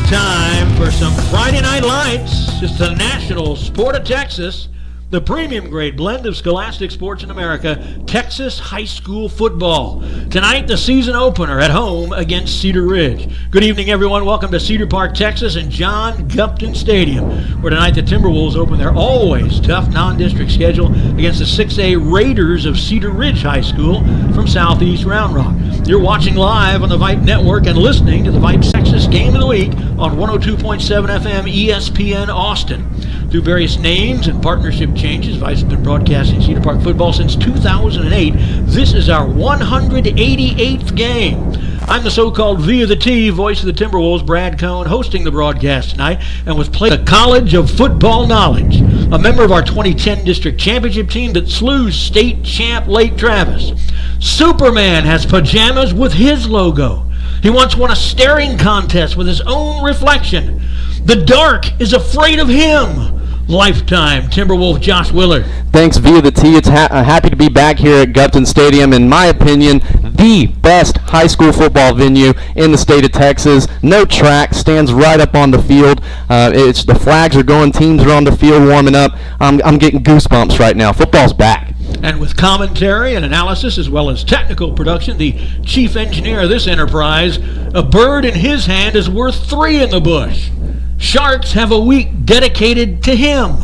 Time for some Friday Night Lights. It's the national sport of Texas, the premium grade blend of scholastic sports in America, Texas high school football. Tonight, the season opener at home against Cedar Ridge. Good evening, everyone. Welcome to Cedar Park, Texas, and John Gupton Stadium, where tonight the Timberwolves open their always tough non-district schedule against the 6A Raiders of Cedar Ridge High School from Southeast Round Rock. You're watching live on the Vype Network and listening to the Vype Texas Game of the Week on 102.7 FM ESPN Austin. Through various names and partnership changes, Vype's been broadcasting Cedar Park football since 2008. This is our 188th game. I'm the so-called V of the T, voice of the Timberwolves, Brad Cohn, hosting the broadcast tonight, and with play the College of Football Knowledge, a member of our 2010 district championship team that slew state champ Lake Travis. Superman has pajamas with his logo. He once won a staring contest with his own reflection. The dark is afraid of him. Lifetime Timberwolf Josh Willard. Thanks, V of the T. It's happy to be back here at Gupton Stadium. In my opinion, the best high school football venue in the state of Texas. No track, stands right up on the field. It's the flags are going, teams are on the field warming up. I'm getting goosebumps right now. Football's back. And with commentary and analysis as well as technical production, the chief engineer of this enterprise, a bird in his hand is worth three in the bush. Sharks have a week dedicated to him.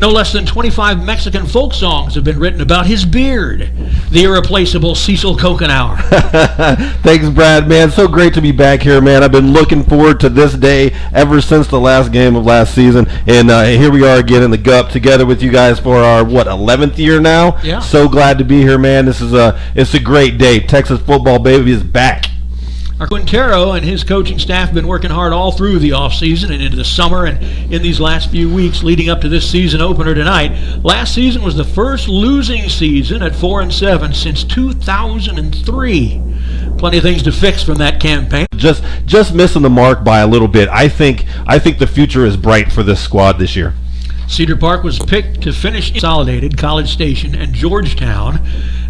No less than 25 Mexican folk songs have been written about his beard. The irreplaceable Cecil Kokenauer. Thanks, Brad, man. So great to be back here, man. I've been looking forward to this day ever since the last game of last season. And here we are again in the GUP together with you guys for our, 11th year now? Yeah. So glad to be here, man. It's a great day. Texas football, baby, is back. Our Quintero and his coaching staff have been working hard all through the offseason and into the summer and in these last few weeks leading up to this season opener tonight. Last season was the first losing season at 4-7 since 2003. Plenty of things to fix from that campaign. Just missing the mark by a little bit. I think the future is bright for this squad this year. Cedar Park was picked to finish Consolidated, College Station, and Georgetown.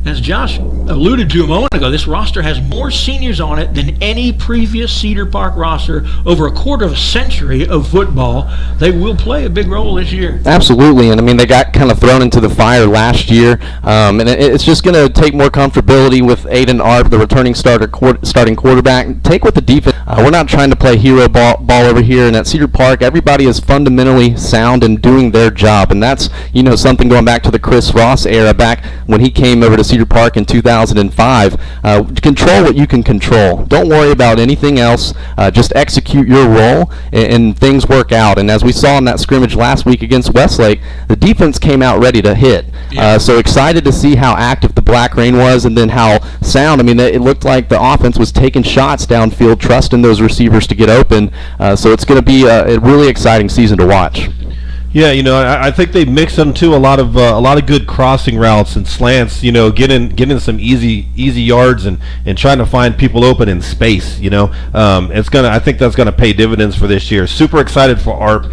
As Josh alluded to a moment ago, this roster has more seniors on it than any previous Cedar Park roster over a quarter of a century of football. They will play a big role this year. Absolutely, and I mean, they got kind of thrown into the fire last year, and it's just going to take more comfortability with Aiden Arp, the returning starting quarterback. Take with the defense. We're not trying to play hero ball over here, and at Cedar Park, everybody is fundamentally sound and doing their job, and that's, something going back to the Chris Ross era, back when he came over to Cedar Park in 2005. Control what you can control. Don't worry about anything else. Just execute your role, and things work out. And as we saw in that scrimmage last week against Westlake, the defense came out ready to hit. Yeah. So excited to see how active the Black Rain was, and then how sound. I mean, it looked like the offense was taking shots downfield, trusting those receivers to get open. So it's going to be a really exciting season to watch. Yeah, I think they mix them too. A lot of good crossing routes and slants. Getting some easy yards and trying to find people open in space. I think that's gonna pay dividends for this year. Super excited for Arp.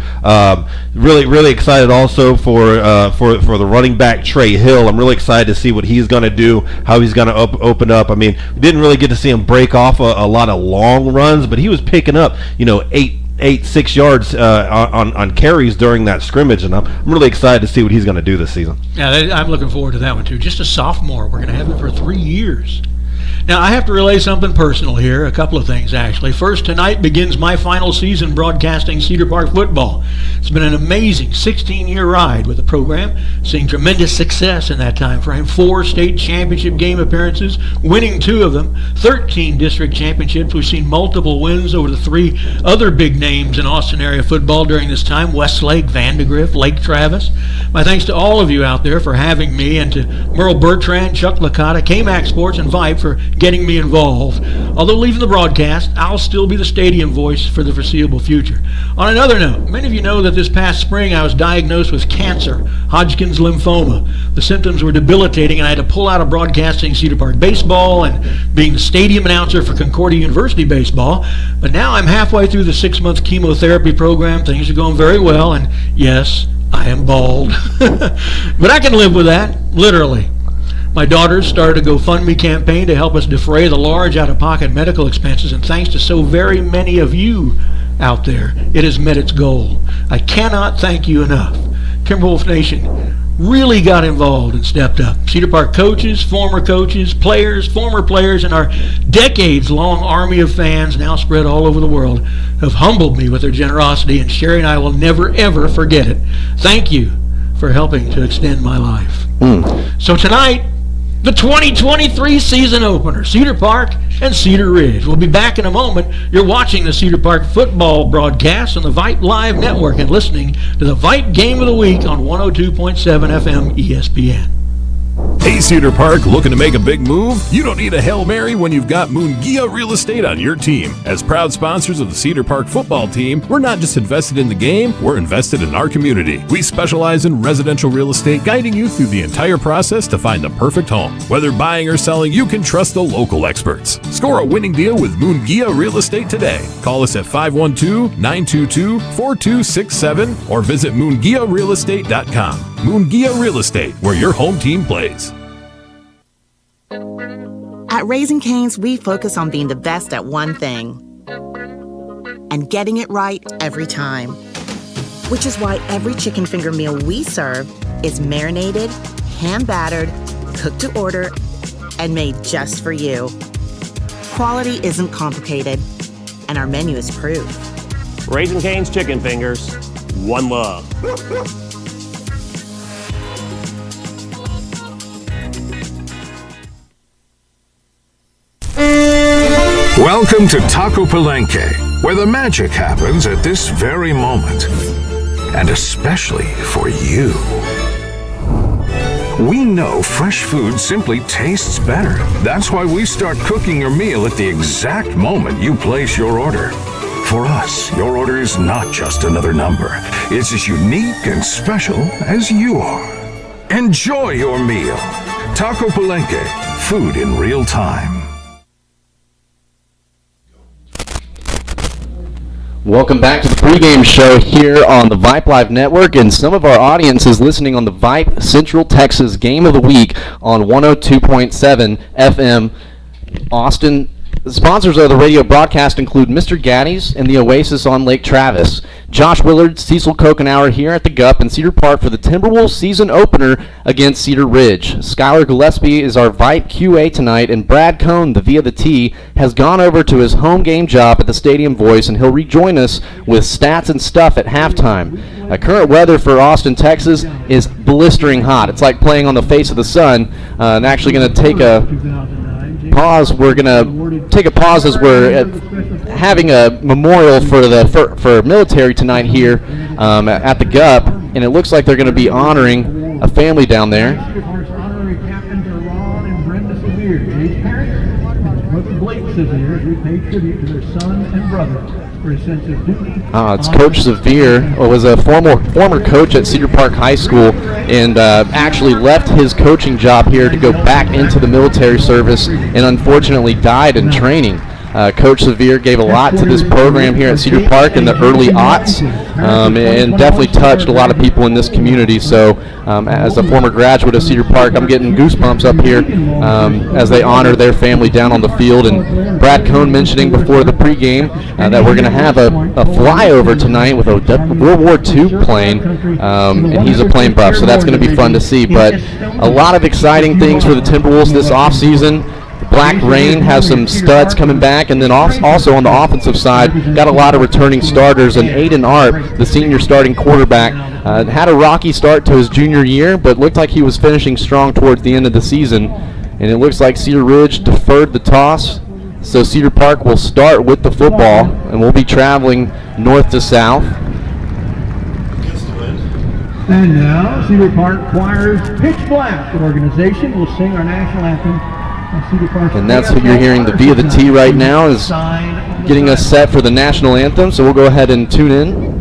Really excited also for the running back Trey Hill. I'm really excited to see what he's gonna do, how he's gonna open up. I mean, we didn't really get to see him break off a lot of long runs, but he was picking up 6 yards on carries during that scrimmage, and I'm really excited to see what he's going to do this season. Yeah, I'm looking forward to that one too. Just a sophomore. We're going to have him for 3 years. Now, I have to relay something personal here, a couple of things actually. First, tonight begins my final season broadcasting Cedar Park football. It's been an amazing 16-year ride with the program, seeing tremendous success in that time frame. 4 state championship game appearances, winning 2 of them, 13 district championships. We've seen multiple wins over the 3 other big names in Austin area football during this time: Westlake, Vandegrift, Lake Travis. My thanks to all of you out there for having me, and to Merle Bertrand, Chuck Licata, K-Mac Sports, and Vype for getting me involved. Although leaving the broadcast, I'll still be the stadium voice for the foreseeable future. On another note, many of you know that this past spring I was diagnosed with cancer, Hodgkin's lymphoma. The symptoms were debilitating, and I had to pull out of broadcasting Cedar Park baseball and being the stadium announcer for Concordia University baseball. But now I'm halfway through the 6-month chemotherapy program. Things are going very well, and yes, I am bald. But I can live with that, literally. My daughters started a GoFundMe campaign to help us defray the large out-of-pocket medical expenses, and thanks to so very many of you out there. It has met its goal. I cannot thank you enough. Timberwolf Nation really got involved and stepped up. Cedar Park coaches, former coaches, players, former players, and our decades-long army of fans now spread all over the world have humbled me with their generosity, and Sherry and I will never, ever forget it. Thank you for helping to extend my life. So tonight, the 2023 season opener, Cedar Park and Cedar Ridge. We'll be back in a moment. You're watching the Cedar Park football broadcast on the Vype Live Network and listening to the Vype Game of the Week on 102.7 FM ESPN. Hey Cedar Park, looking to make a big move? You don't need a Hail Mary when you've got Mungia Real Estate on your team. As proud sponsors of the Cedar Park football team, we're not just invested in the game, we're invested in our community. We specialize in residential real estate, guiding you through the entire process to find the perfect home. Whether buying or selling, you can trust the local experts. Score a winning deal with Mungia Real Estate today. Call us at 512-922-4267 or visit mungiarealestate.com. Mungia Real Estate, where your home team plays. At Raising Cane's, we focus on being the best at one thing and getting it right every time. Which is why every chicken finger meal we serve is marinated, hand-battered, cooked to order, and made just for you. Quality isn't complicated, and our menu is proof. Raising Cane's Chicken Fingers, one love. Welcome to Taco Palenque, where the magic happens at this very moment. And especially for you. We know fresh food simply tastes better. That's why we start cooking your meal at the exact moment you place your order. For us, your order is not just another number. It's as unique and special as you are. Enjoy your meal. Taco Palenque, food in real time. Welcome back to the pregame show here on the Vype Live Network, and some of our audience is listening on the Vype Central Texas Game of the Week on 102.7 FM Austin. The sponsors of the radio broadcast include Mr. Gaddy's and the Oasis on Lake Travis. Josh Willard, Cecil Kokenauer here at the GUP in Cedar Park for the Timberwolves season opener against Cedar Ridge. Skylar Gillespie is our Vype QA tonight, and Brad Cohn, the Via the T, has gone over to his home game job at the Stadium Voice, and he'll rejoin us with stats and stuff at halftime. Current weather for Austin, Texas is blistering hot. It's like playing on the face of the sun. And actually going to take a pause. We're going to take a pause as we're having a memorial for military tonight here at the GUP, and it looks like they're going to be honoring a family down there. Honorary captains are Ron and Brenda Severe, today's parents, and Blake Severe, as we pay tribute to their son and brother for his sense of duty. It's Coach Severe, who was a former coach at Cedar Park High School, and actually left his coaching job here to go back into the military service, and unfortunately died in training. Coach Severe gave a lot to this program here at Cedar Park in the early aughts, and definitely touched a lot of people in this community. So as a former graduate of Cedar Park, I'm getting goosebumps up here as they honor their family down on the field. And Brad Cohn mentioning before the pregame that we're going to have a flyover tonight with a World War II plane, and he's a plane buff, so that's going to be fun to see. But a lot of exciting things for the Timberwolves this offseason. Black Rain has some studs coming back, and then also on the offensive side, got a lot of returning starters. And Aiden Arp, the senior starting quarterback, had a rocky start to his junior year, but looked like he was finishing strong towards the end of the season. And it looks like Cedar Ridge deferred the toss, so Cedar Park will start with the football, and we'll be traveling north to south. And now, Cedar Park Choir's Pitch Black organization will sing our national anthem. And that's what you're hearing. The Via the T right now is getting us set for the national anthem, so we'll go ahead and tune in.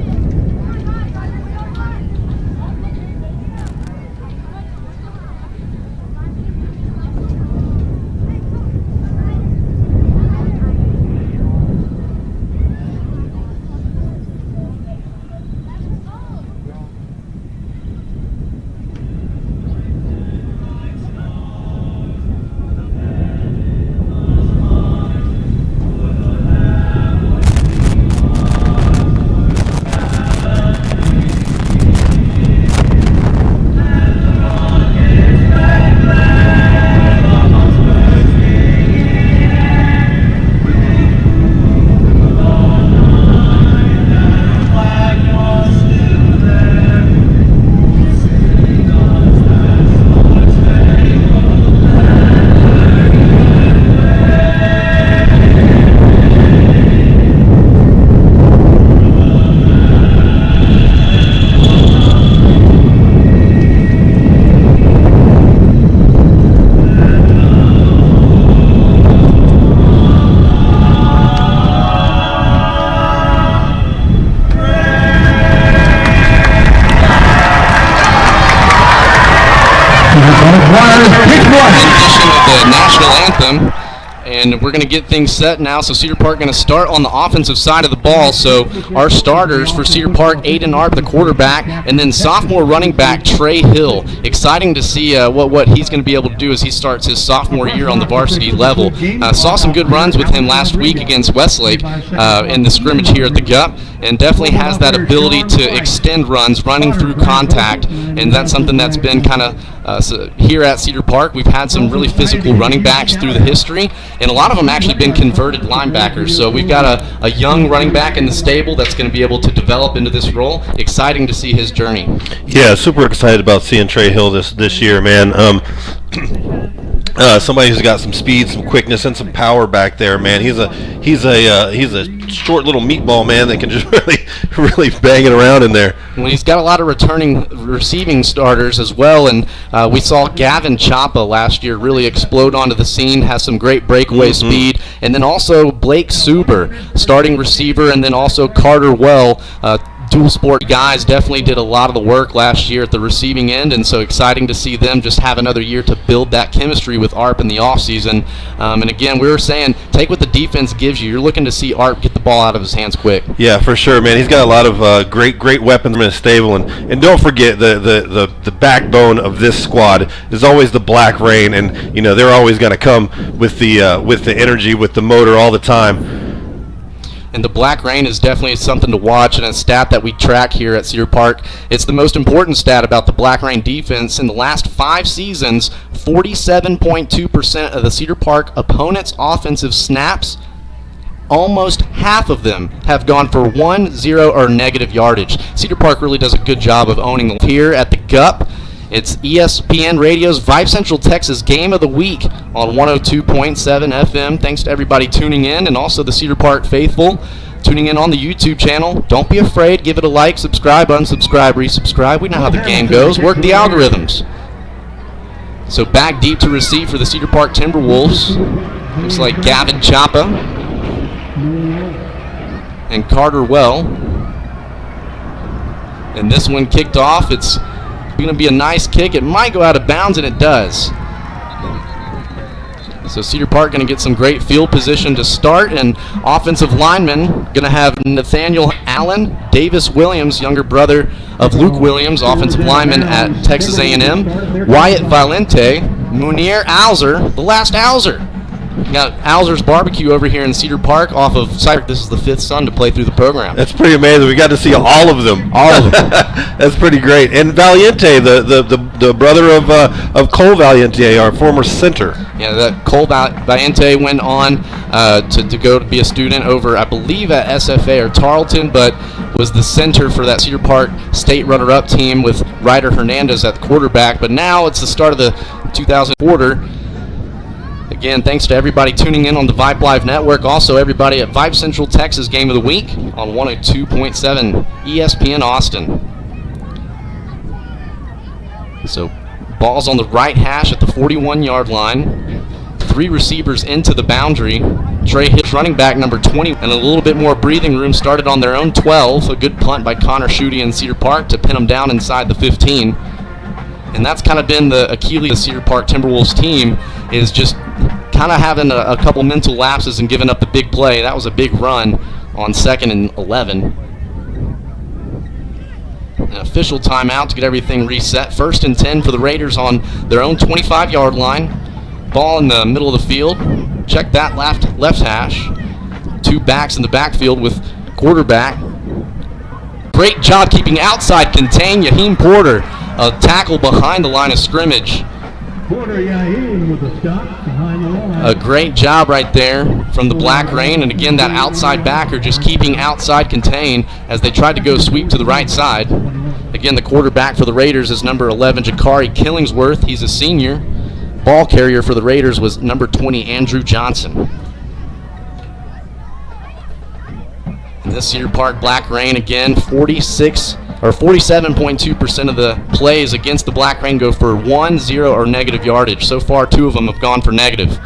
And we're going to get things set now. So Cedar Park going to start on the offensive side of the ball. So our starters for Cedar Park, Aiden Arp, the quarterback, and then sophomore running back Trey Hill. Exciting to see what he's going to be able to do as he starts his sophomore year on the varsity level. Saw some good runs with him last week against Westlake in the scrimmage here at the GUP, and definitely has that ability to extend runs, running through contact, and that's something that's been kind of here at Cedar Park. We've had some really physical running backs through the history, and a lot of them actually been converted linebackers. So we've got a young running back in the stable that's going to be able to develop into this role. Exciting to see his journey. Yeah, super excited about seeing Trey Hill this year, man. Somebody who's got some speed, some quickness, and some power back there, man. He's a short little meatball, man, that can just really bang it around in there. Well, he's got a lot of returning receiving starters as well, and we saw Gavin Chapa last year really explode onto the scene, has some great breakaway speed, and then also Blake Suber, starting receiver, and then also Carter Well, dual sport guys, definitely did a lot of the work last year at the receiving end, and so exciting to see them just have another year to build that chemistry with ARP in the offseason. And again, we were saying, take what the defense gives you. You're looking to see ARP get the ball out of his hands quick. Yeah, for sure, man. He's got a lot of great weapons in his stable, and don't forget the backbone of this squad is always the Black Rain, and they're always going to come with the energy, with the motor all the time. And the Black Rain is definitely something to watch, and a stat that we track here at Cedar Park. It's the most important stat about the Black Rain defense. In the last 5 seasons, 47.2% of the Cedar Park opponents' offensive snaps, almost half of them have gone for 1, 0, or negative yardage. Cedar Park really does a good job of owning the here at the GUP. It's ESPN Radio's Vype Central Texas Game of the Week on 102.7 FM. Thanks to everybody tuning in, and also the Cedar Park faithful tuning in on the YouTube channel. Don't be afraid. Give it a like, subscribe, unsubscribe, resubscribe. We know how the game goes. Work the algorithms. So back deep to receive for the Cedar Park Timberwolves. Looks like Gavin Chapa and Carter Well. And this one kicked off. It's going to be a nice kick. It might go out of bounds, and it does. So Cedar Park going to get some great field position to start, and offensive linemen going to have Nathaniel Allen, Davis Williams, younger brother of Luke Williams, offensive lineman at Texas A&M, Wyatt Valente, Munir Alzer, the last Alzer. We got Alzer's Barbecue over here in Cedar Park off of Cedar. This is the 5th son to play through the program. That's pretty amazing. We got to see all of them. All of them. That's pretty great. And Valiente, the brother of Cole Valiente, our former center. Yeah, that Cole Valiente went on to go to be a student over, I believe, at SFA or Tarleton, but was the center for that Cedar Park state runner-up team with Ryder Hernandez at the quarterback. But now it's the start of the 2000 quarter. Again, thanks to everybody tuning in on the Vype Live Network. Also, everybody at Vype Central Texas Game of the Week on 102.7 ESPN Austin. So, ball's on the right hash at the 41-yard line. 3 receivers into the boundary. Trey Hill, running back number 20, and a little bit more breathing room, started on their own 12. A good punt by Connor Schutte in Cedar Park to pin them down inside the 15. And that's kind of been the Achilles of the Cedar Park Timberwolves team, is just kind of having a couple mental lapses and giving up the big play. That was a big run on 2nd and 11. An official timeout to get everything reset. 1st and 10 for the Raiders on their own 25-yard line. Ball in the middle of the field. Check that left hash. 2 backs in the backfield with quarterback. Great job keeping outside contained. Yaheem Porter, a tackle behind the line of scrimmage. Porter Yaheem with a stop behind the line. A great job right there from the Black Rain, and again that outside backer just keeping outside contained as they tried to go sweep to the right side. Again, the quarterback for the Raiders is number 11, Jakari Killingsworth. He's a senior. Ball carrier for the Raiders was number 20, Andrew Johnson. And this Cedar Park Black Rain, again, 47.2% of the plays against the Black Rain go for 1, 0, or negative yardage. So far, 2 of them have gone for negative.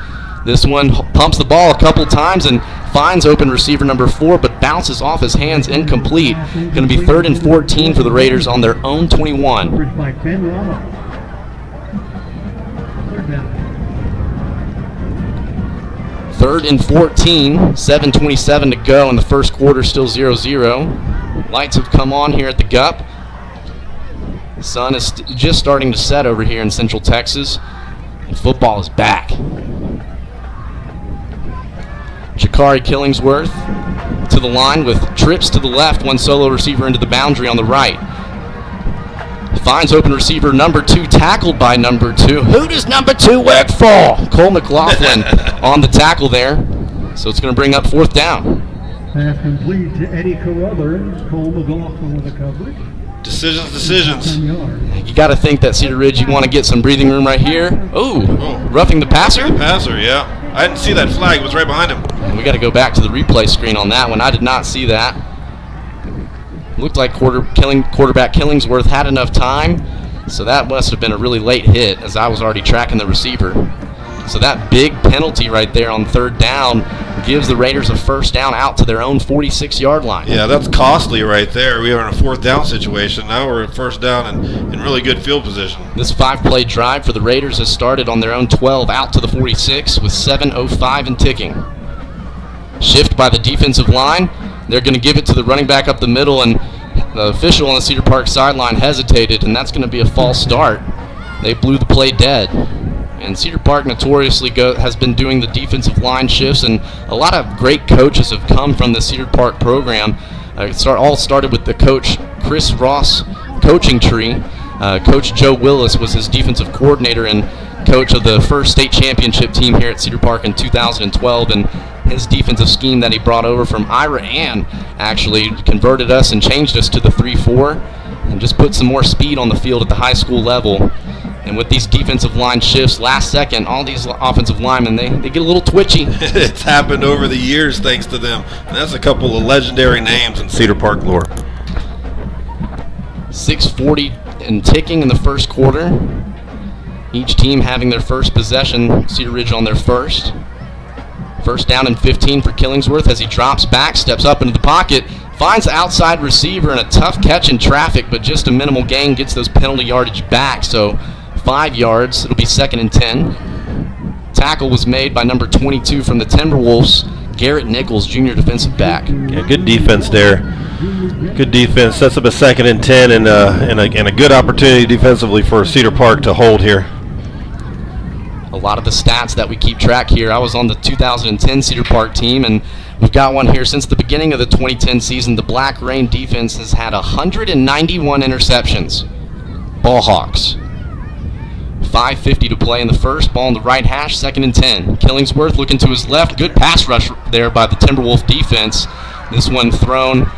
This one pumps the ball a couple times and finds open receiver number 4, but bounces off his hands, incomplete. Going to be 3rd and 14 for the Raiders on their own 21. 3rd and 14, 7:27 to go in the first quarter, still 0-0. Lights have come on here at the Gup. The sun is just starting to set over here in Central Texas, and football is back. Jakari Killingsworth to the line with trips to the left, one solo receiver into the boundary on the right. Finds open receiver number 2, tackled by number 2. Who does number 2 work for? Cole McLaughlin on the tackle there. So it's going to bring up 4th down. Pass complete to Eddie Carruthers. Cole McLaughlin with the coverage. Decisions. 10 yards. You got to think that Cedar Ridge, you want to get some breathing room right here. Oh, roughing the passer. Passer, yeah. I didn't see that flag. It was right behind him. And we got to go back to the replay screen on that one. I did not see that. Looked like quarterback Killingsworth had enough time, so that must have been a really late hit as I was already tracking the receiver. So that big penalty right there on 3rd down gives the Raiders a 1st down out to their own 46-yard line. Yeah, that's costly right there. We are in a 4th down situation. Now we're at 1st down and in really good field position. This 5-play drive for the Raiders has started on their own 12 out to the 46 with 7:05 and ticking. Shift by the defensive line. They're going to give it to the running back up the middle, and the official on the Cedar Park sideline hesitated, and that's going to be a false start. They blew the play dead. And Cedar Park notoriously has been doing the defensive line shifts, and a lot of great coaches have come from the Cedar Park program. All started with the coach Chris Ross coaching tree. Coach Joe Willis was his defensive coordinator and coach of the first state championship team here at Cedar Park in 2012, and his defensive scheme that he brought over from Ira Ann actually converted us and changed us to the 3-4 and just put some more speed on the field at the high school level. And with these defensive line shifts, last second, all these offensive linemen, they get a little twitchy. It's happened over the years thanks to them. And that's a couple of legendary names in Cedar Park lore. 6:40 and ticking in the first quarter. Each team having their first possession, Cedar Ridge on their first. 1st down and 15 for Killingsworth as he drops back, steps up into the pocket, finds the outside receiver and a tough catch in traffic, but just a minimal gain gets those penalty yardage back. So 5 yards, it'll be 2nd and 10. Tackle was made by number 22 from the Timberwolves, Garrett Nichols, junior defensive back. Yeah, good defense there. Good defense. Sets up a 2nd and 10 and a good opportunity defensively for Cedar Park to hold here. A lot of the stats that we keep track here. I was on the 2010 Cedar Park team, and we've got one here since the beginning of the 2010 season. The Black Rain defense has had 191 interceptions. Ball Hawks. 5:50 to play in the first. Ball on the right hash, 2nd and 10. Killingsworth looking to his left. Good pass rush there by the Timberwolf defense. This one thrown,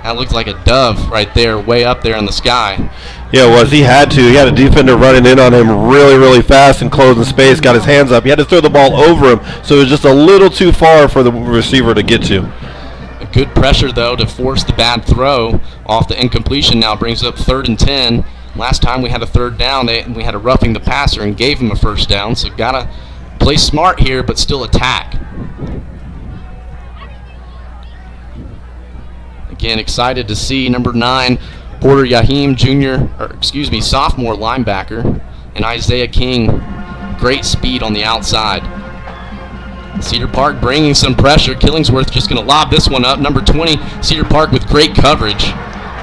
that looked like a dove right there, way up there in the sky. Yeah, it was. He had to. He had a defender running in on him really, really fast and closing space, got his hands up. He had to throw the ball over him, so it was just a little too far for the receiver to get to. A good pressure, though, to force the bad throw off the incompletion now brings up 3rd and 10. Last time we had a 3rd down, we had a roughing the passer and gave him a 1st down, so got to play smart here but still attack. Again, excited to see number 9, Porter Yahim, sophomore linebacker, and Isaiah King, great speed on the outside. Cedar Park bringing some pressure. Killingsworth just going to lob this one up. Number 20, Cedar Park with great coverage.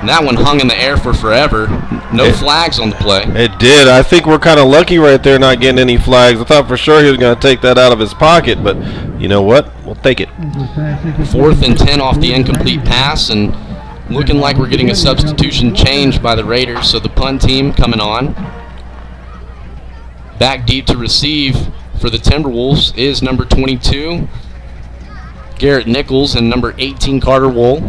And that one hung in the air for forever. No flags on the play. It did. I think we're kind of lucky right there not getting any flags. I thought for sure he was going to take that out of his pocket, but you know what? We'll take it. 4th and 10 off the incomplete pass, and looking like we're getting a substitution change by the Raiders, so the punt team coming on. Back deep to receive for the Timberwolves is number 22, Garrett Nichols, and number 18, Carter Wool.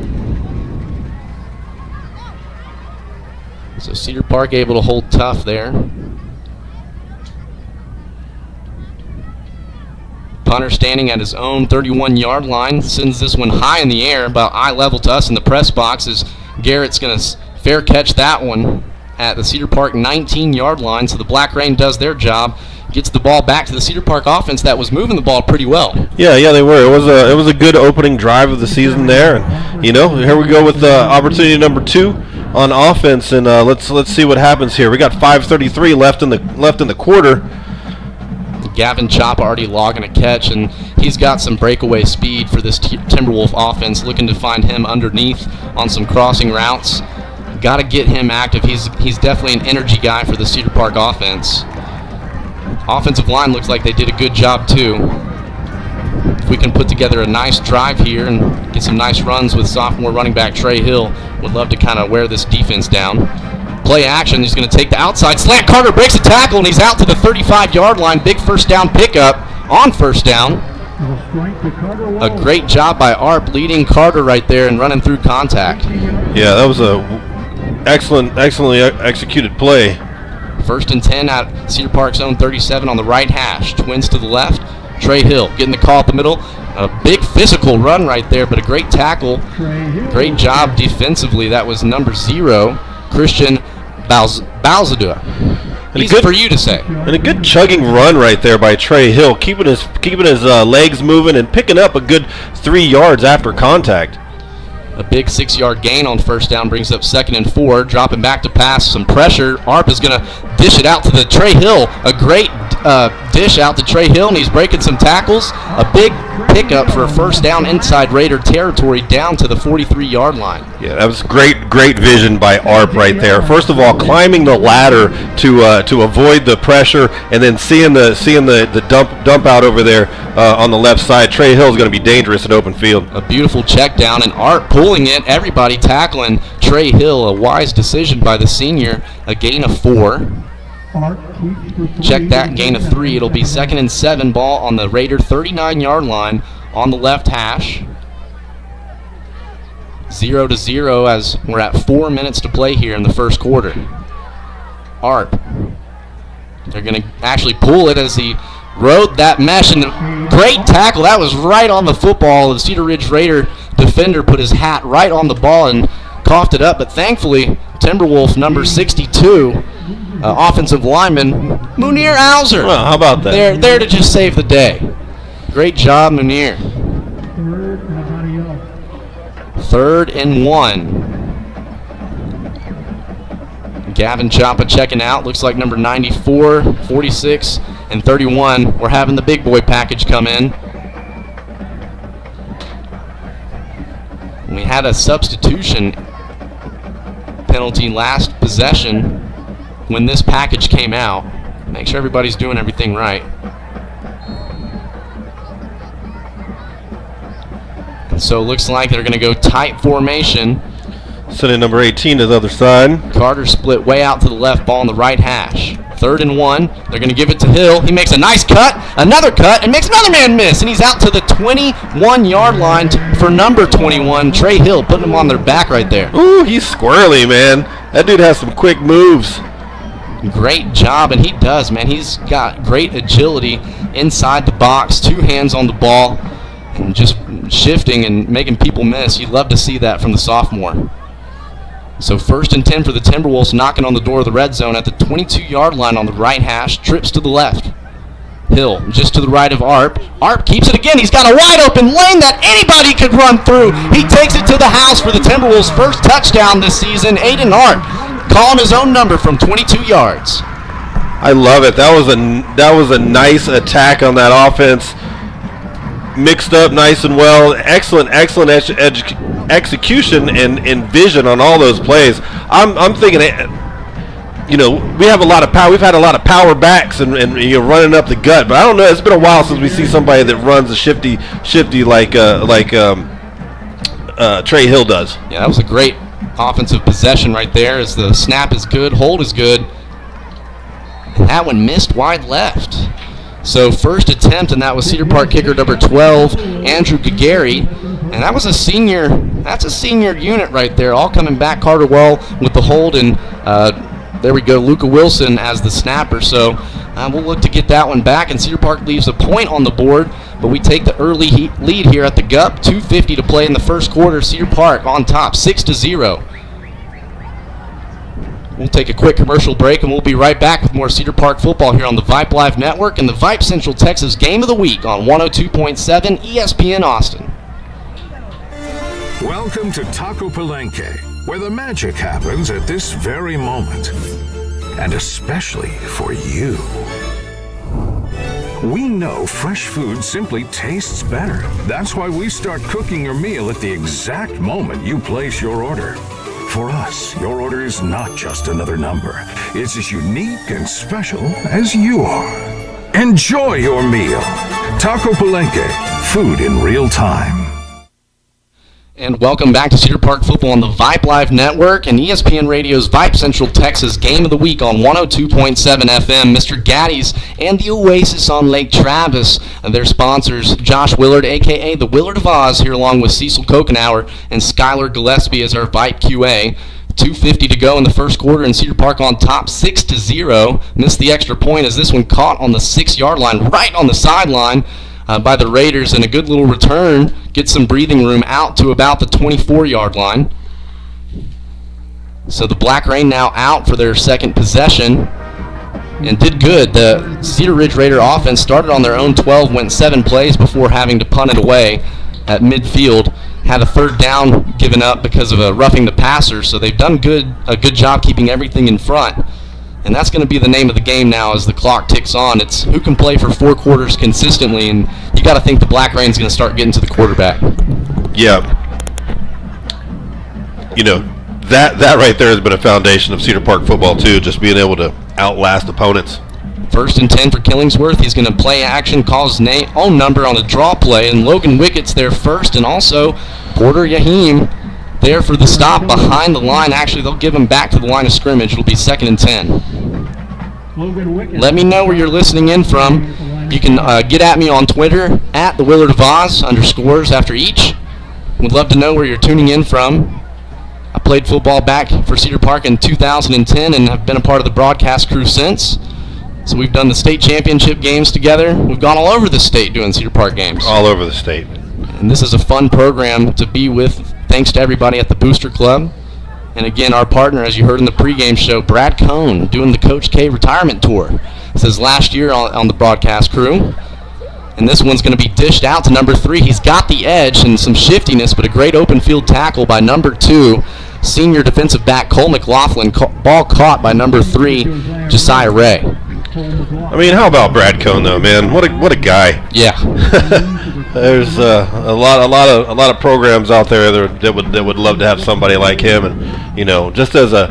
So Cedar Park able to hold tough there. Punter standing at his own 31-yard line, sends this one high in the air, about eye level to us in the press box, as Garrett's going to fair catch that one at the Cedar Park 19-yard line. So the Black Rain does their job, gets the ball back to the Cedar Park offense that was moving the ball pretty well. Yeah, they were. It was a good opening drive of the season there, and here we go with opportunity number 2 on offense, and let's see what happens here. We got 5:33 left in the quarter. Gavin Chop already logging a catch, and he's got some breakaway speed for this Timberwolf offense, looking to find him underneath on some crossing routes. Got to get him active. He's definitely an energy guy for the Cedar Park offense. Offensive line looks like they did a good job too. If we can put together a nice drive here and get some nice runs with sophomore running back Trey Hill, would love to kind of wear this defense down. Play action, he's going to take the outside slant. Carter breaks a tackle, and he's out to the 35-yard line. Big first down pickup on first down. A great job by Arp leading Carter right there and running through contact. Yeah, that was a excellently executed play. First and 10 at Cedar Park's own 37 on the right hash. Twins to the left. Trey Hill getting the call up the middle. A big physical run right there, but a great tackle. Great job defensively. That was number 0, Christian Balzadua. Easy for you to say. And a good chugging run right there by Trey Hill, keeping his legs moving and picking up a good 3 yards after contact. A big 6-yard gain on first down brings up 2nd and 4. Dropping back to pass, some pressure. Arp is going to dish it out to the Trey Hill. A great dish out to Trey Hill, and he's breaking some tackles. A big pickup for a first down inside Raider territory down to the 43-yard line. Yeah, that was great vision by Arp right there. First of all, climbing the ladder to avoid the pressure, and then seeing the dump out over there on the left side. Trey Hill is going to be dangerous in open field. A beautiful check down, and Arp pulling it. Everybody tackling Trey Hill. A wise decision by the senior. A gain of 4. Check that, gain of 3. It'll be 2nd and 7, ball on the Raider 39-yard line on the left hash. 0-0 as we're at 4 minutes to play here in the first quarter. Arp. They're going to actually pull it as he rode that mesh, and great tackle. That was right on the football. The Cedar Ridge Raider defender put his hat right on the ball and coughed it up, but thankfully Timberwolf number 62 offensive lineman Munir Alzer. Well, how about that? They're there to just save the day. Great job, Munir. 3rd and 1. Gavin Choppa checking out. Looks like number 94, 46, and 31. We're having the big boy package come in. We had a substitution penalty last possession when this package came out. Make sure everybody's doing everything right. And so it looks like they're going to go tight formation. Sending number 18 to the other side. Carter split way out to the left, ball on the right hash. 3rd and 1. They're going to give it to Hill. He makes a nice cut, another cut, and makes another man miss. And he's out to the 21-yard line for number 21, Trey Hill, putting him on their back right there. Ooh, he's squirrely, man. That dude has some quick moves. Great job, and he does, man. He's got great agility inside the box, 2 hands on the ball, and just shifting and making people miss. You'd love to see that from the sophomore. So 1st and 10 for the Timberwolves, knocking on the door of the red zone at the 22-yard line on the right hash, trips to the left. Hill just to the right of Arp. Arp keeps it again. He's got a wide open lane that anybody could run through. He takes it to the house for the Timberwolves' first touchdown this season. Aiden Arp calling his own number from 22 yards. I love it. That was a nice attack on that offense. Mixed up nice and well. Excellent execution and vision on all those plays. I'm thinking, you know, we have a lot of power. We've had a lot of power backs and you know, running up the gut, but I don't know. It's been a while since we see somebody that runs a shifty like Trey Hill does. Yeah, that was a great offensive possession right there. As the snap is good, hold is good, and that one missed wide left. So first attempt, and that was Cedar Park kicker number 12, Andrew Gagari. And that was a senior. That's a senior unit right there, all coming back. Carter Well with the hold, and there we go, Luca Wilson as the snapper. So we'll look to get that one back, and Cedar Park leaves a point on the board, but we take the early lead here at the GUP. 2:50 to play in the first quarter. Cedar Park on top, 6-0. We'll take a quick commercial break, and we'll be right back with more Cedar Park football here on the Vype Live Network and the Vype Central Texas Game of the Week on 102.7 ESPN Austin. Welcome to Taco Palenque, where the magic happens at this very moment, and especially for you. We know fresh food simply tastes better. That's why we start cooking your meal at the exact moment you place your order. For us, your order is not just another number. It's as unique and special as you are. Enjoy your meal. Taco Palenque, food in real time. And welcome back to Cedar Park Football on the Vype Live Network and ESPN Radio's Vype Central Texas Game of the Week on 102.7 FM. Mr. Gaddy's and the Oasis on Lake Travis. Their sponsors, Josh Willard, a.k.a. the Willard of Oz, here along with Cecil Kokenauer and Skylar Gillespie as our Vype QA. 2:50 to go in the first quarter, and Cedar Park on top 6-0. Missed the extra point as this one caught on the 6-yard line, right on the sideline. By the Raiders, and a good little return gets some breathing room out to about the 24-yard line. So the Black Rain now out for their second possession and did good. The Cedar Ridge Raider offense started on their own 12, went 7 plays before having to punt it away at midfield. Had a third down given up because of a roughing the passer, so they've done a good job keeping everything in front. And that's going to be the name of the game now as the clock ticks on. It's who can play for 4 quarters consistently, and you got to think the Black Rain's going to start getting to the quarterback. Yeah. You know, that right there has been a foundation of Cedar Park football, too, just being able to outlast opponents. 1st and 10 for Killingsworth. He's going to play action, call his own number on the draw play, and Logan Wickett's there first, and also Porter Yahim there for the stop behind the line. Actually, they'll give him back to the line of scrimmage. It'll be 2nd and 10. Let me know where you're listening in from. You can get at me on Twitter at the Willard of Oz _ after each. Would love to know where you're tuning in from. I played football back for Cedar Park in 2010 and have been a part of the broadcast crew since. So we've done the state championship games together. We've gone all over the state doing Cedar Park games. All over the state. And this is a fun program to be with. Thanks to everybody at the Booster Club. And again, our partner, as you heard in the pregame show, Brad Cohn, doing the Coach K retirement tour. This is last year on the broadcast crew. And this one's going to be dished out to number 3. He's got the edge and some shiftiness, but a great open field tackle by number 2, senior defensive back Cole McLaughlin. Ball caught by number 3, Josiah Ray. I mean, how about Brad Cohn, though, man? What a guy. Yeah. There's a lot of programs out there that would love to have somebody like him, and you know, just as a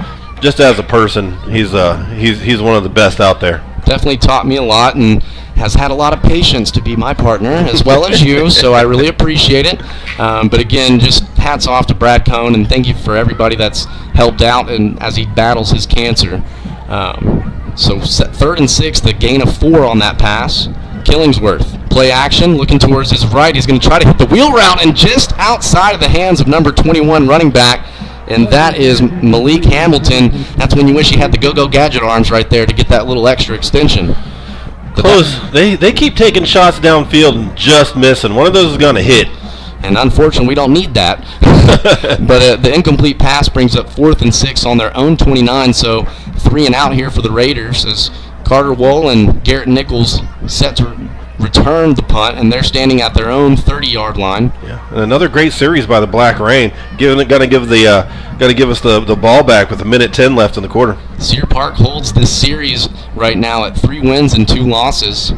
person, he's one of the best out there. Definitely taught me a lot and has had a lot of patience to be my partner as well as you, so I really appreciate it. But again, just hats off to Brad Cohn, and thank you for everybody that's helped out and as he battles his cancer. So 3rd and 6, the gain of 4 on that pass. Killingsworth, play action, looking towards his right. He's going to try to hit the wheel route and just outside of the hands of number 21 running back, and that is Malik Hamilton. That's when you wish you had the go-go gadget arms right there to get that little extra extension. Close. They keep taking shots downfield and just missing. One of those is going to hit. And unfortunately, we don't need that. But the incomplete pass brings up 4th and 6 on their own 29, so 3 and out here for the Raiders as Carter Wohl and Garrett Nichols set to return the punt, and they're standing at their own 30-yard line. Yeah, and another great series by the Black Rain. Got to give us the ball back with 1:10 left in the quarter. Cedar Park holds this series right now at 3 wins and 2 losses.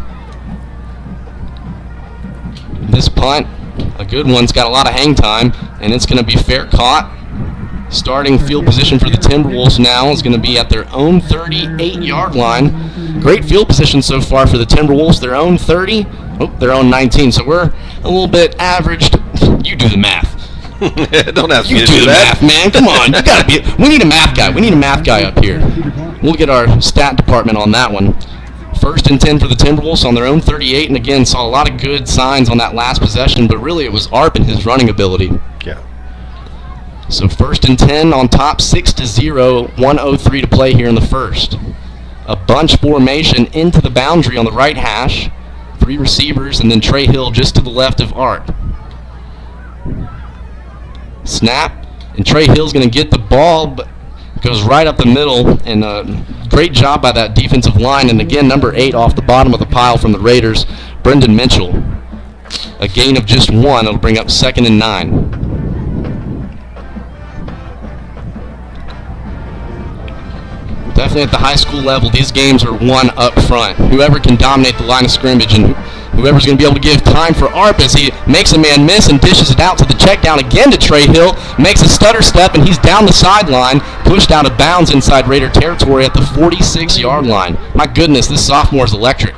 This punt, a good one, it's got a lot of hang time, and it's going to be fair caught. Starting field position for the Timberwolves now is going to be at their own 38-yard line. Great field position so far for the Timberwolves. Their own 30, their own 19. So we're a little bit averaged. You do the math. Don't ask me to do do the that. math, man. Come on. You gotta be. We need a math guy. We need a math guy up here. We'll get our stat department on that one. 1st and 10 for the Timberwolves on their own 38, and again, saw a lot of good signs on that last possession, but really it was Arp and his running ability. Yeah. So 1st and 10 on top, 6-0, 1:03 to play here in the first. A bunch formation into the boundary on the right hash. 3 receivers, and then Trey Hill just to the left of Art. Snap, and Trey Hill's going to get the ball, but goes right up the middle, and great job by that defensive line. And again, number 8 off the bottom of the pile from the Raiders, Brendan Mitchell. A gain of just 1. It'll bring up 2nd and 9. definitely at the high school level, these games are won up front. Whoever can dominate the line of scrimmage and whoever's going to be able to give time for Arp as he makes a man miss and dishes it out to the check down again to Trey Hill, makes a stutter step, and he's down the sideline, pushed out of bounds inside Raider territory at the 46-yard line. My goodness, this sophomore is electric.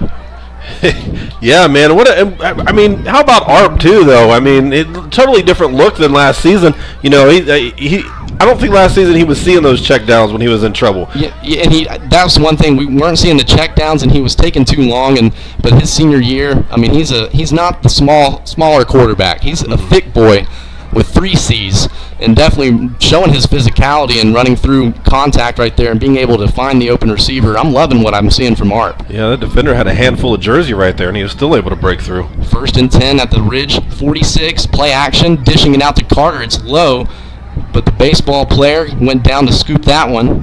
Yeah, man. I mean, how about Arp too, though? I mean, totally different look than last season. You know, I don't think last season he was seeing those checkdowns when he was in trouble. Yeah, and that was one thing. We weren't seeing the checkdowns, and he was taking too long. But his senior year, I mean, he's not the smaller quarterback. He's a thick boy with 3 C's, and definitely showing his physicality and running through contact right there and being able to find the open receiver. I'm loving what I'm seeing from Arp. Yeah, that defender had a handful of jersey right there, and he was still able to break through. 1st and 10 at the Ridge 46, play action, dishing it out to Carter. It's low, but the baseball player went down to scoop that one.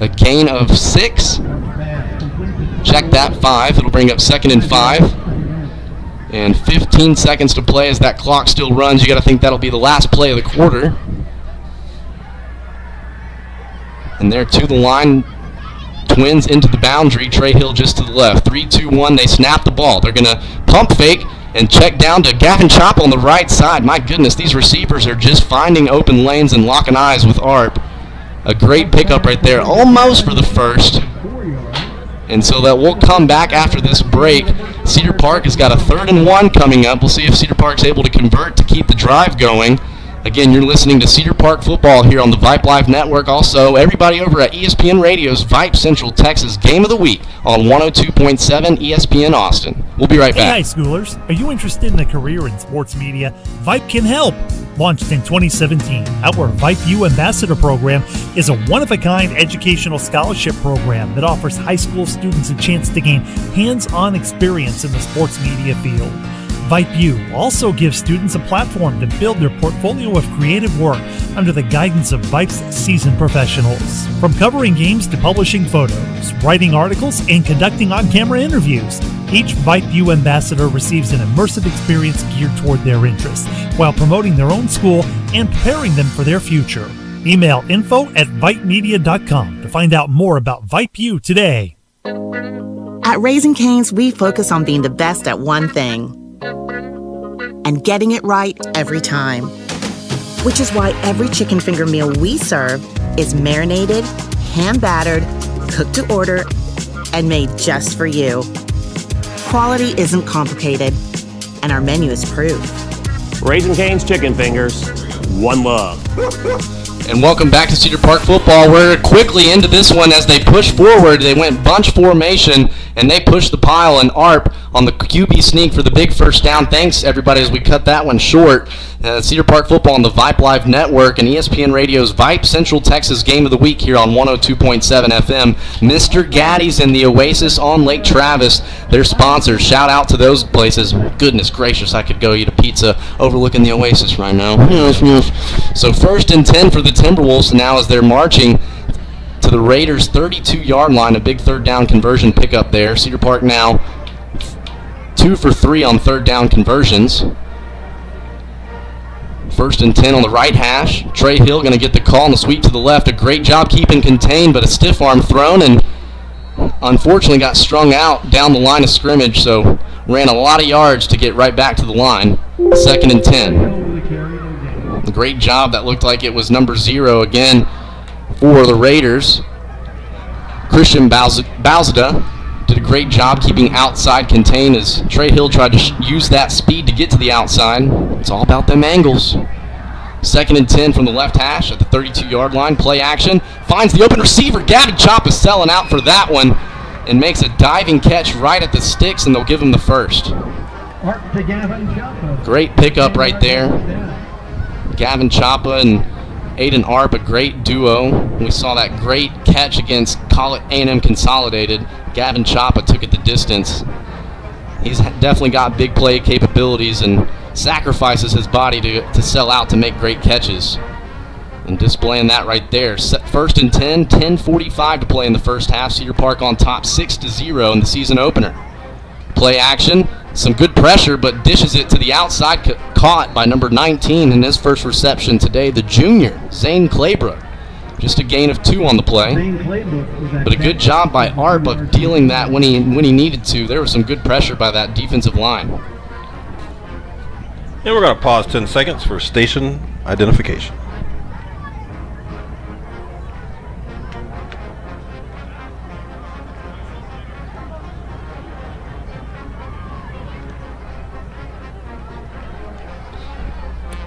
A gain of 6. Check that 5. It'll bring up 2nd and 5. And 15 seconds to play as that clock still runs. You got to think that'll be the last play of the quarter. And they're to the line. Twins into the boundary. Trey Hill just to the left. 3-2-1. They snap the ball. They're going to pump fake and check down to Gavin Chop on the right side. My goodness, these receivers are just finding open lanes and locking eyes with Arp. A great pickup right there, almost for the first. And so that we'll come back after this break. Cedar Park has got a 3rd and 1 coming up. We'll see if Cedar Park's able to convert to keep the drive going. Again, you're listening to Cedar Park football here on the Vype Live Network. Also, everybody over at ESPN Radio's Vype Central Texas Game of the Week on 102.7 ESPN Austin. We'll be right back. Hey, high schoolers. Are you interested in a career in sports media? Vype can help. Launched in 2017, our Vype U Ambassador Program is a one-of-a-kind educational scholarship program that offers high school students a chance to gain hands-on experience in the sports media field. Vype U also gives students a platform to build their portfolio of creative work under the guidance of Vype's seasoned professionals. From covering games to publishing photos, writing articles, and conducting on-camera interviews, each Vype U ambassador receives an immersive experience geared toward their interests while promoting their own school and preparing them for their future. Email info@vypemedia.com to find out more about Vype U today. At Raising Cane's, we focus on being the best at one thing and getting it right every time. Which is why every chicken finger meal we serve is marinated, hand-battered, cooked to order, and made just for you. Quality isn't complicated, and our menu is proof. Raising Cane's Chicken Fingers, one love. And welcome back to Cedar Park football. We're quickly into this one as they push forward. They went bunch formation, and they pushed the pile, and Arp on the QB sneak for the big first down. Thanks, everybody, as we cut that one short. Cedar Park football on the Vype Live Network and ESPN Radio's Vype Central Texas Game of the Week here on 102.7 FM. Mr. Gaddy's and the Oasis on Lake Travis, their sponsors. Shout out to those places. Goodness gracious, I could go eat a pizza overlooking the Oasis right now. So 1st and 10 for the Timberwolves now as they're marching to the Raiders' 32-yard line. A big 3rd down conversion pickup there. Cedar Park now 2 for 3 on 3rd down conversions. 1st and 10 on the right hash. Trey Hill going to get the call on the sweep to the left. A great job keeping contained, but a stiff arm thrown, and unfortunately got strung out down the line of scrimmage, so ran a lot of yards to get right back to the line. 2nd and 10. A great job. That looked like it was number 0 again for the Raiders. Christian Balzada did a great job keeping outside contained as Trey Hill tried to use that speed to get to the outside. It's all about them angles. 2nd and 10 from the left hash at the 32-yard line. Play action. Finds the open receiver. Gavin Chop is selling out for that one and makes a diving catch right at the sticks, and they'll give him the first. Great pickup right there. Gavin Choppa and Aiden Arp, a great duo. We saw that great catch against A&M Consolidated. Gavin Choppa took it the distance. He's definitely got big play capabilities and sacrifices his body to sell out to make great catches. And displaying that right there. 1st and 10, 10:45 to play in the first half. Cedar Park on top 6-0 in the season opener. Play action. Some good pressure, but dishes it to the outside, caught by number 19 in his first reception today, the junior, Zane Claybrook. Just a gain of 2 on the play. Zane Claybrook was at But a good job by Arp of dealing that when he needed to. There was some good pressure by that defensive line. And we're going to pause 10 seconds for station identification.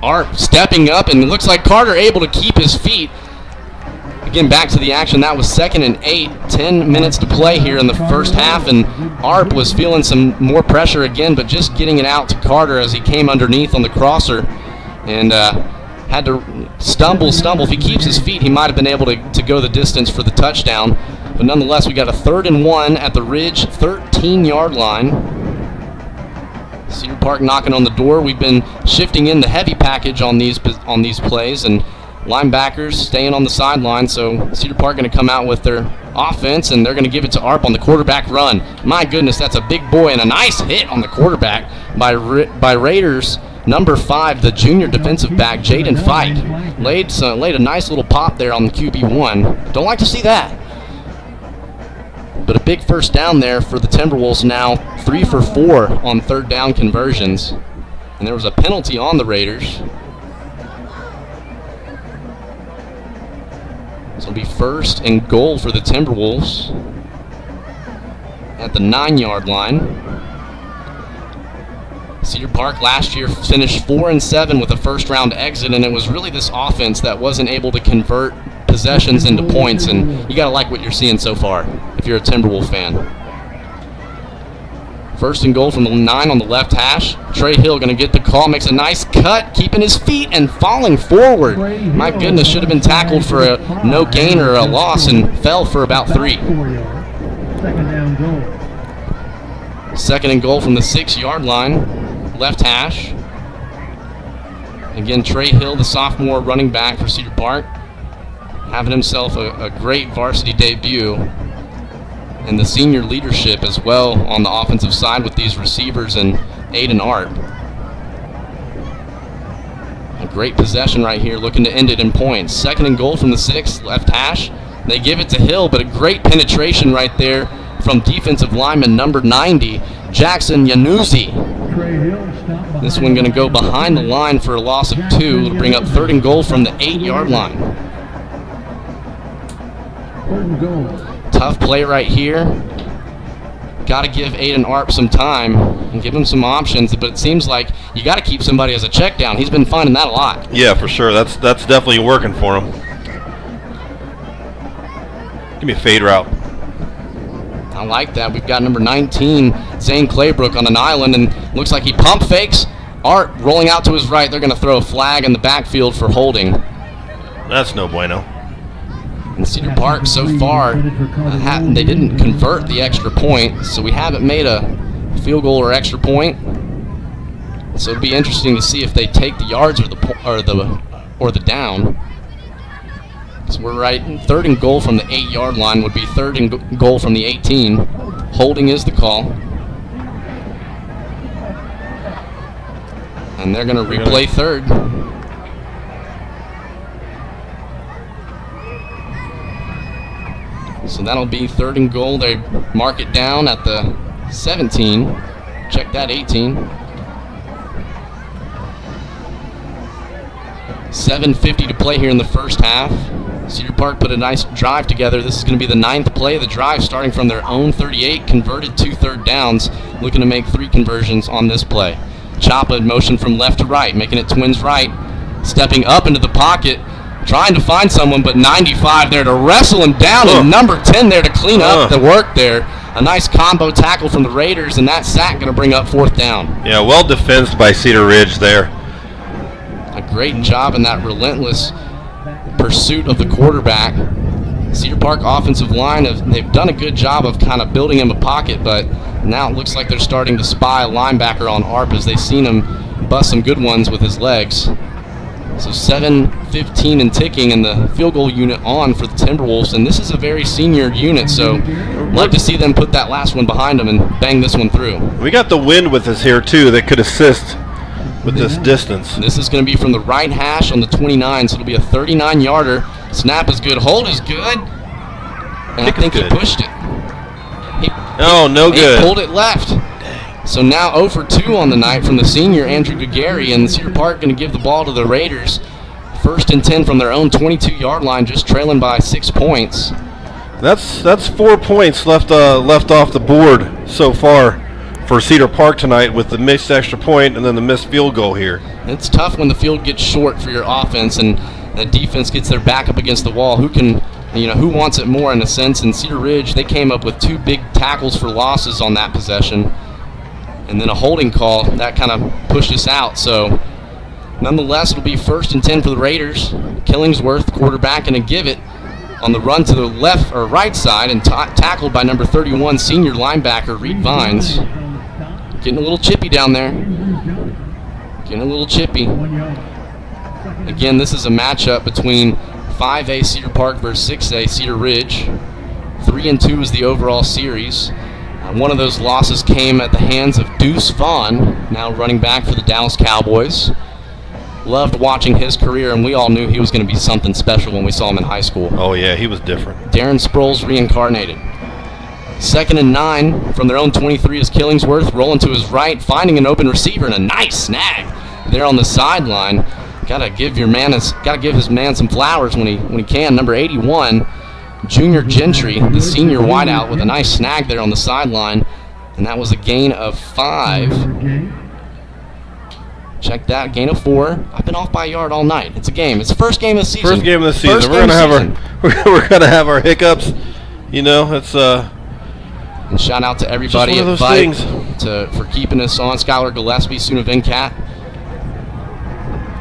Arp stepping up, and it looks like Carter able to keep his feet. Again, back to the action. That was 2nd and 8. 10 minutes to play here in the first half, and Arp was feeling some more pressure again, but just getting it out to Carter as he came underneath on the crosser and had to stumble. If he keeps his feet, he might have been able to go the distance for the touchdown. But nonetheless, we got a 3rd and 1 at the Ridge 13-yard line. Cedar Park knocking on the door. We've been shifting in the heavy package on these plays, and linebackers staying on the sideline. So Cedar Park going to come out with their offense, and they're going to give it to Arp on the quarterback run. My goodness, that's a big boy, and a nice hit on the quarterback by Raiders number 5, the junior defensive back, Jaden Vype. Laid a nice little pop there on the QB1. Don't like to see that. But a big first down there for the Timberwolves now, 3 for 4 on 3rd down conversions. And there was a penalty on the Raiders. So it'll be 1st and goal for the Timberwolves at the 9-yard line. Cedar Park last year finished 4-7 with a first-round exit, and it was really this offense that wasn't able to convert possessions into points, and you got to like what you're seeing so far if you're a Timberwolf fan. 1st and goal from the 9 on the left hash. Trey Hill going to get the call, makes a nice cut, keeping his feet and falling forward. My goodness, should have been tackled for a no gain or a loss and fell for about 3. 2nd down goal. 2nd and goal from the 6-yard line. Left hash. Again, Trey Hill, the sophomore running back for Cedar Park, having himself a great varsity debut. And the senior leadership as well on the offensive side with these receivers and Aiden Arp. A great possession right here, looking to end it in points. 2nd and goal from the 6, left hash. They give it to Hill, but a great penetration right there from defensive lineman number 90, Jackson Yanuzzi. This one going to go behind the line for a loss of 2. It'll bring up 3rd and goal from the 8-yard line. 3rd and goal. Tough play right here. Got to give Aiden Arp some time and give him some options, but it seems like you got to keep somebody as a check down. He's been finding that a lot. Yeah, for sure. That's definitely working for him. Give me a fade route. I like that. We've got number 19, Zane Claybrook, on an island, and looks like he pump fakes. Art rolling out to his right. They're going to throw a flag in the backfield for holding. That's no bueno. And Cedar Park so far, they didn't convert the extra point, so we haven't made a field goal or extra point. So it'll be interesting to see if they take the yards or the down. So we're right. 3rd and goal from the 8-yard line would be 3rd and goal from the 18. Holding is the call. And they're going to replay 3rd. So that'll be 3rd and goal. They mark it down at the 17. Check that, 18. 7:50 to play here in the first half. Cedar Park put a nice drive together. This is going to be the 9th play of the drive, starting from their own 38, converted 2 third downs, looking to make 3 conversions on this play. Choppa in motion from left to right, making it twins right, stepping up into the pocket, trying to find someone, but 95 there to wrestle him down, and number 10 there to clean up the work there. A nice combo tackle from the Raiders, and that sack going to bring up 4th down. Yeah, well defensed by Cedar Ridge there. A great job in that relentless pursuit of the quarterback. Cedar Park offensive line, they've done a good job of kind of building him a pocket, but now it looks like they're starting to spy a linebacker on Arp as they've seen him bust some good ones with his legs. So 7:15 and ticking, and the field goal unit on for the Timberwolves, and this is a very senior unit, so I'd like to see them put that last one behind them and bang this one through. We got the wind with us here too that could assist with this distance. This is going to be from the right hash on the 29, so it'll be a 39-yarder. Snap is good. Hold is good. And I think he pushed it. No good. He pulled it left. So now 0 for 2 on the night from the senior, Andrew Gugary, and Cedar Park going to give the ball to the Raiders. 1st and 10 from their own 22-yard line, just trailing by 6 points. That's 4 points left off the board so far for Cedar Park tonight with the missed extra point and then the missed field goal here. It's tough when the field gets short for your offense and the defense gets their back up against the wall. Who wants it more in a sense? And Cedar Ridge, they came up with 2 big tackles for losses on that possession. And then a holding call that kind of pushed us out. So nonetheless, it'll be 1st and 10 for the Raiders. Killingsworth, quarterback, and a give it on the run to the left or right side and tackled by number 31 senior linebacker Reed Vines. Getting a little chippy down there. Getting a little chippy. Again, this is a matchup between 5A Cedar Park versus 6A Cedar Ridge. 3-2 is the overall series. One of those losses came at the hands of Deuce Vaughn, now running back for the Dallas Cowboys. Loved watching his career, and we all knew he was going to be something special when we saw him in high school. Oh, yeah, he was different. Darren Sproles reincarnated. 2nd and 9 from their own 23 is Killingsworth, rolling to his right, finding an open receiver, and a nice snag there on the sideline. Gotta give his man some flowers when he can. Number 81, Junior Gentry, the senior wideout, with a nice snag there on the sideline, and that was a gain of 5. Check that, gain of 4. I've been off by a yard all night. It's a game. It's the first game of the season. First game of the season. We're gonna have our hiccups. It's And shout out to everybody at Vype for keeping us on. Skylar Gillespie, Suna Venkat.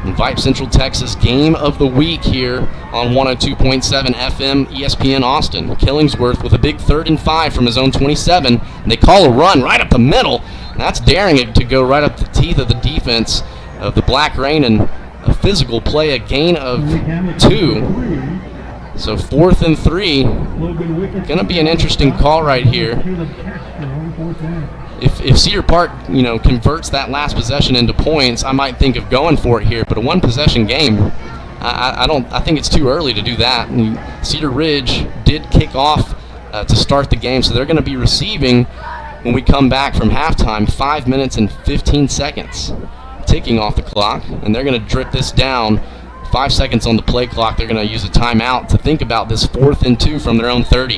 And Vype Central Texas game of the week here on 102.7 FM ESPN Austin. Killingsworth with a big 3rd and 5 from his own 27. And they call a run right up the middle. And that's daring it to go right up the teeth of the defense of the Black Rain, and a physical play, a gain of 2. So 4th and 3. Going to be an interesting call right here. If Cedar Park, converts that last possession into points, I might think of going for it here. But a 1-possession game, I think it's too early to do that. And Cedar Ridge did kick off to start the game, so they're going to be receiving when we come back from halftime. 5 minutes and 15 seconds ticking off the clock, and they're going to drip this down. 5 seconds on the play clock. They're going to use a timeout to think about this 4th and 2 from their own 30.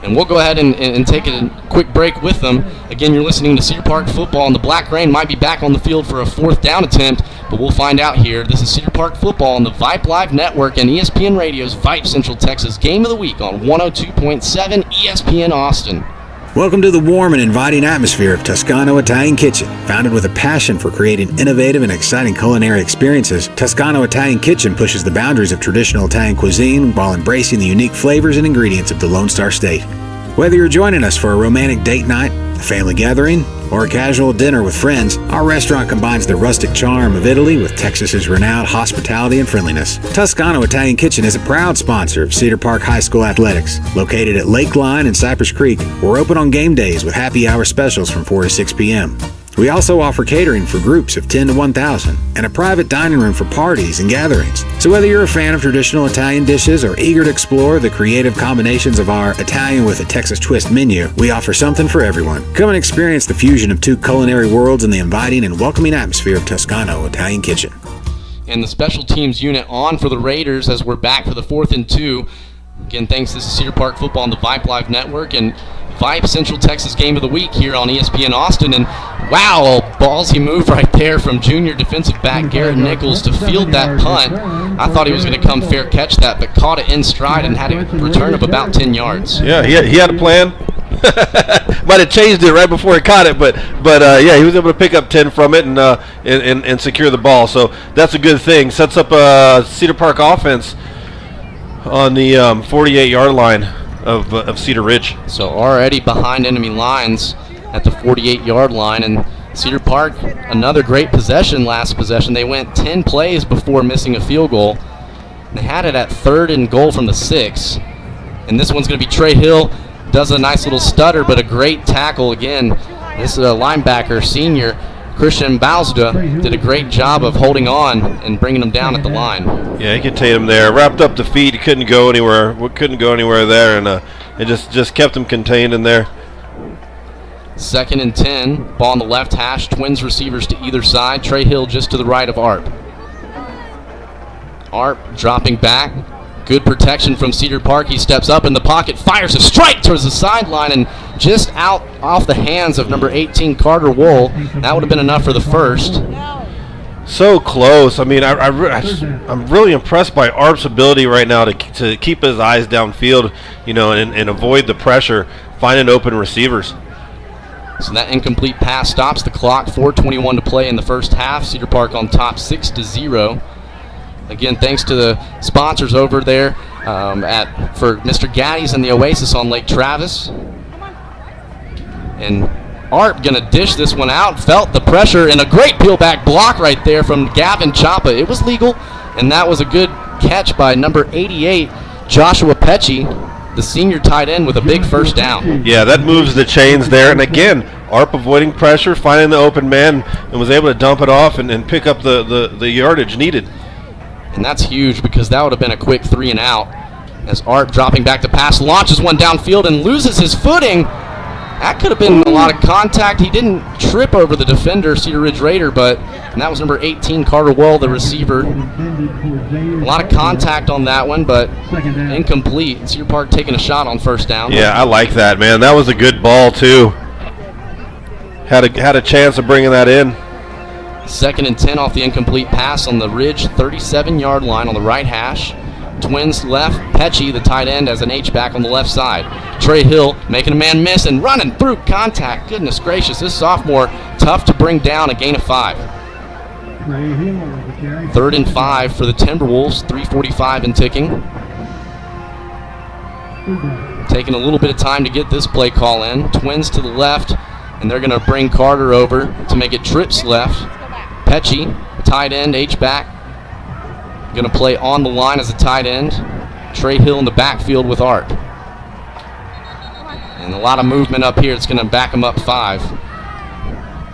And we'll go ahead and take a quick break with them. Again, you're listening to Cedar Park football, and the Black Rain might be back on the field for a 4th down attempt, but we'll find out here. This is Cedar Park football on the Vype Live Network and ESPN Radio's Vype Central Texas Game of the Week on 102.7 ESPN Austin. Welcome to the warm and inviting atmosphere of Toscano Italian Kitchen. Founded with a passion for creating innovative and exciting culinary experiences, Toscano Italian Kitchen pushes the boundaries of traditional Italian cuisine while embracing the unique flavors and ingredients of the Lone Star State. Whether you're joining us for a romantic date night, a family gathering, or a casual dinner with friends, our restaurant combines the rustic charm of Italy with Texas's renowned hospitality and friendliness. Toscano Italian Kitchen is a proud sponsor of Cedar Park High School Athletics. Located at Lake Line and Cypress Creek, we're open on game days with happy hour specials from 4 to 6 p.m. We also offer catering for groups of 10 to 1,000 and a private dining room for parties and gatherings. So whether you're a fan of traditional Italian dishes or eager to explore the creative combinations of our Italian with a Texas twist menu, we offer something for everyone. Come and experience the fusion of 2 culinary worlds in the inviting and welcoming atmosphere of Toscano Italian Kitchen. And the special teams unit on for the Raiders as we're back for the 4th and 2. Again, thanks. This is Cedar Park football on the Vype Live Network and Vype Central Texas Game of the Week here on ESPN Austin. And wow, a ballsy move right there from junior defensive back Garrett Nichols to field that punt. I thought he was going to come fair catch that, but caught it in stride and had a return of about 10 yards. Yeah, he had a plan. Might have changed it right before he caught it, but yeah, he was able to pick up 10 from it and secure the ball. So that's a good thing. Sets up a Cedar Park offense on the 48-yard line of Cedar Ridge. So already behind enemy lines at the 48-yard line, and Cedar Park, another great possession last possession. They went 10 plays before missing a field goal. They had it at 3rd and goal from the 6. And this one's going to be Trey Hill. Does a nice little stutter, but a great tackle again. This is a linebacker, senior Christian Balsda did a great job of holding on and bringing him down at the line. Yeah, he contained him there. Wrapped up the feet. He couldn't go anywhere. Couldn't go anywhere there, and it just kept him contained in there. 2nd and 10. Ball on the left hash. Twins receivers to either side. Trey Hill just to the right of Arp. Arp dropping back. Good protection from Cedar Park. He steps up in the pocket, fires a strike towards the sideline, and just out off the hands of number 18, Carter Wool. That would have been enough for the first. So close. I mean, I'm really impressed by Arp's ability right now to keep his eyes downfield, and avoid the pressure, finding open receivers. So that incomplete pass stops the clock. 4:21 to play in the first half. Cedar Park on top 6-0. Again, thanks to the sponsors over there for Mr. Gaddy's and the Oasis on Lake Travis. And Arp going to dish this one out. Felt the pressure, and a great peel-back block right there from Gavin Chapa. It was legal, and that was a good catch by number 88, Joshua Pecci, the senior tight end, with a big first down. Yeah, that moves the chains there. And again, Arp avoiding pressure, finding the open man, and was able to dump it off and pick up the yardage needed. And that's huge, because that would have been a quick 3 and out. As Arp dropping back to pass, launches one downfield and loses his footing. That could have been a lot of contact. He didn't trip over the defender, Cedar Ridge Raider, and that was number 18, Carter Wool, the receiver. A lot of contact on that one, but incomplete. Cedar Park taking a shot on first down. Yeah, I like that, man. That was a good ball, too. Had a chance of bringing that in. 2nd and 10 off the incomplete pass on the Ridge 37-yard line on the right hash. Twins left. Pecci, the tight end, as an H-back on the left side. Trey Hill making a man miss and running through contact. Goodness gracious, this sophomore tough to bring down, a gain of 5. 3rd and 5 for the Timberwolves, 3:45 and ticking. Taking a little bit of time to get this play call in. Twins to the left, and they're going to bring Carter over to make it trips left. Pecci, tight end, H-back. Going to play on the line as a tight end. Trey Hill in the backfield with Arp. And a lot of movement up here. It's going to back him up 5.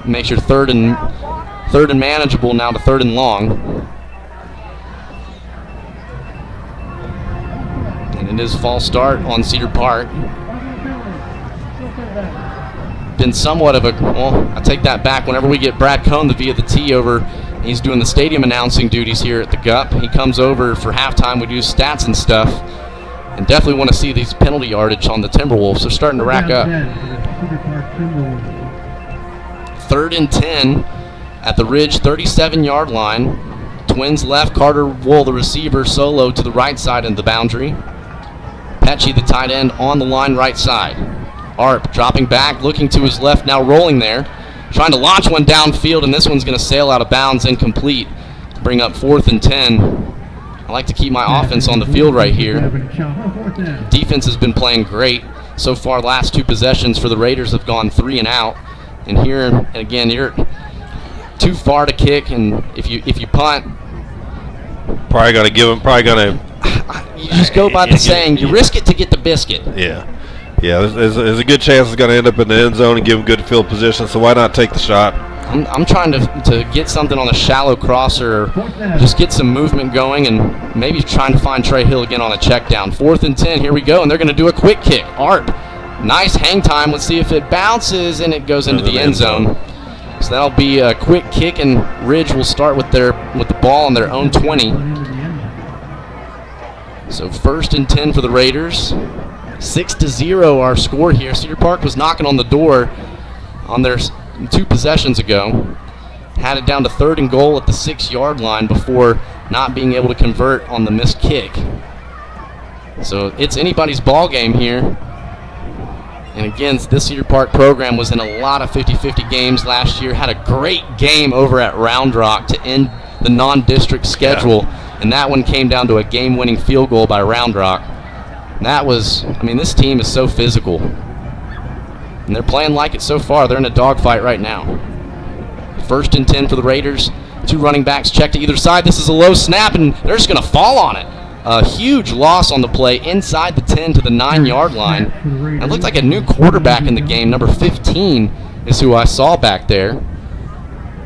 Makes your third and manageable now to 3rd and long. And it is false start on Cedar Park. Been somewhat of I take that back. Whenever we get Brad Cohn, the via the T over, he's doing the stadium announcing duties here at the GUP. He comes over for halftime. We do stats and stuff. And definitely want to see these penalty yardage on the Timberwolves. They're starting to rack up. 3rd and 10 at the Ridge 37-yard line. Twins left. Carter Wool, the receiver, solo to the right side of the boundary. Pecci, the tight end, on the line right side. Arp dropping back, looking to his left, now rolling there. Trying to launch one downfield, and this one's going to sail out of bounds, incomplete. Bring up 4th and 10. I like to keep my offense on the field right here. Defense has been playing great. So far, last 2 possessions for the Raiders have gone 3 and out. And here, and again, you're too far to kick, and if you punt, probably going to give him, you just go by the saying, you risk it to get the biscuit. Yeah. Yeah, there's a good chance it's going to end up in the end zone and give him good field position, so why not take the shot? I'm trying to get something on a shallow crosser, or just get some movement going, and maybe trying to find Trey Hill again on a check down. 4th and 10, here we go, and they're going to do a quick kick. Arp, nice hang time. Let's see if it bounces, and it goes into the end zone. So that'll be a quick kick, and Ridge will start with the ball on their own 20. So 1st and 10 for the Raiders. 6-0 our score here. Cedar Park was knocking on the door on their 2 possessions ago. Had it down to 3rd and goal at the 6-yard line before not being able to convert on the missed kick. So it's anybody's ball game here. And again, this Cedar Park program was in a lot of 50-50 games last year. Had a great game over at Round Rock to end the non-district schedule. Yeah. And that one came down to a game-winning field goal by Round Rock. That was, this team is so physical. And they're playing like it so far. They're in a dogfight right now. 1st and 10 for the Raiders. 2 running backs check to either side. This is a low snap, and they're just going to fall on it. A huge loss on the play inside the 10 to the 9-yard line. It looked like a new quarterback in the game. Number 15 is who I saw back there.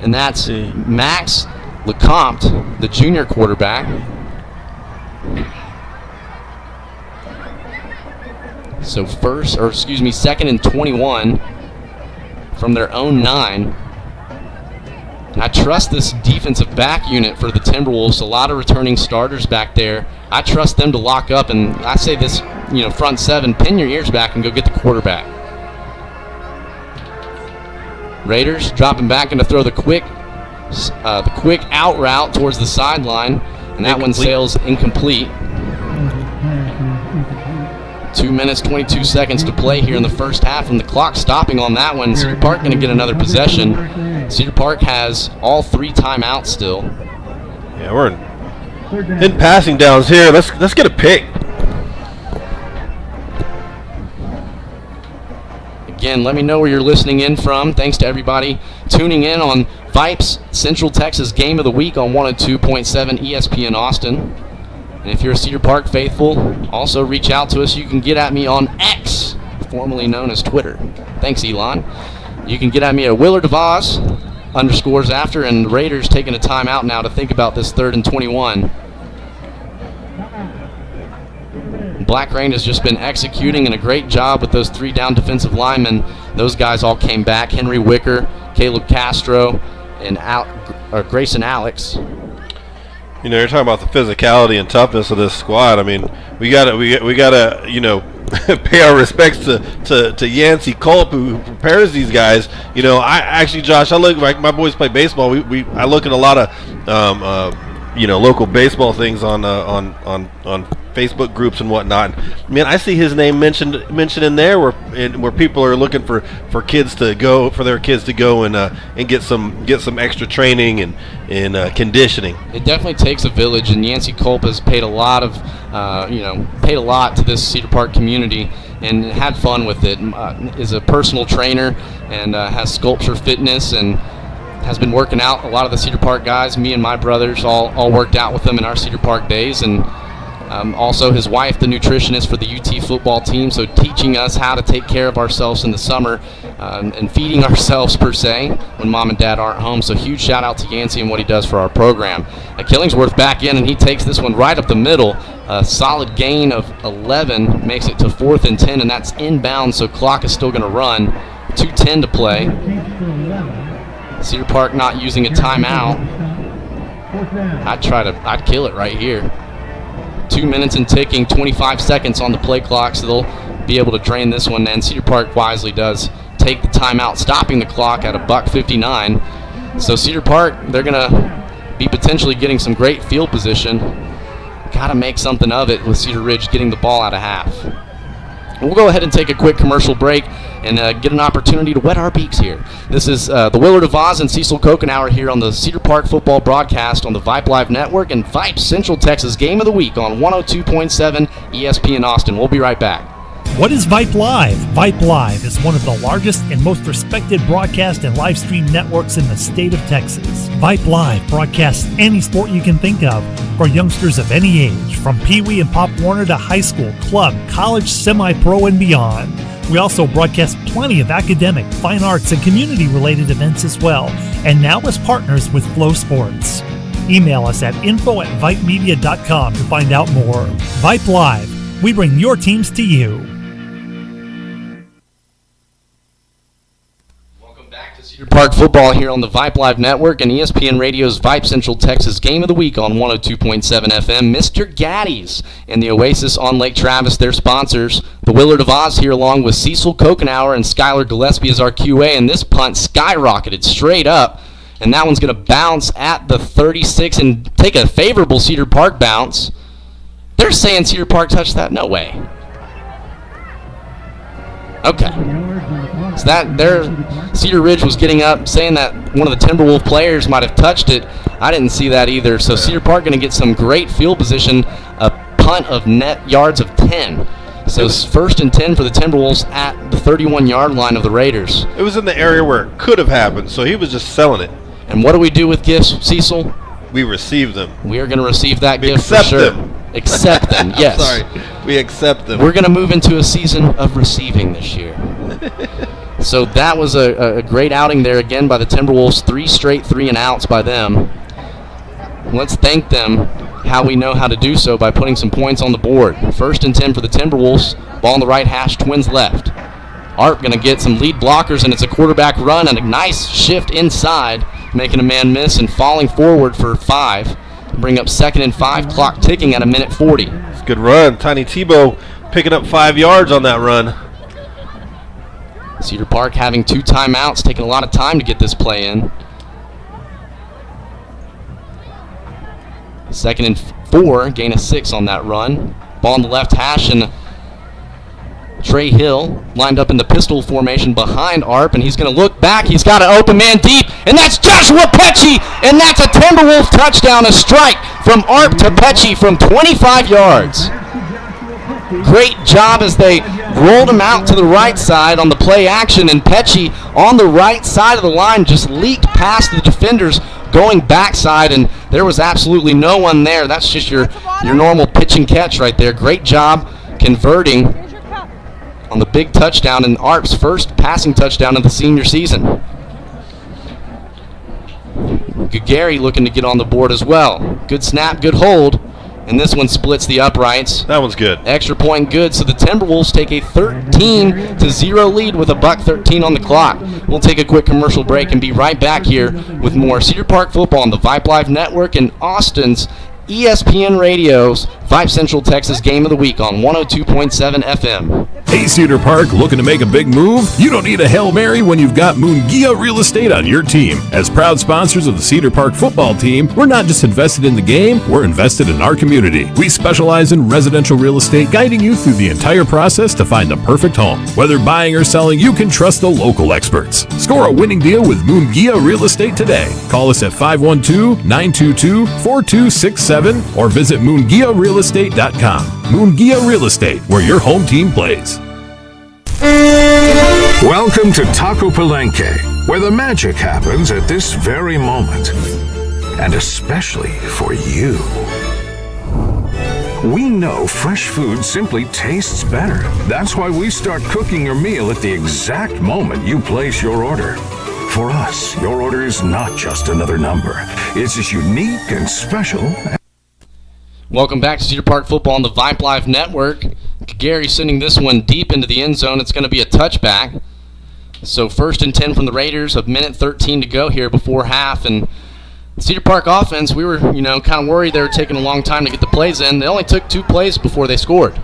and that's Max Lecomte, the junior quarterback. So second and 21 from their own 9. I trust this defensive back unit for the Timberwolves. A lot of returning starters back there. I trust them to lock up, and I say this, front 7, pin your ears back and go get the quarterback. Raiders dropping back and to throw the quick out route towards the sideline, and that one sails incomplete. 2 minutes, 22 seconds to play here in the first half, and the clock stopping on that one. Cedar Park going to get another possession. Cedar Park has all 3 timeouts still. Yeah, we're in passing downs here. Let's get a pick. Again, let me know where you're listening in from. Thanks to everybody tuning in on Vype's Central Texas Game of the Week on 102.7 ESPN Austin. And if you're a Cedar Park faithful, also reach out to us. You can get at me on X, formerly known as Twitter. Thanks, Elon. You can get at me at Willard DeVos, _after, and the Raiders taking a timeout now to think about this 3rd and 21. Black Rain has just been executing and a great job with those 3 down defensive linemen. Those guys all came back. Henry Wicker, Caleb Castro, and Grayson Alex. You're talking about the physicality and toughness of this squad. I mean, we gotta pay our respects to Yancey Culp, who prepares these guys. Josh, I look like my boys play baseball. I look at a lot of local baseball things on Facebook groups and whatnot. Man, I see his name mentioned in there where people are looking for their kids to go and get some extra training and conditioning. It definitely takes a village, and Yancey Culp has paid a lot to this Cedar Park community and had fun with it. Is a personal trainer and has Sculpture Fitness and has been working out. A lot of the Cedar Park guys, me and my brothers, all worked out with him in our Cedar Park days, and also his wife, the nutritionist for the UT football team, so teaching us how to take care of ourselves in the summer and feeding ourselves per se when mom and dad aren't home. So huge shout out to Yancey and what he does for our program. Killingsworth back in, and he takes this one right up the middle. A solid gain of 11 makes it to 4th and 10, and that's inbound, so clock is still going to run. 2:10 to play. Cedar Park not using a timeout. I'd kill it right here. 2 minutes and ticking, 25 seconds on the play clock, so they'll be able to drain this one. And Cedar Park wisely does take the timeout, stopping the clock at $1:59. So Cedar Park, they're going to be potentially getting some great field position. Got to make something of it with Cedar Ridge getting the ball out of half. We'll go ahead and take a quick commercial break and get an opportunity to wet our beaks here. This is the Willard DeVos and Cecil Kokenauer here on the Cedar Park football broadcast on the Vype Live Network and Vype Central Texas Game of the Week on 102.7 ESPN Austin. We'll be right back. What is Vype Live? Vype Live is one of the largest and most respected broadcast and live stream networks in the state of Texas. Vype Live broadcasts any sport you can think of for youngsters of any age, from Pee Wee and Pop Warner to high school, club, college, semi-pro, and beyond. We also broadcast plenty of academic, fine arts, and community-related events as well, and now as partners with Flow Sports. Email us at info@vypemedia.com to find out more. Vype Live, we bring your teams to you. Cedar Park football here on the Vype Live Network and ESPN Radio's Vype Central Texas Game of the Week on 102.7 FM. Mr. Gaddy's and the Oasis on Lake Travis, their sponsors. The Willard DeVos here along with Cecil Kokenauer and Skylar Gillespie as our QA, and this punt skyrocketed straight up, and that one's going to bounce at the 36 and take a favorable Cedar Park bounce. They're saying Cedar Park touched that? No way. Okay. So Cedar Ridge was getting up saying that one of the Timberwolf players might have touched it. I didn't see that either. So Cedar Park going to get some great field position, a punt of net yards of 10. So it's 1st and 10 for the Timberwolves at the 31-yard line of the Raiders. It was in the area where it could have happened, so he was just selling it. And what do we do with gifts, Cecil? We receive them. We are going to receive that gift for sure. Accept them, yes. Sorry, we accept them. We're going to move into a season of receiving this year. So that was a great outing there again by the Timberwolves. 3 straight 3-and-outs by them. Let's thank them how we know how to do so by putting some points on the board. 1st and 10 for the Timberwolves. Ball on the right hash, Twins left. Arp going to get some lead blockers, and it's a quarterback run and a nice shift inside, making a man miss and falling forward for 5. Bring up 2nd and 5, clock ticking at 1:40. It's a good run. Tiny Tebow picking up 5 yards on that run. Cedar Park having 2 timeouts, taking a lot of time to get this play in. 2nd and 4, gain of 6 on that run. Ball on the left hash, and Trey Hill lined up in the pistol formation behind Arp, and he's going to look back. He's got an open man deep, and that's Joshua Pecci, and that's a Timberwolves touchdown, a strike from Arp to Pecci from 25 yards. Great job as they rolled him out to the right side on the play action, and Pecci on the right side of the line just leaked past the defenders going backside, and there was absolutely no one there. That's just your normal pitch and catch right there. Great job converting on the big touchdown, and Arp's first passing touchdown of the senior season. Gary looking to get on the board as well. Good snap, good hold, and this one splits the uprights. That one's good. Extra point good, so the Timberwolves take a 13-0 lead with $1:13 on the clock. We'll take a quick commercial break and be right back here with more Cedar Park football on the Vype Live Network and Austin's ESPN Radio's Vype Central Texas Game of the Week on 102.7 FM. Hey, Cedar Park, looking to make a big move? You don't need a Hail Mary when you've got Moongia Real Estate on your team. As proud sponsors of the Cedar Park football team, we're not just invested in the game, we're invested in our community. We specialize in residential real estate, guiding you through the entire process to find the perfect home. Whether buying or selling, you can trust the local experts. Score a winning deal with Moongia Real Estate today. Call us at 512-922-4267 or visit moongiarealestate.com. Moongia Real Estate, where your home team plays. Welcome to Taco Palenque, where the magic happens at this very moment. And especially for you. We know fresh food simply tastes better. That's why we start cooking your meal at the exact moment you place your order. For us, your order is not just another number. It's as unique and special. Welcome back to Cedar Park football on the Vype Live Network. Gary sending this one deep into the end zone. It's going to be a touchback. So 1st and 10 from the Raiders, 1:13 to go here before half. And Cedar Park offense, we were, kind of worried they were taking a long time to get the plays in. They only took 2 plays before they scored.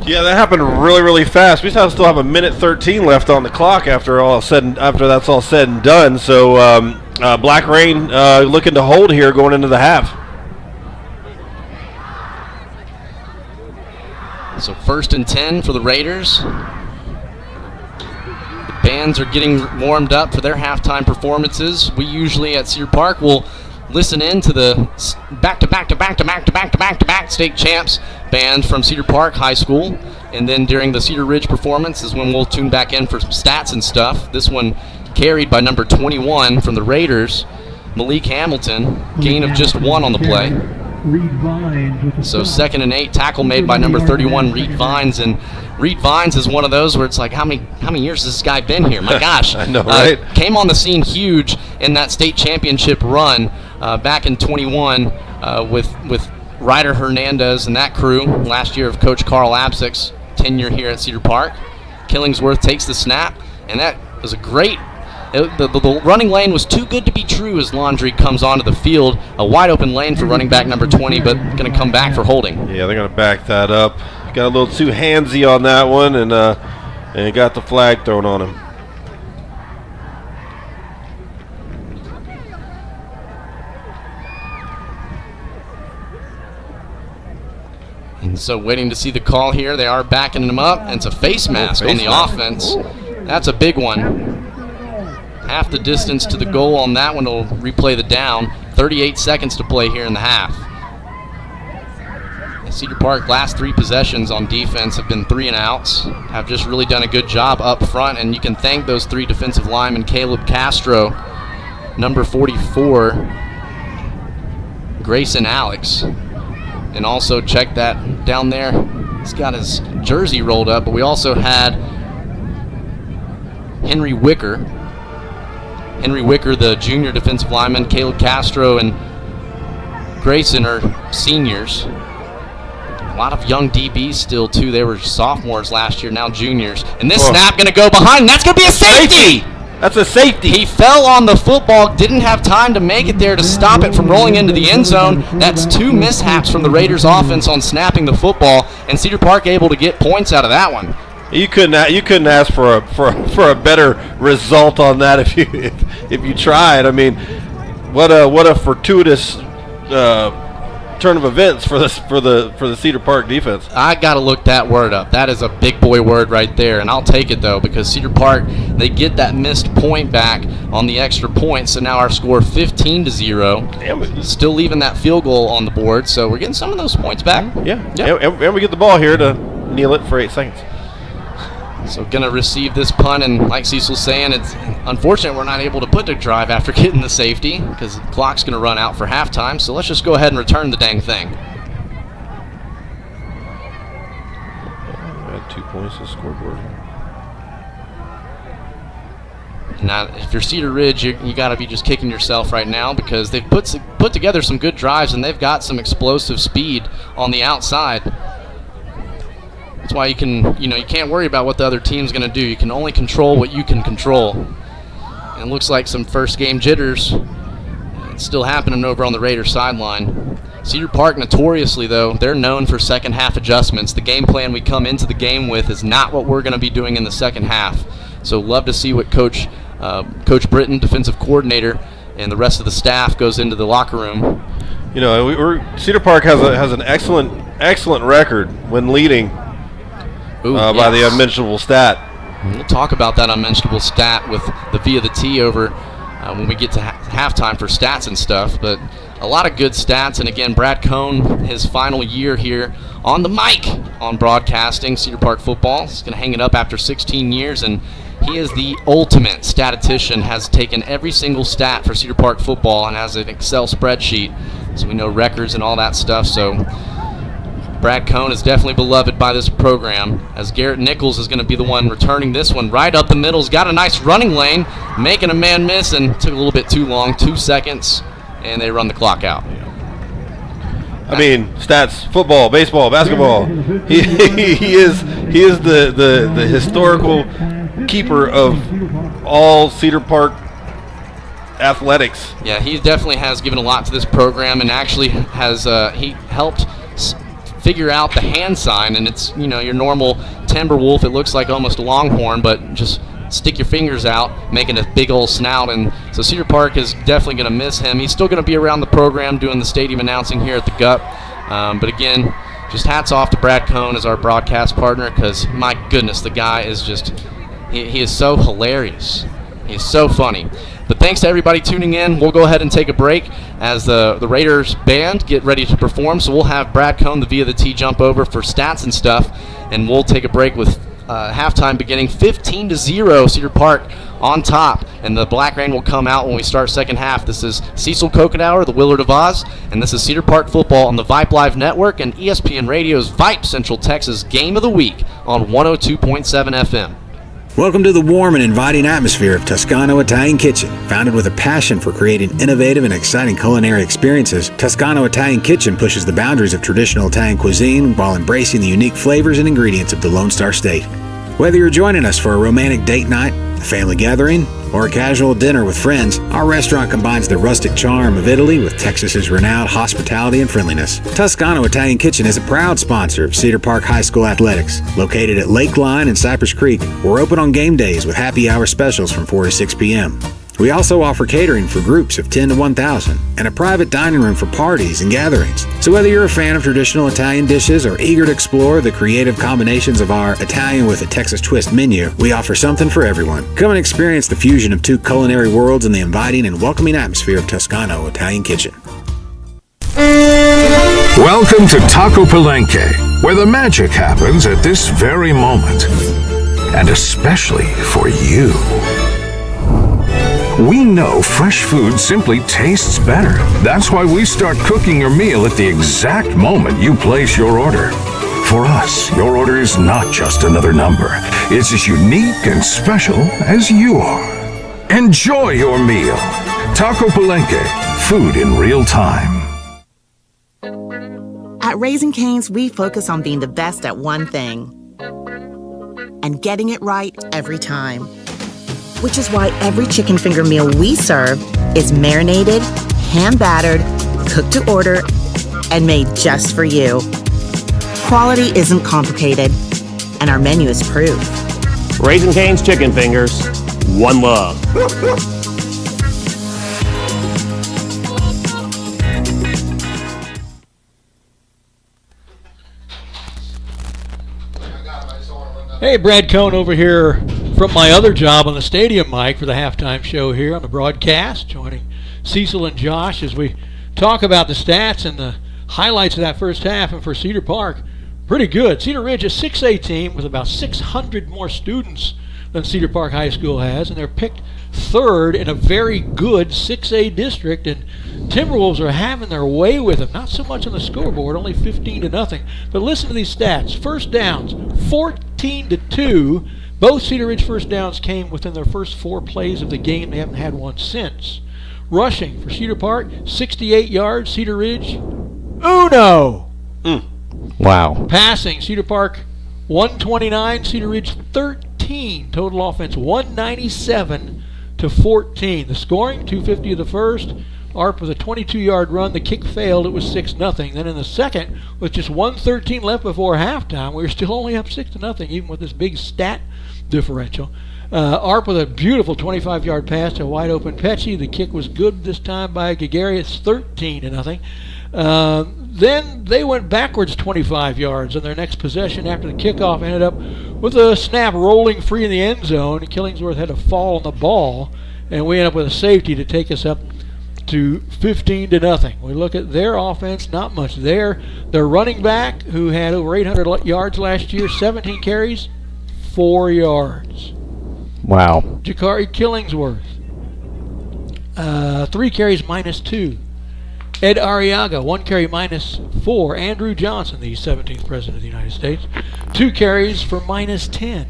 Yeah, that happened really, really fast. We still have 1:13 left on the clock after that's all said and done. So Black Rain looking to hold here going into the half. So 1st and 10 for the Raiders. The bands are getting warmed up for their halftime performances. We usually at Cedar Park will listen in to the back-to-back state champs band from Cedar Park High School. And then during the Cedar Ridge performance is when we'll tune back in for some stats and stuff. This one carried by number 21 from the Raiders, Malik Hamilton. Gain of just 1 on the play. So 2nd and 8, tackle made by number 31, Reed Vines, and Reed Vines is one of those where it's like, how many years has this guy been here? My gosh. I know, right? Came on the scene huge in that state championship run back in 21 with Ryder Hernandez and that crew, last year of Coach Carl Absick's tenure here at Cedar Park. Killingsworth takes the snap, and that was a great the running lane was too good to be true as Laundry comes onto the field. A wide open lane for running back number 20, but going to come back for holding. Yeah, they're going to back that up. Got a little too handsy on that one, and got the flag thrown on him. And so waiting to see the call here. They are backing him up, and it's a face mask on the offense. That's a big one. Half the distance to the goal on that one. Will replay the down. 38 seconds to play here in the half. Cedar Park last 3 possessions on defense have been 3-and-outs. Have just really done a good job up front, and you can thank those 3 defensive linemen, Caleb Castro, number 44, Grayson Alex, and also check that down there. He's got his jersey rolled up, but we also had Henry Wicker. Henry Wicker, the junior defensive lineman. Caleb Castro and Grayson are seniors. A lot of young DBs still, too. They were sophomores last year, now juniors. And this snap going to go behind. That's going to be a safety! That's a safety. He fell on the football, didn't have time to make it there to stop it from rolling into the end zone. That's 2 mishaps from the Raiders offense on snapping the football, and Cedar Park able to get points out of that one. You couldn't ask for a better result on that if you tried. I mean, what a fortuitous turn of events for the Cedar Park defense. I got to look that word up. That is a big boy word right there, and I'll take it, though, because Cedar Park, they get that missed point back on the extra point, so now our score 15-0. Still leaving that field goal on the board, so we're getting some of those points back. Yeah. And we get the ball here to kneel it for 8 seconds. So going to receive this punt, and like Cecil's saying, it's unfortunate we're not able to put the drive after getting the safety because the clock's going to run out for halftime, so let's just go ahead and return the dang thing. Add 2 points to the scoreboard. Now, if you're Cedar Ridge, you got to be just kicking yourself right now because they've put together some good drives, and they've got some explosive speed on the outside. That's why you can't worry about what the other team's going to do. You can only control what you can control. And it looks like some first game jitters. It's still happening over on the Raiders sideline. Cedar Park, notoriously, though, they're known for second half adjustments. The game plan we come into the game with is not what we're going to be doing in the second half. So love to see what Coach Britton, defensive coordinator, and the rest of the staff goes into the locker room. You know, Cedar Park has an excellent record when leading. By the unmentionable stat. We'll talk about that unmentionable stat with the Via the T over when we get to halftime for stats and stuff. But a lot of good stats. And again, Brad Cohn, his final year here on the mic on broadcasting Cedar Park football. He's going to hang it up after 16 years. And he is the ultimate statistician, has taken every single stat for Cedar Park football and has an Excel spreadsheet. So we know records and all that stuff. So Brad Cohn is definitely beloved by this program, as Garrett Nichols is going to be the one returning this one right up the middle. He's got a nice running lane, making a man miss, and took a little bit too long, 2 seconds, and they run the clock out. I mean, stats, football, baseball, basketball. He is the historical keeper of all Cedar Park athletics. Yeah, he definitely has given a lot to this program, and actually has he helped figure out the hand sign, and it's, your normal timber wolf. It looks like almost a longhorn, but just stick your fingers out, making a big old snout. And so Cedar Park is definitely going to miss him. He's still going to be around the program doing the stadium announcing here at the GUP. But again, just hats off to Brad Cohn as our broadcast partner, because my goodness, the guy is just, he is so hilarious. He's so funny. But thanks to everybody tuning in. We'll go ahead and take a break as the Raiders band get ready to perform. So we'll have Brad Cohn, the Via the T, jump over for stats and stuff, and we'll take a break with halftime beginning 15-0, Cedar Park on top, and the Black Rain will come out when we start second half. This is Cecil Kokenauer, the Willard of Oz, and this is Cedar Park football on the Vype Live Network and ESPN Radio's Vype Central Texas Game of the Week on 102.7 FM. Welcome to the warm and inviting atmosphere of Toscano Italian Kitchen. Founded with a passion for creating innovative and exciting culinary experiences, Toscano Italian Kitchen pushes the boundaries of traditional Italian cuisine while embracing the unique flavors and ingredients of the Lone Star State. Whether you're joining us for a romantic date night, a family gathering, or a casual dinner with friends, our restaurant combines the rustic charm of Italy with Texas's renowned hospitality and friendliness. Toscano Italian Kitchen is a proud sponsor of Cedar Park High School Athletics. Located at Lakeline and Cypress Creek, we're open on game days with happy hour specials from 4 to 6 p.m. We also offer catering for groups of 10 to 1,000 and a private dining room for parties and gatherings. So whether you're a fan of traditional Italian dishes or eager to explore the creative combinations of our Italian with a Texas twist menu, we offer something for everyone. Come and experience the fusion of two culinary worlds in the inviting and welcoming atmosphere of Toscano Italian Kitchen. Welcome to Taco Palenque, where the magic happens at this very moment. And especially for you. We know fresh food simply tastes better. That's why we start cooking your meal at the exact moment you place your order. For us, your order is not just another number. It's as unique and special as you are. Enjoy your meal. Taco Palenque, food in real time. At Raising Cane's, we focus on being the best at one thing and getting it right every time. Which is why every chicken finger meal we serve is marinated, hand-battered, cooked to order, and made just for you. Quality isn't complicated, and our menu is proof. Raising Cane's chicken fingers, one love. Hey, Brad Cohn over here from my other job on the stadium mic for the halftime show here on the broadcast, joining Cecil and Josh as we talk about the stats and the highlights of that first half. And for Cedar Park, pretty good. Cedar Ridge is a 6A team with about 600 more students than Cedar Park High School has, and they're picked third in a very good 6A district, and Timberwolves are having their way with them. Not so much on the scoreboard, only 15-0. But listen to these stats. First downs, 14-2. Both Cedar Ridge first downs came within their first 4 plays of the game. They haven't had one since. Rushing for Cedar Park, 68 yards. Cedar Ridge, uno. Wow. Passing, Cedar Park, 129. Cedar Ridge, 13. Total offense, 197 to 14. The scoring, 250 of the first. Arp with a 22-yard run. The kick failed. It was 6-0. Then in the second, with just 1:13 left before halftime, we were still only up 6-0, even with this big stat differential. Arp with a beautiful 25-yard pass to a wide-open Pesci. The kick was good this time by Gregarious, 13-0. Then they went backwards 25 yards on their next possession after the kickoff. Ended up with a snap rolling free in the end zone. Killingsworth had to fall on the ball, and we ended up with a safety to take us up to 15-0. We look at their offense, not much there. Their running back, who had over 800 yards last year, 17 carries, 4 yards. Wow. Jakari Killingsworth, 3 carries, -2. Ed Arriaga, 1 carry, -4. Andrew Johnson, the 17th President of the United States, 2 carries for -10.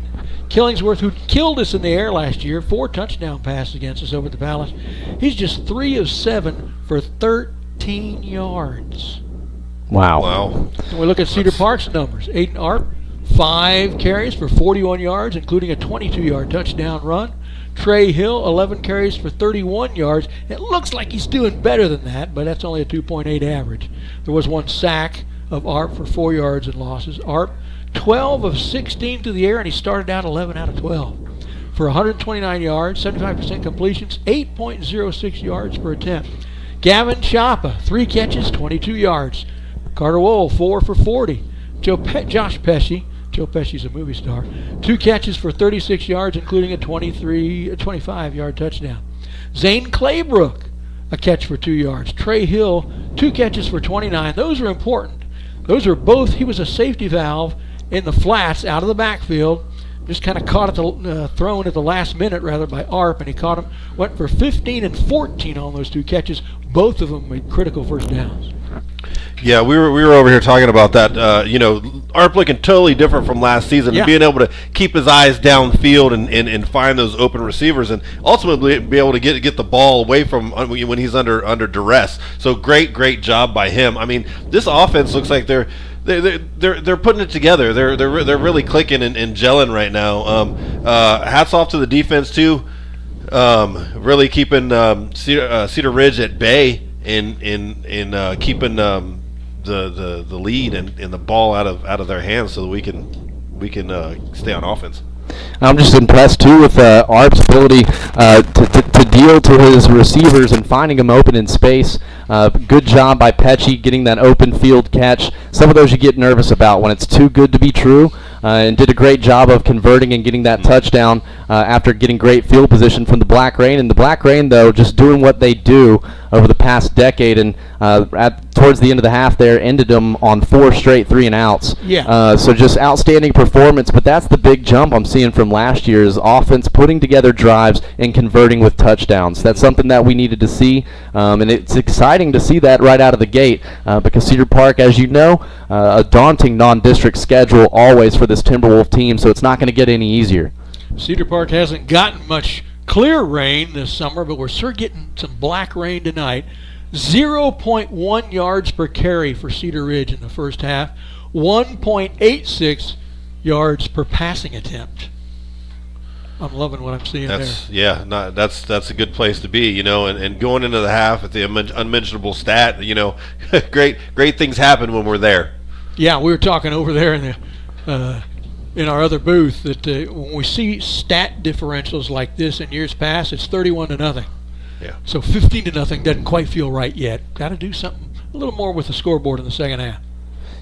Killingsworth, who killed us in the air last year, 4 touchdown passes against us over at the Palace. He's just 3 of 7 for 13 yards. Wow. And we look at Cedar Park's numbers. Aiden Arp, 5 carries for 41 yards, including a 22-yard touchdown run. Trey Hill, 11 carries for 31 yards. It looks like he's doing better than that, but that's only a 2.8 average. There was 1 sack of Arp for 4 yards and losses. Arp, 12 of 16 through the air, and he started out 11 out of 12 for 129 yards, 75% completions, 8.06 yards per attempt. Gavin Chapa, 3 catches, 22 yards. Carter Wohl, 4 for 40. Josh Pesci, Joe Pesci's a movie star, 2 catches for 36 yards, including a 25-yard touchdown. Zane Claybrook, a catch for 2 yards. Trey Hill, 2 catches for 29. Those are important. Those are both, he was a safety valve in the flats out of the backfield. Just kind of caught at the thrown at the last minute rather by Arp, and he caught him. Went for 15 and 14 on those 2 catches. Both of them made critical first downs. Yeah, we were over here talking about that. Arp looking totally different from last season, and being able to keep his eyes downfield and find those open receivers, and ultimately be able to get the ball away from when he's under duress. So great job by him. I mean, this offense looks like they're putting it together. They're really clicking and gelling right now. Hats off to the defense too. Really keeping Cedar Ridge at bay in keeping the lead and the ball out of their hands so that we can stay on offense. I'm just impressed too with Arb's ability to deal to his receivers and finding them open in space. Good job by Pesci getting that open field catch. Some of those you get nervous about when it's too good to be true, and did a great job of converting and getting that touchdown after getting great field position from the Black Rain. And the Black Rain, though, just doing what they do over the past decade, and towards the end of the half there, ended them on 4 straight 3-and-outs. Yeah. So just outstanding performance, but that's the big jump I'm seeing from last year's offense, putting together drives and converting with touchdowns. That's something that we needed to see, and it's exciting to see that right out of the gate because Cedar Park, as you know, a daunting non-district schedule always for this Timberwolf team, so it's not going to get any easier. Cedar Park hasn't gotten much clear rain this summer, but we're sure getting some black rain tonight. 0.1 yards per carry for Cedar Ridge in the first half, 1.86 yards per passing attempt. I'm loving what I'm seeing there. Yeah, that's a good place to be, and going into the half at the unmentionable stat, great things happen when we're there. Yeah, we were talking over there in our other booth that when we see stat differentials like this in years past, it's 31-0. Yeah. So 15-0 doesn't quite feel right yet. Got to do something a little more with the scoreboard in the second half.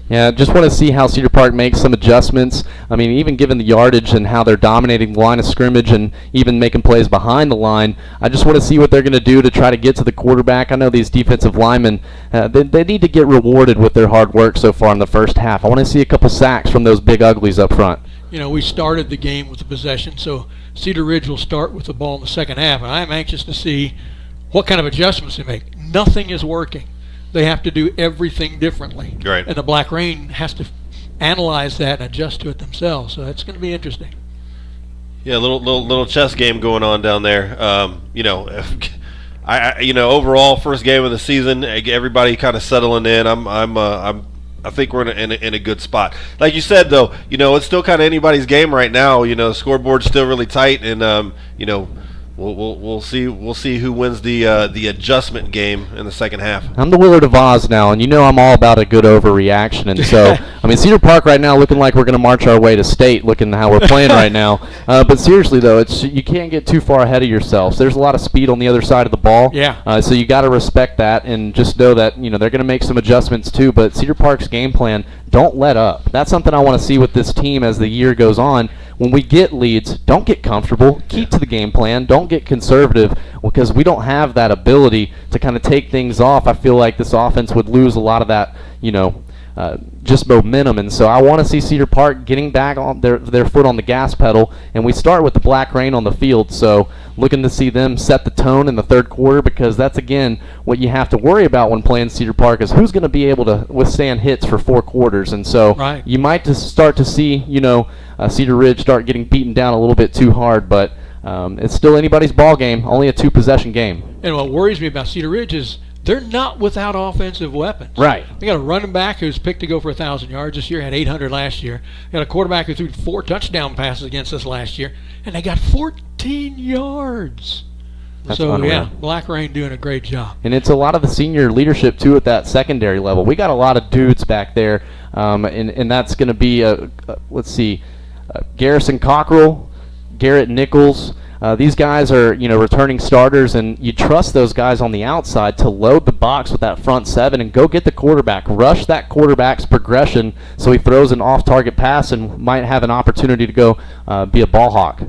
Yeah, just want to see how Cedar Park makes some adjustments. I mean, even given the yardage and how they're dominating the line of scrimmage and even making plays behind the line, I just want to see what they're going to do to try to get to the quarterback. I know these defensive linemen, they need to get rewarded with their hard work so far in the first half. I want to see a couple sacks from those big uglies up front. We started the game with the possession, so Cedar Ridge will start with the ball in the second half, and I'm anxious to see what kind of adjustments they make. Nothing is working. They have to do everything differently. Right. And the Black Rain has to analyze that and adjust to it themselves. So it's going to be interesting. Yeah, little chess game going on down there. Overall first game of the season, everybody kind of settling in. I think we're in a good spot. Like you said, though, it's still kind of anybody's game right now. The scoreboard's still really tight, and We'll see who wins the adjustment game in the second half. I'm the Willard of Oz now, and I'm all about a good overreaction. And so, Cedar Park right now looking like we're going to march our way to state, looking how we're playing right now. But seriously, though, you can't get too far ahead of yourselves. There's a lot of speed on the other side of the ball. Yeah. So you got to respect that and just know that they're going to make some adjustments too. But Cedar Park's game plan, don't let up. That's something I want to see with this team as the year goes on. When we get leads, don't get comfortable. Keep to the game plan. Don't get conservative because we don't have that ability to kind of take things off. I feel like this offense would lose a lot of that, just momentum. And so I want to see Cedar Park getting back on their foot on the gas pedal. And we start with the Black Rain on the field. So looking to see them set the tone in the third quarter because that's, again, what you have to worry about when playing Cedar Park is who's going to be able to withstand hits for 4 quarters. And so you might just start to see, Cedar Ridge start getting beaten down a little bit too hard, but it's still anybody's ball game, only a 2-possession game. And what worries me about Cedar Ridge is they're not without offensive weapons. Right. They got a running back who's picked to go for 1,000 yards this year, had 800 last year. They got a quarterback who threw 4 touchdown passes against us last year, and they got 14 yards. That's so, unreal. yeah, Black Rain doing a great job. And it's a lot of the senior leadership, too, at that secondary level. We got a lot of dudes back there, and that's going to be, Garrison Cockrell, Garrett Nichols. These guys are, returning starters, and you trust those guys on the outside to load the box with that front 7 and go get the quarterback. Rush that quarterback's progression so he throws an off-target pass and might have an opportunity to go be a ball hawk.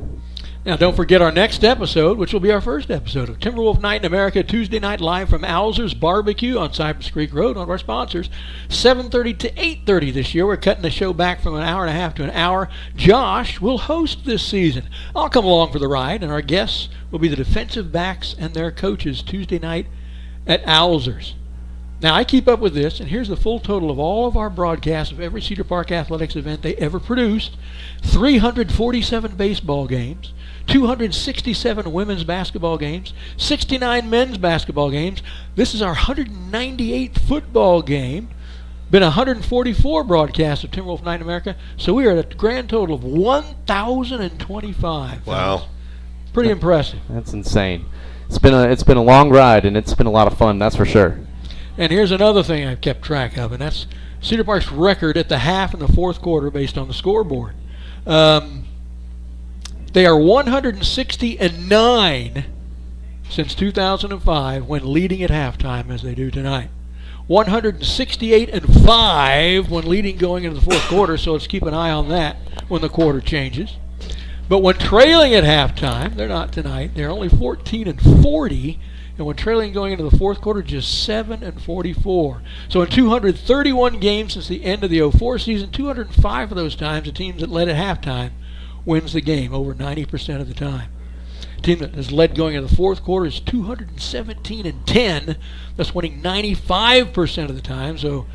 Now, don't forget our next episode, which will be our first episode of Timberwolf Night in America, Tuesday night live from Owlser's Barbecue on Cypress Creek Road, one of our sponsors. 7:30 to 8:30 this year. We're cutting the show back from an hour and a half to an hour. Josh will host this season. I'll come along for the ride, and our guests will be the defensive backs and their coaches Tuesday night at Owlser's. Now, I keep up with this, and here's the full total of all of our broadcasts of every Cedar Park athletics event they ever produced. 347 baseball games, 267 women's basketball games, 69 men's basketball games. This is our 198th football game. Been 144 broadcasts of Timberwolf Night in America, so we are at a grand total of 1,025. Wow. Pretty impressive. That's insane. It's been a long ride, and it's been a lot of fun, that's for sure. And here's another thing I've kept track of, and that's Cedar Park's record at the half and the fourth quarter based on the scoreboard. They are 160-9 since 2005 when leading at halftime, as they do tonight. 168-5 when leading going into the fourth quarter, so let's keep an eye on that when the quarter changes. But when trailing at halftime, they're not tonight, they're only 14-40 and when trailing going into the fourth quarter, just 7-44. So in 231 games since the end of the 04 season, 205 of those times, the teams that led at halftime wins the game over 90% of the time. The team that has led going into the fourth quarter is 217-10. That's winning 95% of the time. So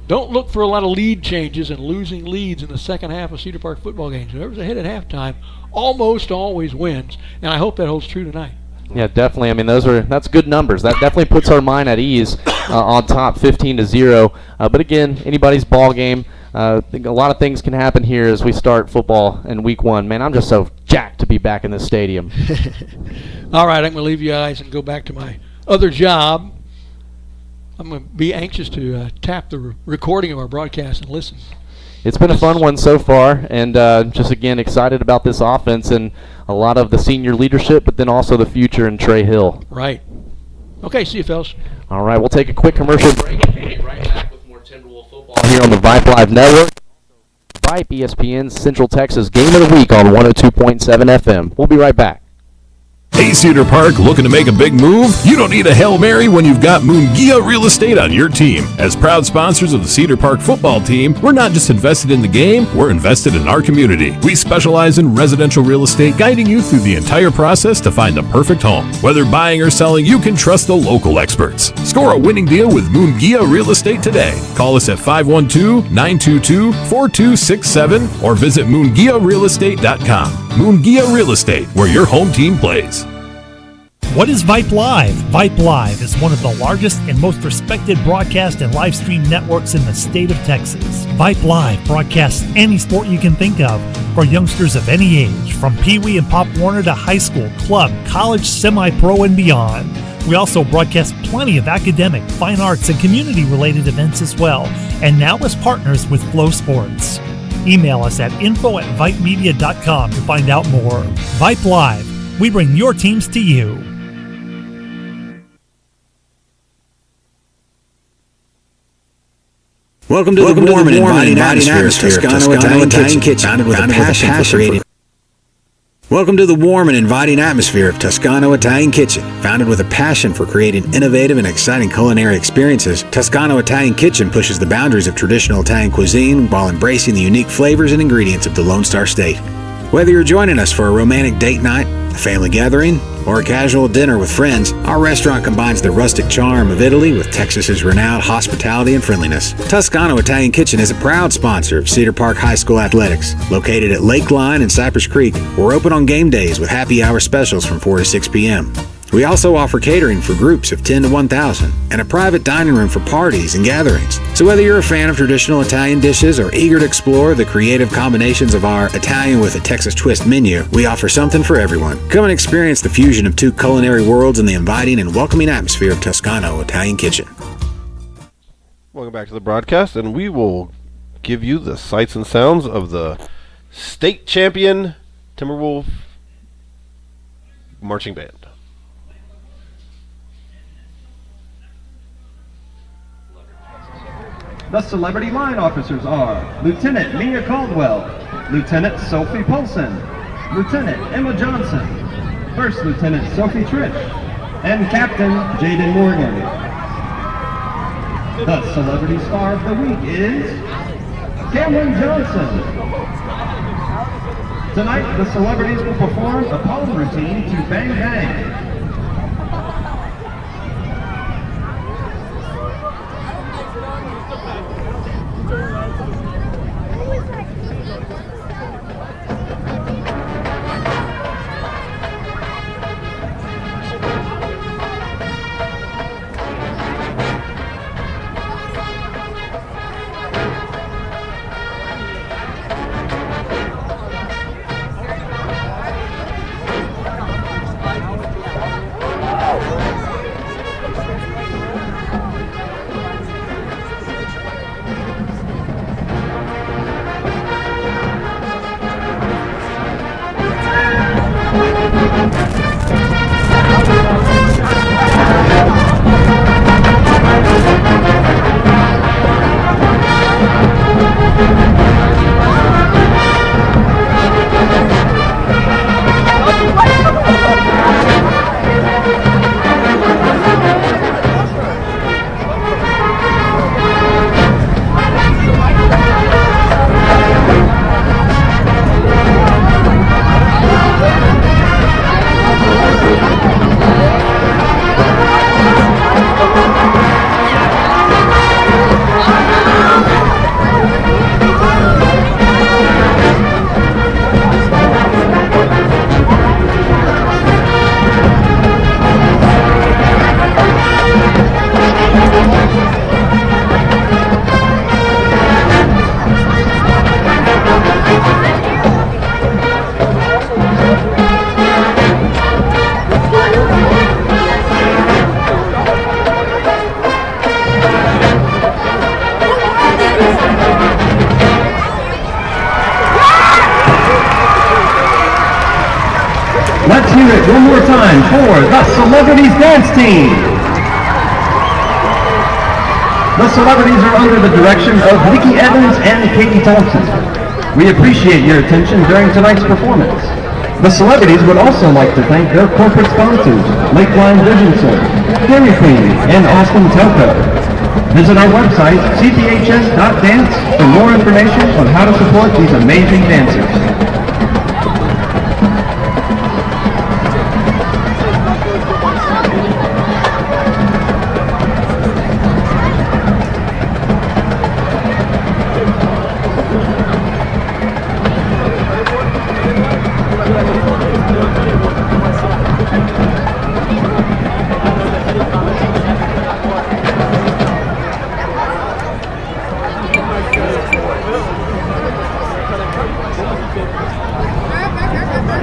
don't look for a lot of lead changes and losing leads in the second half of Cedar Park football games. Whoever's ahead at halftime almost always wins, and I hope that holds true tonight. Yeah, definitely. I mean, that's good numbers. That definitely puts our mind at ease on top, 15-0. But again, anybody's ball game. I think a lot of things can happen here as we start football in week 1. Man, I'm just so jacked to be back in this stadium. All right, I'm going to leave you guys and go back to my other job. I'm going to be anxious to tap the recording of our broadcast and listen. It's been a fun one so far, and just, again, excited about this offense and a lot of the senior leadership, but then also the future in Trey Hill. Right. Okay, see you, fellas. All right, we'll take a quick commercial break and be right back with more Timberwolf football here on the Vype Live Network. Vype, ESPN's Central Texas Game of the Week on 102.7 FM. We'll be right back. Hey, Cedar Park, looking to make a big move? You don't need a Hail Mary when you've got Moongia Real Estate on your team. As proud sponsors of the Cedar Park football team, we're not just invested in the game, we're invested in our community. We specialize in residential real estate, guiding you through the entire process to find the perfect home. Whether buying or selling, you can trust the local experts. Score a winning deal with Moongia Real Estate today. Call us at 512-922-4267 or visit moongiarealestate.com. Moongia Real Estate, where your home team plays. What is Vype Live? Vype Live is one of the largest and most respected broadcast and live stream networks in the state of Texas. Vype Live broadcasts any sport you can think of for youngsters of any age, from Pee Wee and Pop Warner to high school, club, college, semi-pro, and beyond. We also broadcast plenty of academic, fine arts, and community-related events as well, and now as partners with Flow Sports. Email us at info@vypemedia.com to find out more. Vype Live. We bring your teams to you. Welcome to the warm and inviting atmosphere of Toscano Italian Kitchen, founded with a passion for creating. Welcome to the warm and inviting atmosphere of Toscano Italian Kitchen. Founded with a passion for creating innovative and exciting culinary experiences, Toscano Italian Kitchen pushes the boundaries of traditional Italian cuisine while embracing the unique flavors and ingredients of the Lone Star State. Whether you're joining us for a romantic date night, a family gathering, or a casual dinner with friends, our restaurant combines the rustic charm of Italy with Texas's renowned hospitality and friendliness. Toscano Italian Kitchen is a proud sponsor of Cedar Park High School Athletics. Located at Lakeline and Cypress Creek, we're open on game days with happy hour specials from 4 to 6 p.m. We also offer catering for groups of 10 to 1,000 and a private dining room for parties and gatherings. So whether you're a fan of traditional Italian dishes or eager to explore the creative combinations of our Italian with a Texas twist menu, we offer something for everyone. Come and experience the fusion of two culinary worlds in the inviting and welcoming atmosphere of Toscano Italian Kitchen. Welcome back to the broadcast, and we will give you the sights and sounds of the state champion Timberwolf marching band. The celebrity line officers are Lieutenant Mia Caldwell, Lieutenant Sophie Polson, Lieutenant Emma Johnson, First Lieutenant Sophie Trish, and Captain Jaden Morgan. The celebrity star of the week is Cameron Johnson. Tonight, the celebrities will perform a pole routine to Bang Bang. time for the Celebrities Dance Team. The celebrities are under the direction of Nikki Evans and Katie Thompson. We appreciate your attention during tonight's performance. The celebrities would also like to thank their corporate sponsors, Lakeline Vision Source, Dairy Queen, and Austin Telco. Visit our website, cphs.dance, for more information on how to support these amazing dancers.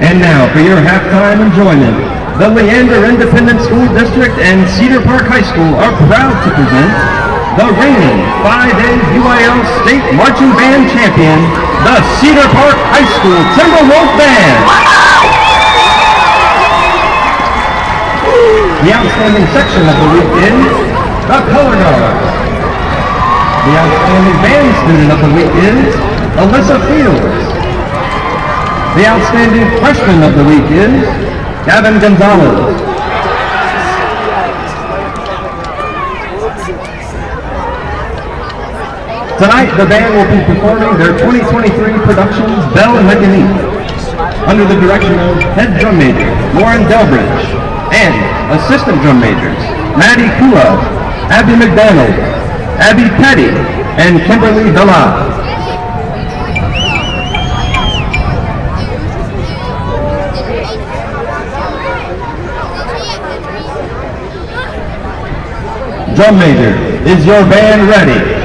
And now for your halftime enjoyment, the Leander Independent School District and Cedar Park High School are proud to present the reigning 5A UIL State Marching Band champion, the Cedar Park High School Timberwolf Band. The outstanding section of the week is the Color Guard. The outstanding band student of the week is Alyssa Fields. The outstanding freshman of the week is Gavin Gonzalez. Tonight, the band will be performing their 2023 production, Bell Mechanique, under the direction of head drum major Lauren Delbridge and assistant drum majors Maddie Kua, Abby McDonald, Abby Petty, and Kimberly Villa. Drum major, is your band ready?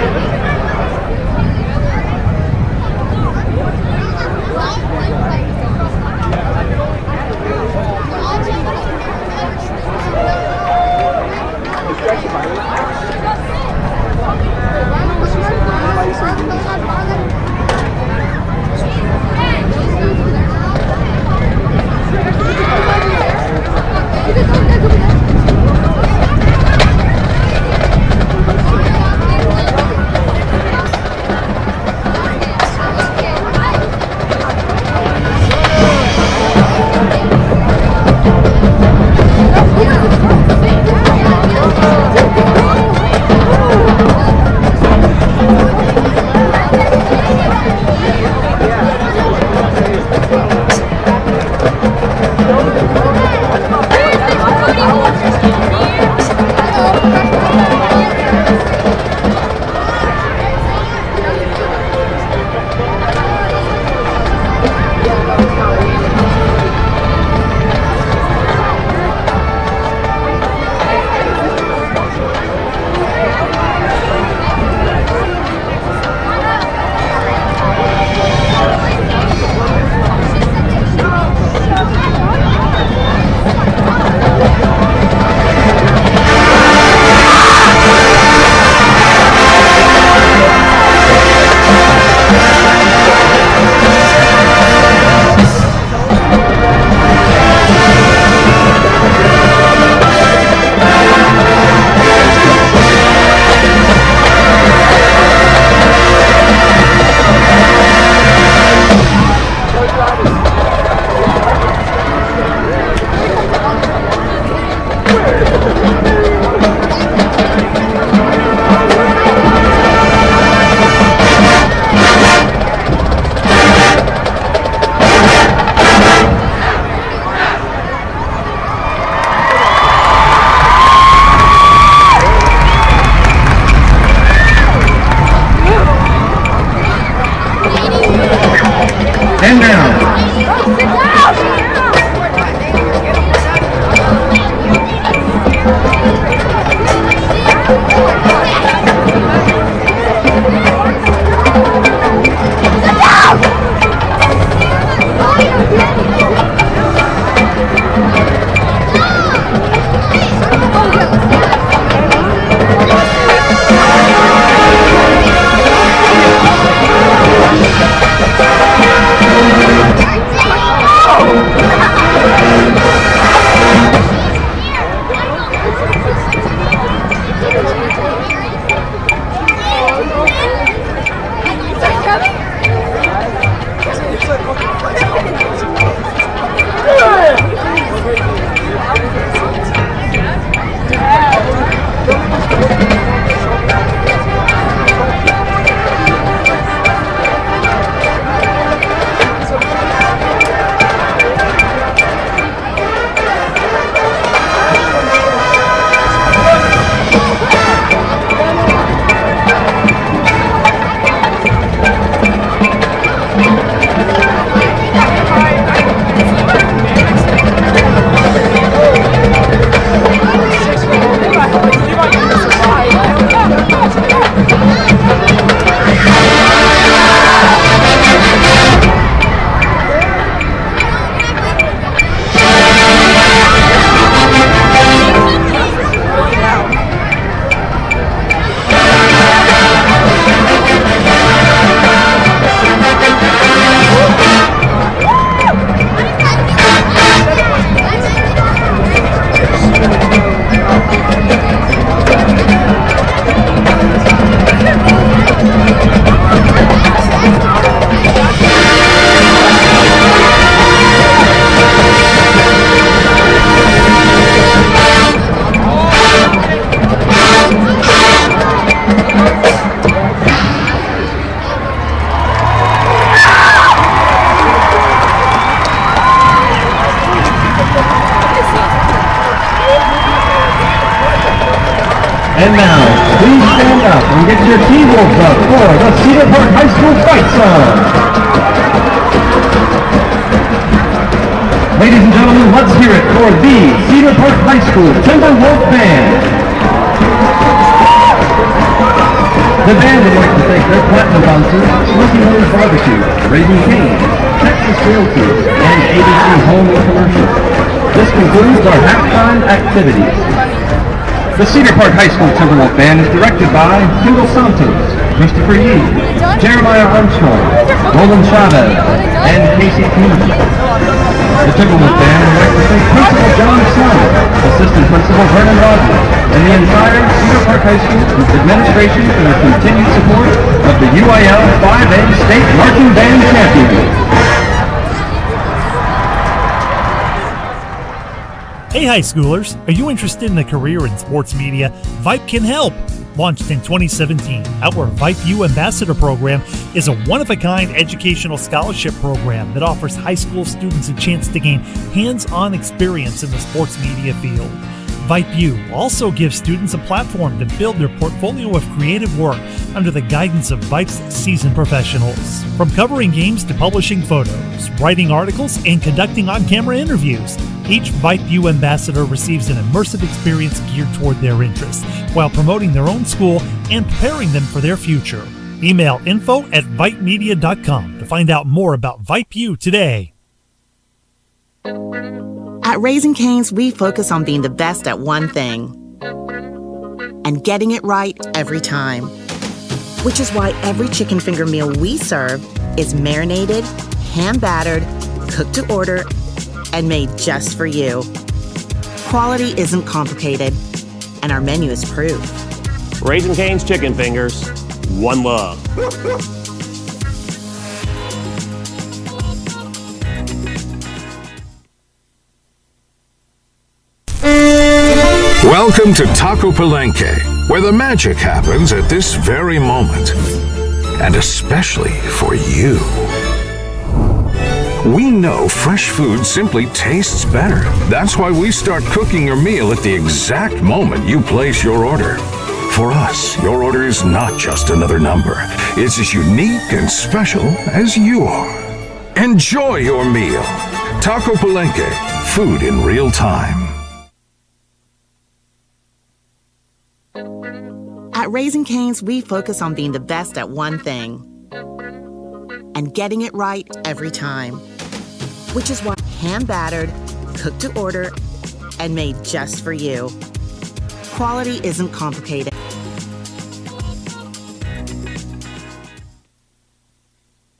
And now, please stand up and get your T-Wolves up for the Cedar Park High School fight song. Ladies and gentlemen, let's hear it for the Cedar Park High School Timberwolf Band. The band would like to thank their platinum sponsors, Smoky Moon's Barbecue, Raising Cane, Texas Realty, and ABC Home and Commercial. This concludes our halftime activities. The Cedar Park High School Timberwolf Band is directed by Kendall Santos, Christopher Yee, Jeremiah Armstrong, Roland Chavez, and Casey Keenan. The Timberwolf Band would like to thank Principal John Simon, Assistant Principal Vernon Rogers, and the entire Cedar Park High School administration for their continued support of the UIL 5A State Marching Band Champions. Hey high schoolers, are you interested in a career in sports media? Vype can help. Launched in 2017, our Vype U Ambassador program is a one-of-a-kind educational scholarship program that offers high school students a chance to gain hands-on experience in the sports media field. Vype U also gives students a platform to build their portfolio of creative work under the guidance of Vype's seasoned professionals. From covering games to publishing photos, writing articles, and conducting on-camera interviews, each Vype U ambassador receives an immersive experience geared toward their interests, while promoting their own school and preparing them for their future. Email info@vypemedia.com to find out more about Vype U today. At Raising Cane's, we focus on being the best at one thing and getting it right every time. Which is why every chicken finger meal we serve is marinated, hand-battered, cooked to order, and made just for you. Quality isn't complicated, and our menu is proof. Raising Cane's Chicken Fingers, one love. Welcome to Taco Palenque, where the magic happens at this very moment. And especially for you. We know fresh food simply tastes better. That's why we start cooking your meal at the exact moment you place your order. For us, your order is not just another number. It's as unique and special as you are. Enjoy your meal. Taco Palenque, food in real time. At Raising Cane's, we focus on being the best at one thing and getting it right every time. Which is why hand-battered, cooked to order, and made just for you. Quality isn't complicated.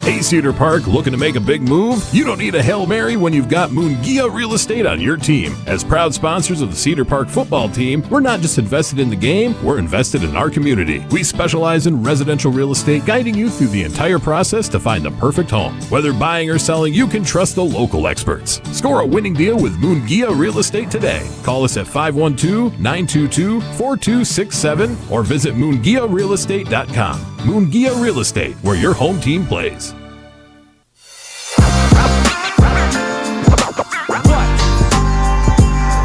Hey Cedar Park, looking to make a big move? You don't need a Hail Mary when you've got Moongia Real Estate on your team. As proud sponsors of the Cedar Park football team, we're not just invested in the game, we're invested in our community. We specialize in residential real estate, guiding you through the entire process to find the perfect home. Whether buying or selling, you can trust the local experts. Score a winning deal with Moongia Real Estate today. Call us at 512-922-4267 or visit moongiarealestate.com. Moongia Real Estate, where your home team plays.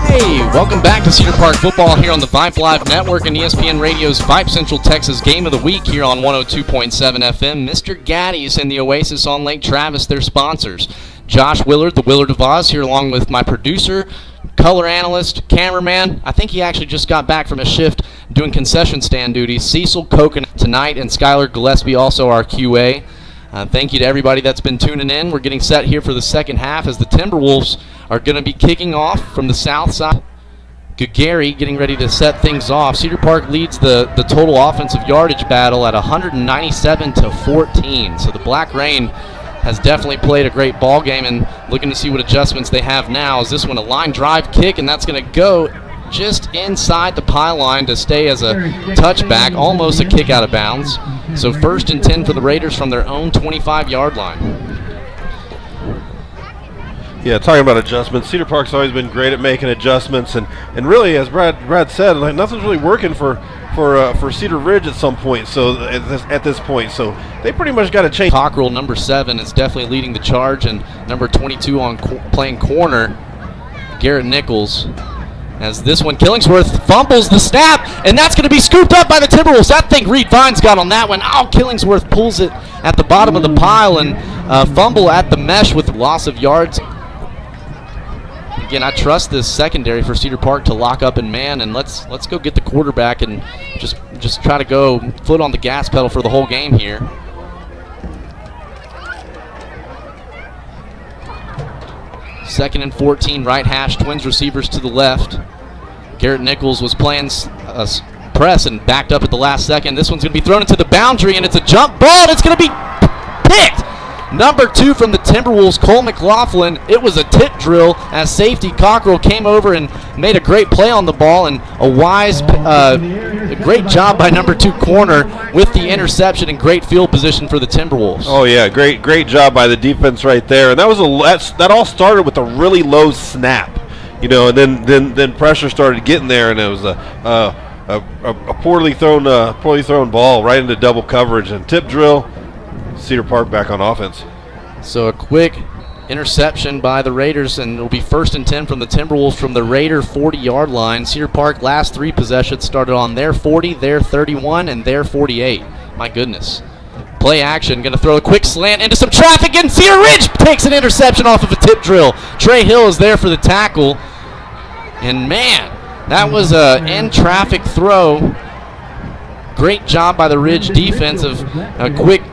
Hey, welcome back to Cedar Park Football here on the Vype Live Network and ESPN Radio's Vype Central Texas Game of the Week here on 102.7 FM. Mr. Gaddy's and the Oasis on Lake Travis, their sponsors. Josh Willard, the Willard of Oz, here along with my producer, color analyst, cameraman. I think he actually just got back from a shift doing concession stand duty. Cecil Coconut tonight, and Skylar Gillespie, also our QA. Thank you to everybody that's been tuning in. We're getting set here for the second half as the Timberwolves are going to be kicking off from the south side. Gary getting ready to set things off. Cedar Park leads the total offensive yardage battle at 197-14. So the Black Rain has definitely played a great ball game, and looking to see what adjustments they have now. Is this one a line drive kick, and that's going to go just inside the pylon to stay as a touchback, almost a kick out of bounds. So 1st and 10 for the Raiders from their own 25-yard line. Yeah, talking about adjustments, Cedar Park's always been great at making adjustments, and really, as Brad said, like, nothing's really working for Cedar Ridge at some point. So at this point, so they pretty much got to change. Cockrell, number 7, is definitely leading the charge, and number 22 on playing corner, Garrett Nichols. As this one, Killingsworth fumbles the snap, and that's going to be scooped up by the Timberwolves. I think Reed Vines got on that one. Oh, Killingsworth pulls it at the bottom of the pile and fumble at the mesh with loss of yards. Again, I trust this secondary for Cedar Park to lock up and man, and let's go get the quarterback and just try to go foot on the gas pedal for the whole game here. Second and 14, right hash, Twins receivers to the left. Garrett Nichols was playing press and backed up at the last second. This one's going to be thrown into the boundary, and it's a jump ball, and it's going to be picked. Number 2 from the Timberwolves, Cole McLaughlin. It was a tip drill as safety Cockrell came over and made a great play on the ball, and a great job by number 2 corner with the interception and great field position for the Timberwolves. Oh yeah, great job by the defense right there. And that all started with a really low snap, and then pressure started getting there, and it was a poorly thrown ball right into double coverage and tip drill. Cedar Park back on offense. So a quick interception by the Raiders, and it'll be 1st and 10 from the Timberwolves from the Raider 40-yard line. Cedar Park last 3 possessions started on their 40, their 31, and their 48. My goodness. Play action, going to throw a quick slant into some traffic, and Cedar Ridge takes an interception off of a tip drill. Trey Hill is there for the tackle, and man, that was a in-traffic throw. Great job by the Ridge defense of a quick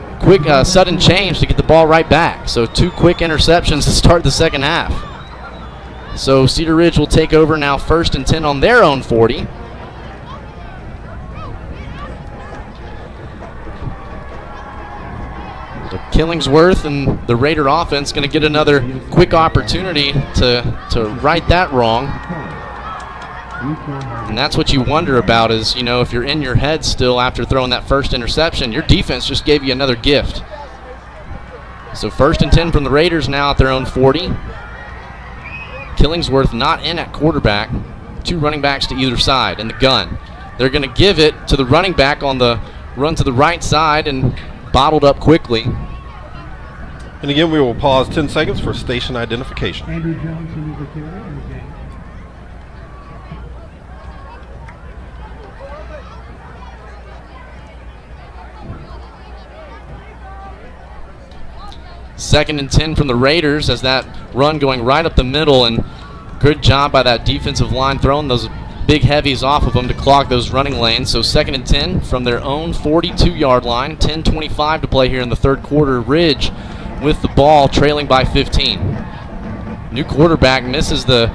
sudden change to get the ball right back. So 2 quick interceptions to start the second half. So Cedar Ridge will take over now, 1st and 10 on their own 40. So Killingsworth and the Raider offense going to get another quick opportunity to right that wrong. And that's what you wonder about is, if you're in your head still after throwing that first interception, your defense just gave you another gift. So 1st and 10 from the Raiders now at their own 40. Killingsworth not in at quarterback. 2 running backs to either side in the gun. They're going to give it to the running back on the run to the right side and bottled up quickly. And again, we will pause 10 seconds for station identification. Andrew Johnson is the carrier in the game. Second and 10 from the Raiders as that run going right up the middle, and good job by that defensive line throwing those big heavies off of them to clog those running lanes. So 2nd and 10 from their own 42-yard line. 10:25 to play here in the third quarter. Ridge with the ball trailing by 15. New quarterback misses the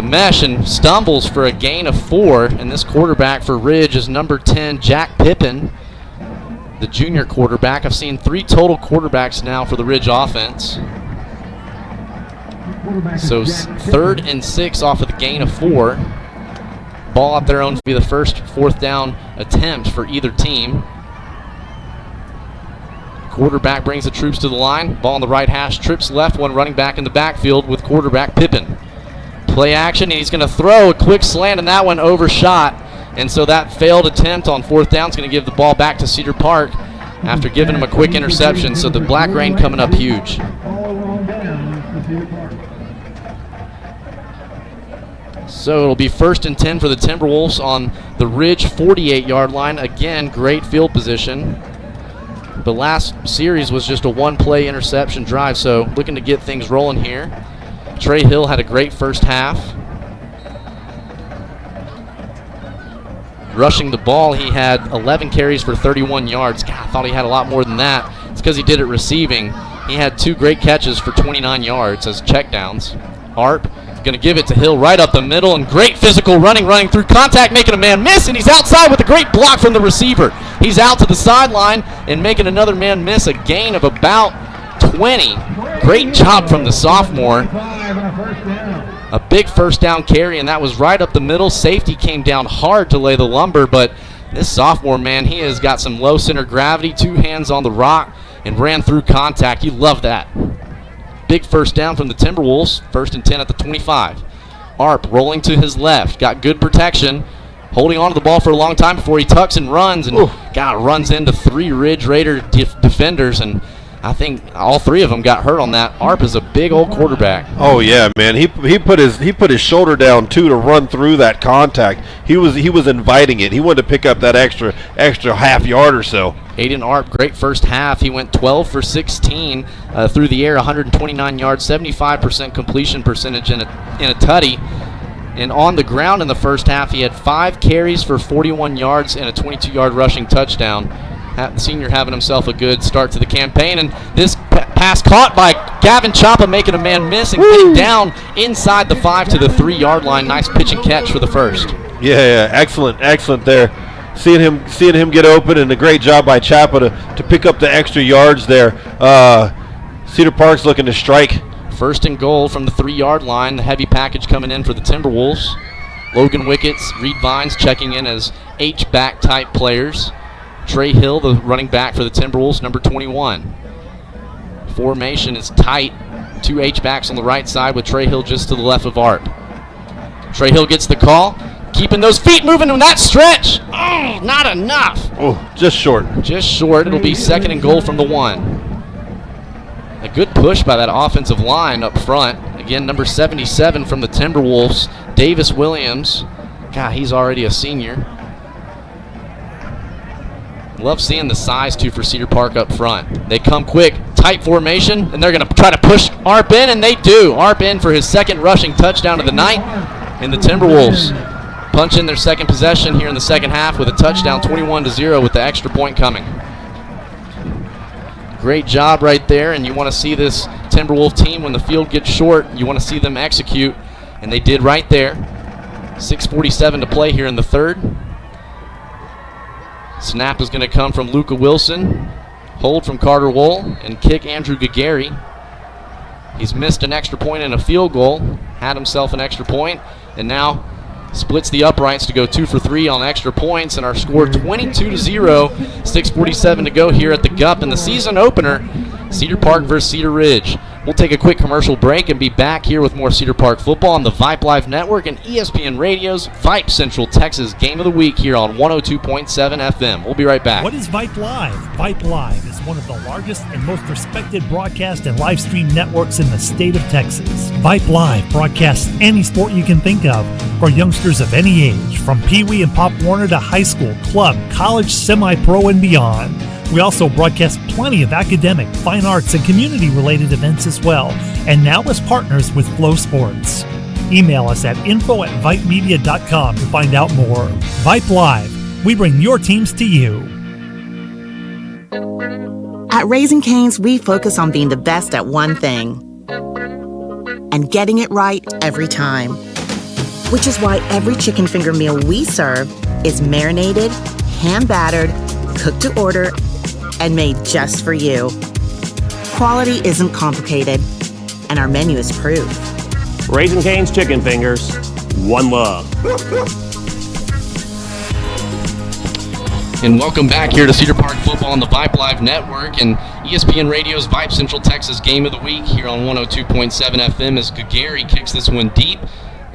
mesh and stumbles for a gain of 4, and this quarterback for Ridge is number 10, Jack Pippin, the junior quarterback. I've seen 3 total quarterbacks now for the Ridge offense. So 3rd and 6 off of the gain of 4. Ball at their own be the first 4th down attempt for either team. Quarterback brings the troops to the line. Ball on the right hash, trips left, one running back in the backfield with quarterback Pippin. Play action, and he's going to throw a quick slant, and that one overshot. And so that failed attempt on 4th down is going to give the ball back to Cedar Park after giving him a quick interception. So the Black Rain coming up huge. So it'll be 1st and 10 for the Timberwolves on the Ridge 48-yard line. Again, great field position. The last series was just a 1-play interception drive, so looking to get things rolling here. Trey Hill had a great first half. Rushing the ball, he had 11 carries for 31 yards. God, I thought he had a lot more than that. It's because he did it receiving. He had 2 great catches for 29 yards as checkdowns. Arp going to give it to Hill right up the middle, and great physical running through contact, making a man miss, and he's outside with a great block from the receiver. He's out to the sideline and making another man miss, a gain of about 20. Great job from the sophomore. A big first down carry, and that was right up the middle. Safety came down hard to lay the lumber, but this sophomore, man, he has got some low center gravity, 2 hands on the rock, and ran through contact. You love that. Big first down from the Timberwolves. 1st and 10 at the 25. Arp rolling to his left. Got good protection. Holding on to the ball for a long time before he tucks and runs. And runs into 3 Ridge Raider defenders. And I think all three of them got hurt on that. Arp is a big old quarterback. Oh yeah, man. He put his shoulder down too to run through that contact. He was inviting it. He wanted to pick up that extra half yard or so. Aiden Arp, great first half. He went 12 for 16 through the air, 129 yards, 75% completion percentage in a tutty. And on the ground in the first half, he had 5 carries for 41 yards and a 22-yard rushing touchdown. The senior having himself a good start to the campaign, and this pass caught by Gavin Chapa, making a man miss and getting down inside the 5 to the 3-yard line. Nice pitch and catch for the first. Yeah, excellent there. Seeing him get open, and a great job by Chapa to pick up the extra yards there. Cedar Park's looking to strike. First and goal from the 3-yard line. The heavy package coming in for the Timberwolves. Logan Wickets, Reed Vines checking in as H-back type players. Trey Hill, the running back for the Timberwolves, number 21. Formation is tight. 2 H-backs on the right side with Trey Hill just to the left of Arp. Trey Hill gets the call, keeping those feet moving on that stretch. Oh, not enough. Oh, just short. Just short. It'll be second and goal from the 1. A good push by that offensive line up front. Again, number 77 from the Timberwolves, Davis Williams. God, he's already a senior. Love seeing the size, too, for Cedar Park up front. They come quick, tight formation, and they're going to try to push Arp in, and they do. Arp in for his second rushing touchdown of the night, and the Timberwolves punch in their second possession here in the second half with a touchdown, 21-0, with the extra point coming. Great job right there, and you want to see this Timberwolf team when the field gets short. You want to see them execute, and they did right there. 6:47 to play here in the third. Snap is going to come from Luka Wilson. Hold from Carter Wohl, and kick Andrew Gagari. He's missed an extra point and a field goal, had himself an extra point, and now splits the uprights to go 2 for 3 on extra points, and our score 22-0. 6:47 to go here at the GUP in the season opener, Cedar Park versus Cedar Ridge. We'll take a quick commercial break and be back here with more Cedar Park football on the Vype Live Network and ESPN Radio's Vype Central Texas Game of the Week here on 102.7 FM. We'll be right back. What is Vype Live? Vype Live is one of the largest and most respected broadcast and live stream networks in the state of Texas. Vype Live broadcasts any sport you can think of for youngsters of any age, from Pee Wee and Pop Warner to high school, club, college, semi-pro, and beyond. We also broadcast plenty of academic, fine arts, and community-related events as well, and now as partners with Flow Sports. Email us at info@vypemedia.com to find out more. Vype Live, we bring your teams to you. At Raising Cane's, we focus on being the best at one thing and getting it right every time. Which is why every chicken finger meal we serve is marinated, hand-battered, cooked to order, and made just for you. Quality isn't complicated, and our menu is proof. Raising Cane's chicken fingers, one love. And welcome back here to Cedar Park Football on the Vype Live Network and ESPN Radio's Vype Central Texas Game of the Week here on 102.7 FM as Gagari kicks this one deep.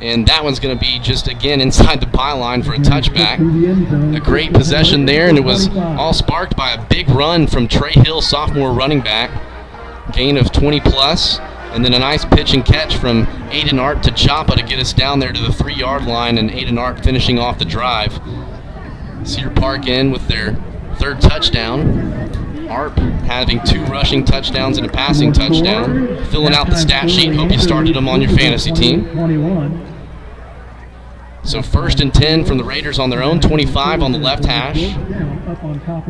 And that one's going to be just, again, inside the byline for a touchback. A great possession there, and it was all sparked by a big run from Trey Hill, sophomore running back. Gain of 20+, and then a nice pitch and catch from Aiden Arp to Chapa to get us down there to the 3-yard line, and Aiden Arp finishing off the drive. Cedar Park in with their third touchdown. Arp having 2 rushing touchdowns and a passing touchdown. Filling out the stat sheet. Hope you started them on your fantasy team. So 1st and 10 from the Raiders on their own 25 on the left hash.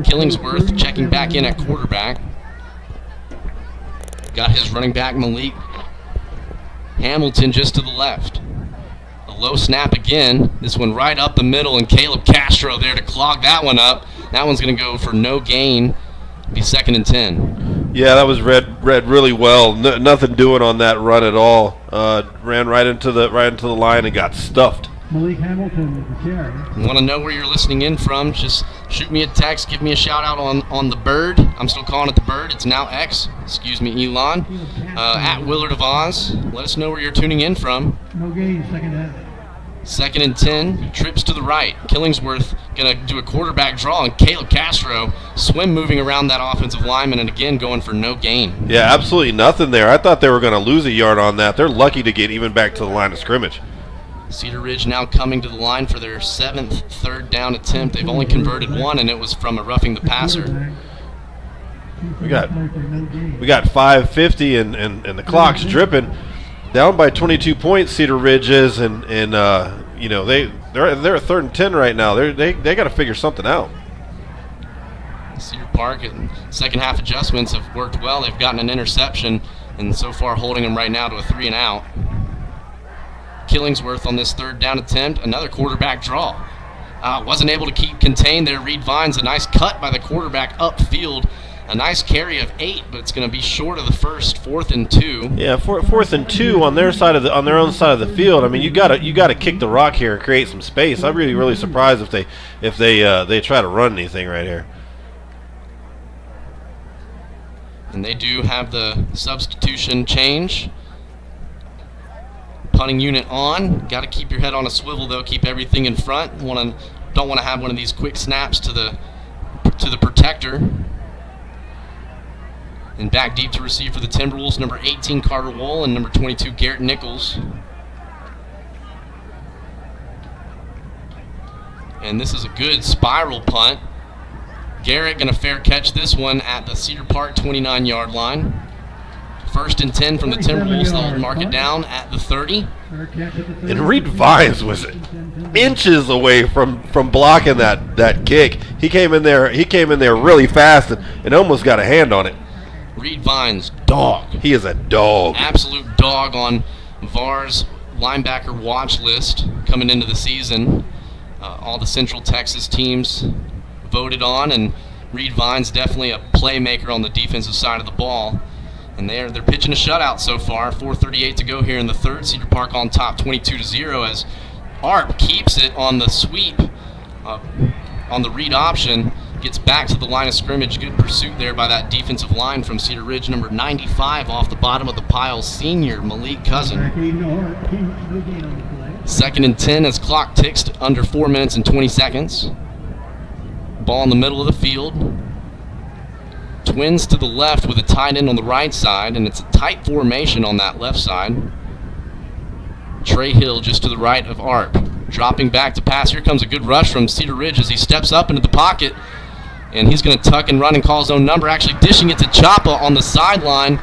Killingsworth checking back in at quarterback. Got his running back Malik Hamilton just to the left. A low snap again. This one right up the middle, and Caleb Castro there to clog that one up. That one's going to go for no gain. Be 2nd and 10. Yeah, that was read really well. Nothing doing on that run at all. Ran right into the line and got stuffed. Malik Hamilton with the carry. Want to know where you're listening in from? Just shoot me a text. Give me a shout out on the Bird. I'm still calling it the Bird. It's now X. Excuse me, Elon. At Willard of Oz. Let us know where you're tuning in from. No gain, second half. 2nd and 10, trips to the right. Killingsworth going to do a quarterback draw, and Caleb Castro swim moving around that offensive lineman, and again going for no gain. Yeah, absolutely nothing there. I thought they were going to lose a yard on that. They're lucky to get even back to the line of scrimmage. Cedar Ridge now coming to the line for their 7th third down attempt. They've only converted one, and it was from a roughing the passer. We got 5:50 and the clock's dripping. Down by 22 points, Cedar Ridge is, and you know they're at 3rd and 10 right now. They got to figure something out. Cedar Park and second half adjustments have worked well. They've gotten an interception, and so far holding them right now to a 3 and out. Killingsworth on this 3rd down attempt, another quarterback draw. Wasn't able to keep contained there. Reed Vines, a nice cut by the quarterback upfield. A nice carry of 8, but it's going to be short of the first. 4th and 2. Yeah, 4th and 2 on their own side of the field. I mean, you got to kick the rock here and create some space. I'm really surprised if they try to run anything right here. And they do have the substitution change. Punting unit on. Got to keep your head on a swivel though. Keep everything in front. Don't want to have one of these quick snaps to the protector. And back deep to receive for the Timberwolves, number 18, Carter Wool, and number 22, Garrett Nichols. And this is a good spiral punt. Garrett going to fair catch this one at the Cedar Park 29-yard line. 1st and 10 from the Timberwolves. They'll mark it down at the 30. And Reed Vines was inches away from blocking that kick. He came in there really fast and almost got a hand on it. Reed Vines, dog. He is a dog. Absolute dog on VAR's linebacker watch list coming into the season. All the Central Texas teams voted on, and Reed Vines definitely a playmaker on the defensive side of the ball. And they're pitching a shutout so far. 4:38 to go here in the 3rd. Cedar Park on top, 22-0, as Arp keeps it on the sweep on the read option. Gets back to the line of scrimmage. Good pursuit there by that defensive line from Cedar Ridge. Number 95 off the bottom of the pile, senior Malik Cousin. 2nd and 10 as clock ticks to under 4 minutes and 20 seconds. Ball in the middle of the field. Twins to the left with a tight end on the right side, and it's a tight formation on that left side. Trey Hill just to the right of Arp. Dropping back to pass. Here comes a good rush from Cedar Ridge as he steps up into the pocket. And he's going to tuck and run and call his own number, actually dishing it to Chapa on the sideline.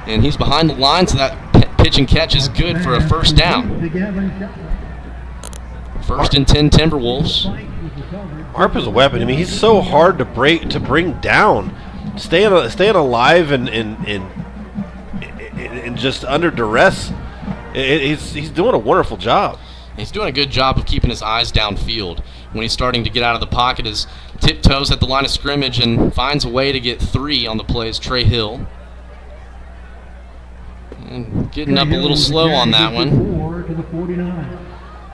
And he's behind the line, so that pitch and catch is good for a 1st down. 1st and 10 Timberwolves. Arp is a weapon. I mean, he's so hard to bring down. Staying alive and just under duress. He's doing a wonderful job. He's doing a good job of keeping his eyes downfield. When he's starting to get out of the pocket, his tiptoes at the line of scrimmage and finds a way to get 3 on the plays. Trey Hill. And getting up a little slow on that one.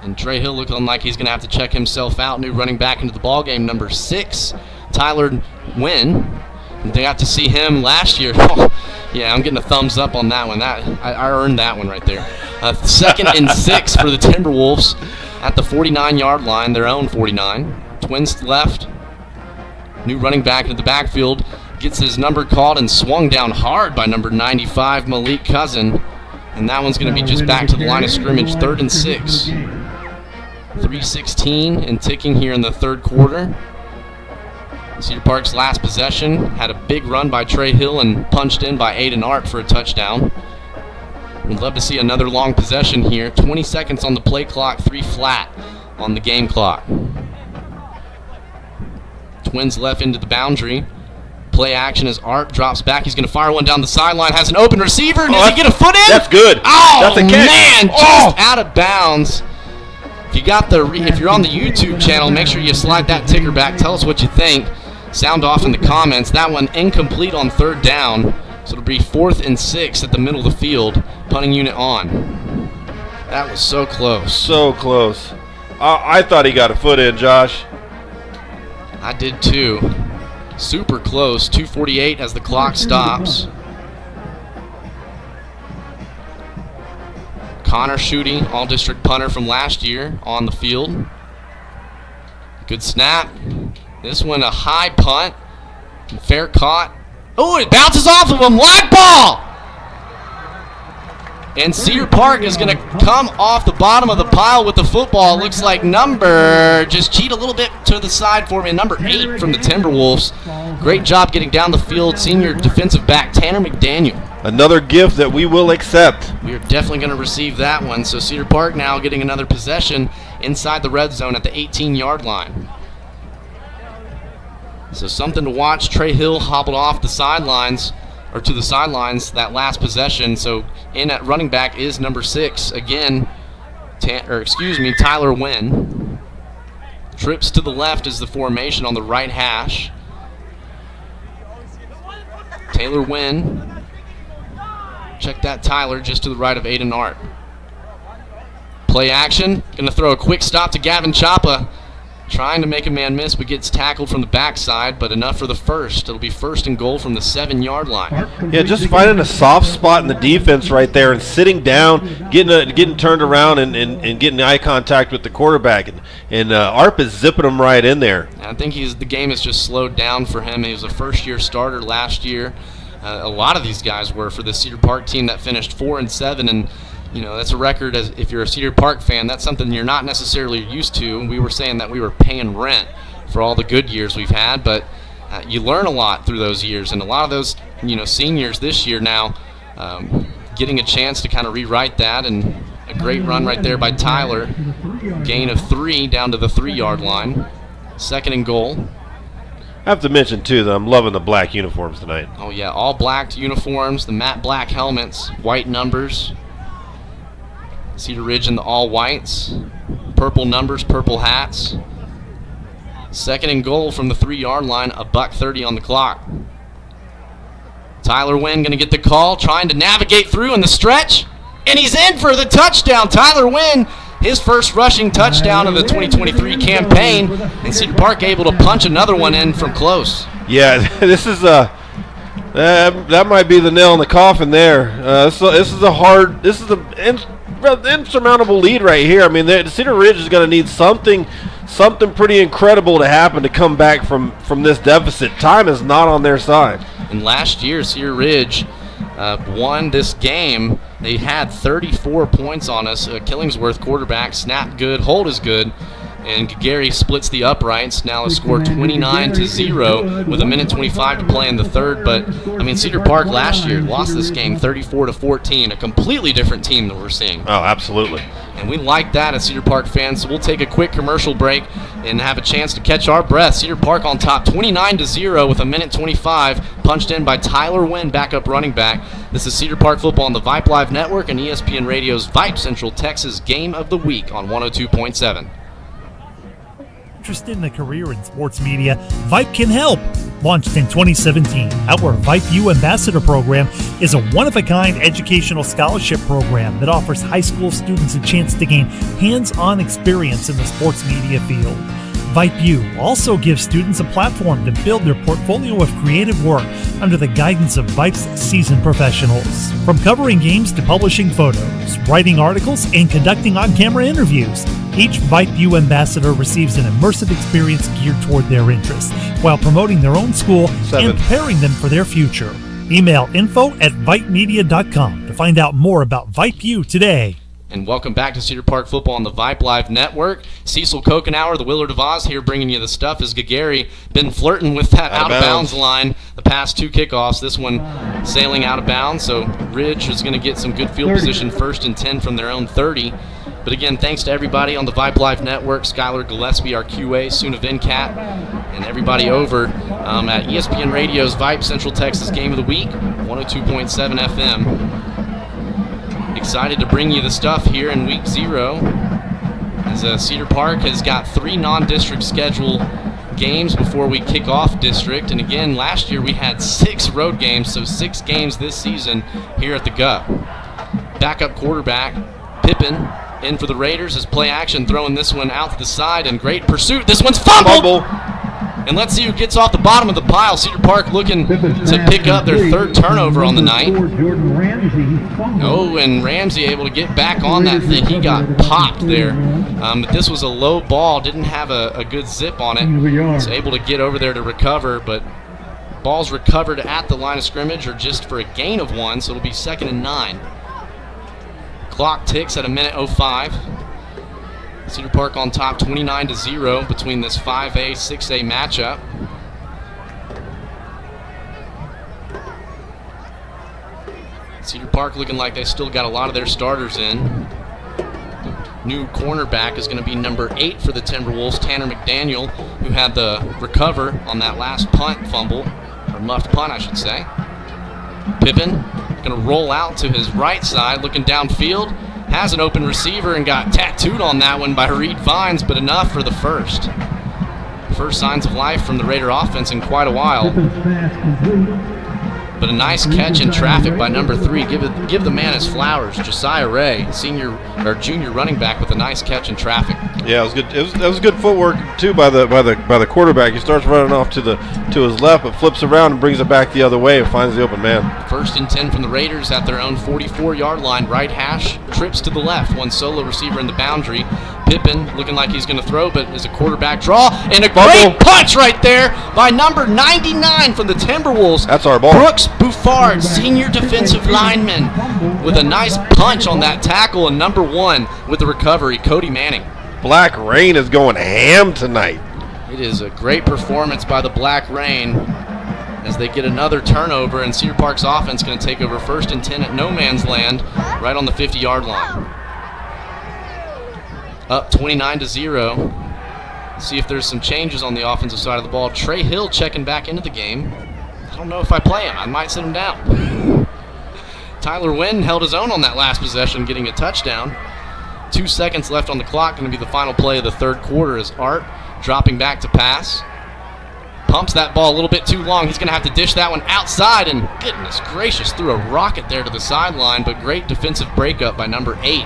And Trey Hill looking like he's going to have to check himself out. New running back into the ballgame, number 6, Tyler Wynn. They got to see him last year. Oh, yeah, I'm getting a thumbs up on that one. I earned that one right there. 2nd and 6 for the Timberwolves at the 49-yard line, their own 49. Twins left. New running back into the backfield. Gets his number called and swung down hard by number 95, Malik Cousin. And that one's going to be just back to the line of scrimmage, 3rd and 6. 3:16 and ticking here in the 3rd quarter. Cedar Park's last possession had a big run by Trey Hill and punched in by Aiden Arp for a touchdown. We'd love to see another long possession here. 20 seconds on the play clock, 3 flat on the game clock. Twins left into the boundary. Play action as Arp drops back. He's going to fire one down the sideline. Has an open receiver. Does he get a foot in? That's good. Oh, that's a catch. Man, just out of bounds. If you're on the YouTube channel, make sure you slide that ticker back. Tell us what you think. Sound off in the comments. That one incomplete on 3rd down. So it'll be 4th and 6 at the middle of the field. Punting unit on. That was so close. So close. I thought he got a foot in, Josh. I did too. Super close. 2:48 as the clock stops. Connor Schutte, all-district punter from last year, on the field. Good snap. This one a high punt. Fair caught. Oh, it bounces off of him. Live ball! And Cedar Park is going to come off the bottom of the pile with the football. Looks like just cheat a little bit to the side for me. Number 8 from the Timberwolves. Great job getting down the field. Senior defensive back Tanner McDaniel. Another gift that we will accept. We are definitely going to receive that one. So Cedar Park now getting another possession inside the red zone at the 18-yard line. So something to watch. Trey Hill hobbled off the sidelines, or to the sidelines, that last possession. So in at running back is number 6 again, Tyler Wynn. Trips to the left is the formation on the right hash. Taylor Wynn. Check that Tyler just to the right of Aiden Art. Play action. Going to throw a quick stop to Gavin Chapa. Trying to make a man miss, but gets tackled from the backside, but enough for the first. It'll be 1st and goal from the 7-yard line. Yeah, just finding a soft spot in the defense right there and sitting down, getting turned around and getting eye contact with the quarterback. And Arp is zipping him right in there. I think the game has just slowed down for him. He was a first-year starter last year. A lot of these guys were for the Cedar Park team that finished 4-7, and that's a record. As if you're a Cedar Park fan, that's something you're not necessarily used to. We were saying that we were paying rent for all the good years we've had, but you learn a lot through those years, and a lot of those seniors this year now getting a chance to kind of rewrite that. And a great run right there by Tyler. Gain of 3 down to the 3-yard line. 2nd and goal. I have to mention, too, that I'm loving the black uniforms tonight. Oh, yeah, all black uniforms, the matte black helmets, white numbers. Cedar Ridge in the all whites. Purple numbers, purple hats. 2nd and goal from the 3-yard line, $1:30 on the clock. Tyler Wynn going to get the call, trying to navigate through in the stretch, and he's in for the touchdown. Tyler Wynn, his first rushing touchdown of the 2023 campaign, and Cedar Park able to punch another one in from close. Yeah, this is that might be the nail in the coffin there. This is an insurmountable lead right here. I mean, the Cedar Ridge is going to need something pretty incredible to happen to come back from this deficit. Time is not on their side. And last year, Cedar Ridge won this game. They had 34 points on us. Killingsworth quarterback, snap good, hold is good. And Gary splits the uprights. Now has scored 29-0 with 1:25 to play in the third. But, I mean, Cedar Park last year lost this game 34-14. A completely different team that we're seeing. Oh, absolutely. And we like that as Cedar Park fans. So we'll take a quick commercial break and have a chance to catch our breath. Cedar Park on top 29-0 with 1:25. Punched in by Tyler Wynn, backup running back. This is Cedar Park football on the Vype Live Network and ESPN Radio's Vype Central Texas Game of the Week on 102.7. Interested in a career in sports media, Vype can help. Launched in 2017, our Vype U Ambassador Program is a one-of-a-kind educational scholarship program that offers high school students a chance to gain hands-on experience in the sports media field. Vype U also gives students a platform to build their portfolio of creative work under the guidance of Vype's seasoned professionals. From covering games to publishing photos, writing articles, and conducting on-camera interviews, each Vype U ambassador receives an immersive experience geared toward their interests while promoting their own school and preparing them for their future. Email info@vypemedia.com to find out more about Vype U today. And welcome back to Cedar Park football on the Vype Live Network. Cecil Kokenauer, the Willard of Oz here bringing you the stuff as Gagary been flirting with that out-of-bounds line the past 2 kickoffs. This one sailing out of bounds, so Ridge is going to get some good field position, 1st and 10 from their own 30. But again, thanks to everybody on the Vype Live Network, Skylar Gillespie, our QA, Suna Vincat, and everybody over at ESPN Radio's Vype Central Texas Game of the Week, 102.7 FM. Excited to bring you the stuff here in week 0 as Cedar Park has got 3 non-district schedule games before we kick off district. And again, last year we had 6 road games, so 6 games this season here at the GUP. Backup quarterback Pippin in for the Raiders as play action, throwing this one out to the side, and great pursuit. This one's fumbled! And let's see who gets off the bottom of the pile. Cedar Park looking to pick up their third turnover on the night. Oh, and Ramsey able to get back on that thing. He got popped there. But this was a low ball. Didn't have a good zip on it. Was able to get over there to recover, but balls recovered at the line of scrimmage are just for a gain of 1, so it'll be 2nd and 9. Clock ticks at 1:05. Cedar Park on top 29-0 between this 5A, 6A matchup. Cedar Park looking like they still got a lot of their starters in. New cornerback is going to be number 8 for the Timberwolves, Tanner McDaniel, who had the recover on that last punt fumble, or muffed punt, I should say. Pippen going to roll out to his right side, looking downfield. Has an open receiver and got tattooed on that one by Reed Vines, but enough for the first. First signs of life from the Raider offense in quite a while. But a nice catch in traffic by number 3. Give the man his flowers. Josiah Ray, junior running back, with a nice catch in traffic. Yeah, it was good. That was good footwork too by the quarterback. He starts running off to his left, but flips around and brings it back the other way and finds the open man. 1st and 10 from the Raiders at their own 44-yard line. Right hash trips to the left. One solo receiver in the boundary. Pippen looking like he's going to throw, but is a quarterback draw, and a great punch right there by number 99 from the Timberwolves. That's our ball. Brooks Buffard, senior defensive lineman, with a nice punch on that tackle, and number 1 with the recovery, Cody Manning. Black Rain is going ham tonight. It is a great performance by the Black Rain as they get another turnover, and Cedar Park's offense going to take over 1st and 10 at no man's land right on the 50-yard line. Up 29-0. See if there's some changes on the offensive side of the ball. Trey Hill checking back into the game. I don't know if I play him. I might sit him down. Tyler Wynn held his own on that last possession, getting a touchdown. 2 seconds left on the clock. Going to be the final play of the third quarter as Art dropping back to pass. Pumps that ball a little bit too long. He's going to have to dish that one outside, and goodness gracious, threw a rocket there to the sideline, but great defensive breakup by number 8.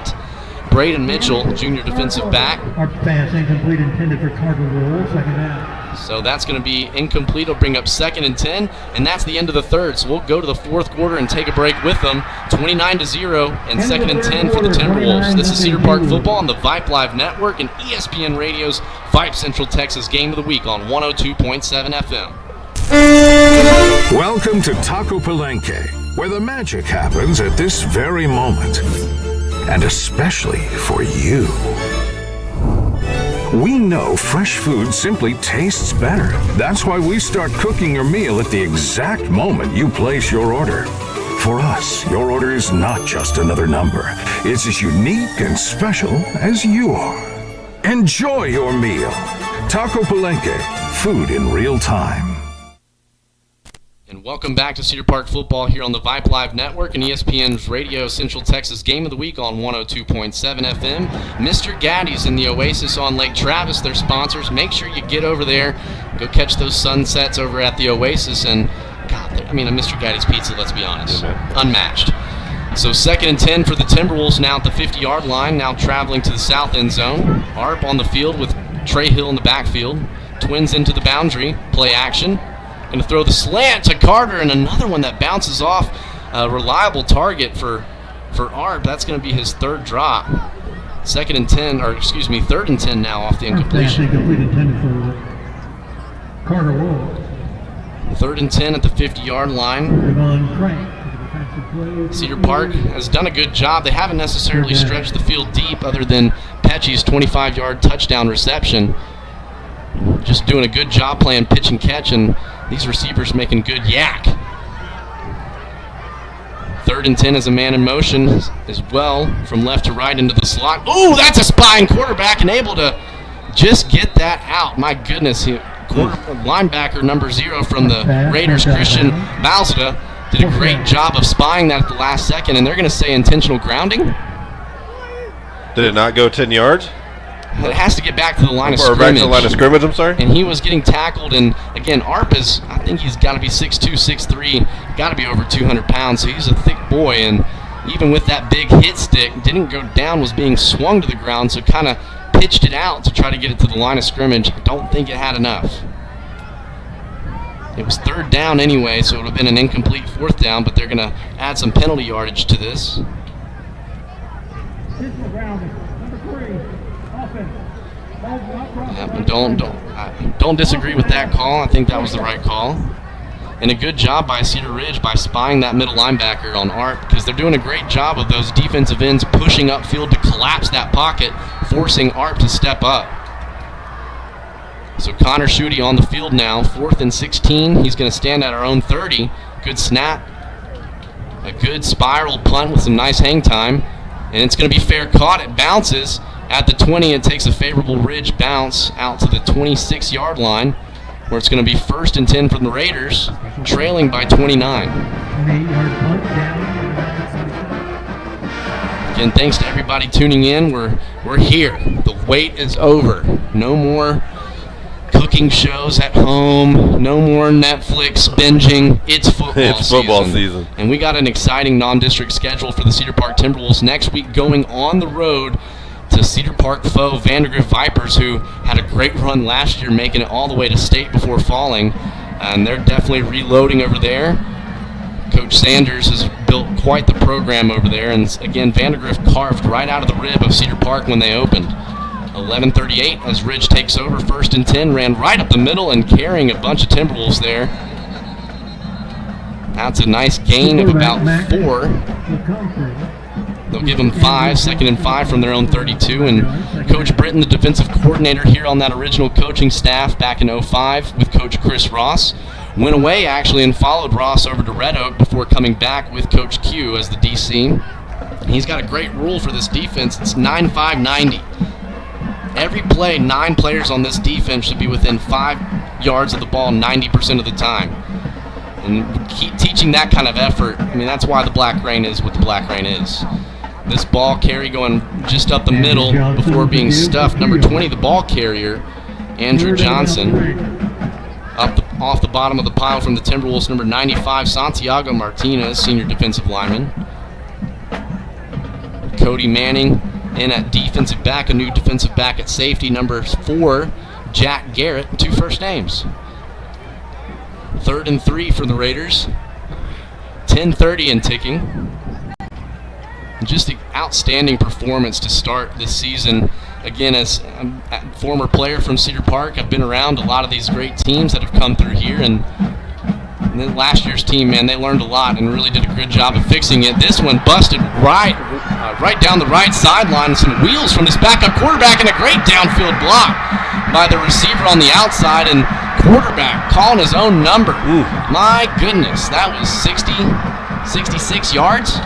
Braden Mitchell, junior defensive back. Our pass incomplete, intended for Carter Roll, 2nd down. So that's going to be incomplete. It'll bring up 2nd and 10, and that's the end of the third. So we'll go to the 4th quarter and take a break with them. 29-0 and 2nd and 10 for the Timberwolves. This is Cedar Park football on the Vype Live Network and ESPN Radio's Vype Central Texas Game of the Week on 102.7 FM. Welcome to Taco Palenque, where the magic happens at this very moment. And especially for you. We know fresh food simply tastes better. That's why we start cooking your meal at the exact moment you place your order. For us, your order is not just another number. It's as unique and special as you are. Enjoy your meal. Taco Palenque, food in real time. And welcome back to Cedar Park football here on the Vype Live Network and ESPN's Radio Central Texas Game of the Week on 102.7 FM. Mr. Gaddy's in the Oasis on Lake Travis, their sponsors. Make sure you get over there, go catch those sunsets over at the Oasis. And, God, a Mr. Gaddy's Pizza, let's be honest, unmatched. So 2nd and 10 for the Timberwolves now at the 50-yard line, now traveling to the south end zone. Arp on the field with Trey Hill in the backfield. Twins into the boundary, play action. Going to throw the slant to Carter, and another one that bounces off a reliable target for Art. That's going to be his 3rd drop. 3rd and 10 now off the incompletion. Intended for Carter Roll. 3rd and 10 at the 50-yard line. Cedar Park has done a good job. They haven't necessarily stretched the field deep other than Pecci's 25-yard touchdown reception. Just doing a good job playing pitch and catch, and these receivers making good yak. 3rd and 10 as a man in motion as well, from left to right into the slot. Ooh, that's a spying quarterback and able to just get that out. My goodness, linebacker number 0 from the Raiders, Christian Balzada, did a great job of spying that at the last second, and they're going to say intentional grounding. Did it not go 10 yards? It has to get back to the line of scrimmage. Back to the line of scrimmage, I'm sorry? And he was getting tackled, and again, Arp is, I think he's got to be 6'2", 6'3", got to be over 200 pounds, so he's a thick boy, and even with that big hit stick, didn't go down, was being swung to the ground, so kind of pitched it out to try to get it to the line of scrimmage. I don't think it had enough. It was third down anyway, so it would have been an incomplete fourth down, but they're going to add some penalty yardage to this. Yeah, don't disagree with that call. I think that was the right call. And a good job by Cedar Ridge by spying that middle linebacker on Art, because they're doing a great job of those defensive ends pushing upfield to collapse that pocket, forcing Art to step up. So Connor Schutte on the field now, 4th and 16. He's going to stand at our own 30. Good snap. A good spiral punt with some nice hang time. And it's going to be fair caught. It bounces at the 20. It takes a favorable Ridge bounce out to the 26-yard line, where it's going to be 1st and 10 from the Raiders, trailing by 29. Again, thanks to everybody tuning in. We're here. The wait is over. No more cooking shows at home. No more Netflix binging. It's football season. And we got an exciting non-district schedule for the Cedar Park Timberwolves next week, going on the road to Cedar Park foe Vandergrift Vipers, who had a great run last year, making it all the way to state before falling. And they're definitely reloading over there. Coach Sanders has built quite the program over there. And again, Vandergrift carved right out of the rib of Cedar Park when they opened. 11:38 as Ridge takes over, 1st and 10, ran right up the middle and carrying a bunch of Timberwolves there. That's a nice gain of about 4. They'll give them 5, 2nd and 5 from their own 32. And Coach Britton, the defensive coordinator here on that original coaching staff back in 05 with Coach Chris Ross, went away actually and followed Ross over to Red Oak before coming back with Coach Q as the DC. He's got a great rule for this defense. It's 9-5-90. Every play, 9 players on this defense should be within 5 yards of the ball 90% of the time. And keep teaching that kind of effort. I mean, that's why the Black Rain is what the Black Rain is. This ball carry going just up the middle before being stuffed. Number 20, the ball carrier, Andrew Johnson. Off the bottom of the pile from the Timberwolves, number 95, Santiago Martinez, senior defensive lineman. Cody Manning in at defensive back, a new defensive back at safety, number 4, Jack Garrett, 2 first names. 3rd and 3 for the Raiders. 10:30 and ticking. Just an outstanding performance to start this season. Again, as a former player from Cedar Park, I've been around a lot of these great teams that have come through here, and then last year's team, man, they learned a lot and really did a good job of fixing it. This one busted right down the right sideline, some wheels from this backup quarterback, and a great downfield block by the receiver on the outside, and quarterback calling his own number. Ooh. My goodness, that was 66 yards?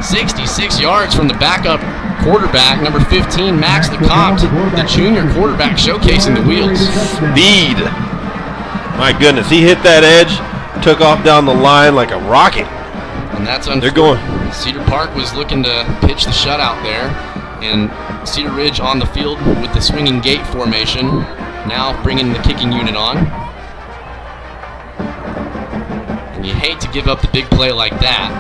66 yards from the backup quarterback, number 15, Max LeCompte, the junior quarterback, showcasing the wheels. Speed. My goodness, he hit that edge, took off down the line like a rocket. And that's they're going. Cedar Park was looking to pitch the shutout there, and Cedar Ridge on the field with the swinging gate formation, now bringing the kicking unit on. And you hate to give up the big play like that.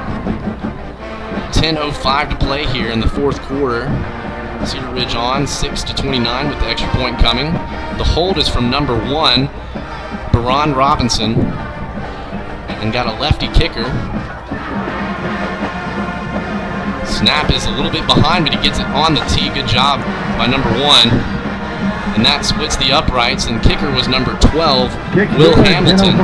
10:05 to play here in the 4th quarter. Cedar Ridge on 6-29 with the extra point coming. The hold is from number 1, Baron Robinson, and got a lefty kicker. Snap is a little bit behind, but he gets it on the tee. Good job by number 1. And that splits the uprights, and kicker was number 12, Will Hamilton.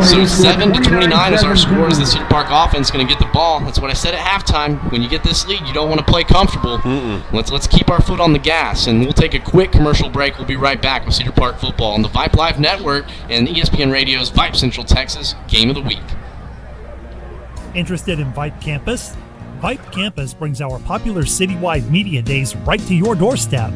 So 7-29 is our score as the Cedar Park offense going to get the ball. That's what I said at halftime. When you get this lead, you don't want to play comfortable. Let's keep our foot on the gas, and we'll take a quick commercial break. We'll be right back with Cedar Park football on the Vype Live Network and ESPN Radio's Vype Central Texas Game of the Week. Interested in Vype Campus? Vype Campus brings our popular citywide media days right to your doorstep.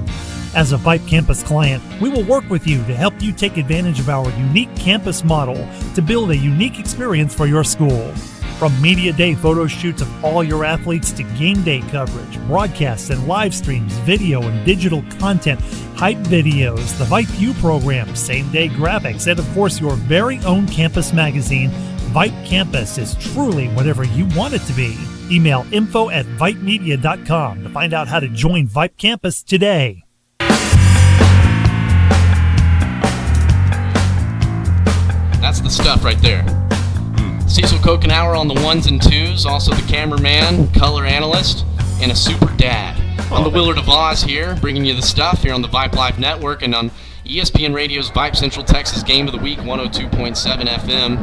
As a Vype Campus client, we will work with you to help you take advantage of our unique campus model to build a unique experience for your school. From media day photo shoots of all your athletes to game day coverage, broadcasts and live streams, video and digital content, hype videos, the Vype U program, same-day graphics, and of course your very own campus magazine, Vype Campus is truly whatever you want it to be. Email info@vypemedia.com to find out how to join Vype Campus today. That's the stuff right there. Cecil Kokenauer on the ones and twos, also the cameraman, color analyst, and a super dad. I'm the Willard of Oz here, bringing you the stuff here on the Vype Live Network and on ESPN Radio's Vype Central Texas Game of the Week, 102.7 FM.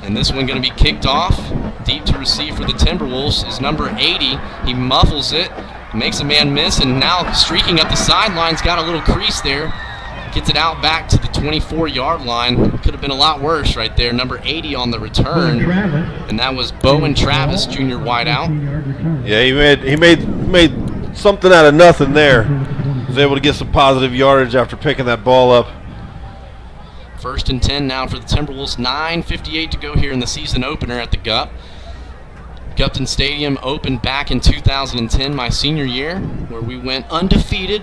And this one going to be kicked off. Deep to receive for the Timberwolves is number 80. He muffles it, makes a man miss, and now streaking up the sidelines, got a little crease there. Gets it out back to the 24-yard line. Could have been a lot worse right there. Number 80 on the return, and that was Bowen Travis, junior wideout. Yeah, he made something out of nothing there. Was able to get some positive yardage after picking that ball up. 1st and 10 now for the Timberwolves. 9:58 to go here in the season opener at the GUP. Gupton Stadium opened back in 2010, my senior year, where we went undefeated.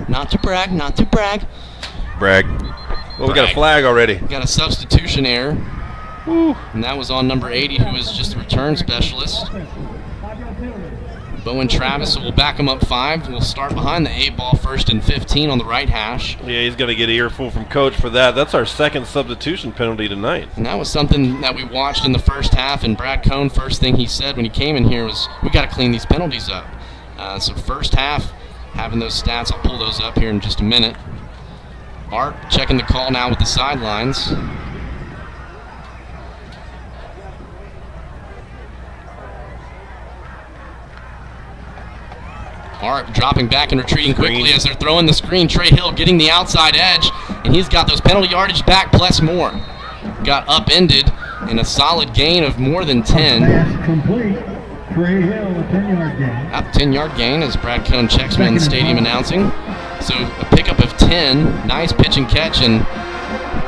Not to brag, not to brag. Brag. Well, we got a flag already. We got a substitution error. Woo. And that was on number 80, who was just a return specialist. Bowen Travis will back him up 5. We'll start behind the 8 ball, 1st and 15 on the right hash. Yeah, he's going to get an earful from Coach for that. That's our second substitution penalty tonight. And that was something that we watched in the first half, and Brad Cohn, first thing he said when he came in here was, we got to clean these penalties up. So first half, having those stats, I'll pull those up here in just a minute. Art checking the call now with the sidelines. Art dropping back and retreating quickly as they're throwing the screen. Trey Hill getting the outside edge, and he's got those penalty yardage back plus more. Got upended in a solid gain of more than 10. Pass complete. Trey Hill, a 10-yard gain. At the 10-yard gain, as Brad Cohn checks me in the stadium announcing. So a pickup of 10. Nice pitch and catch, and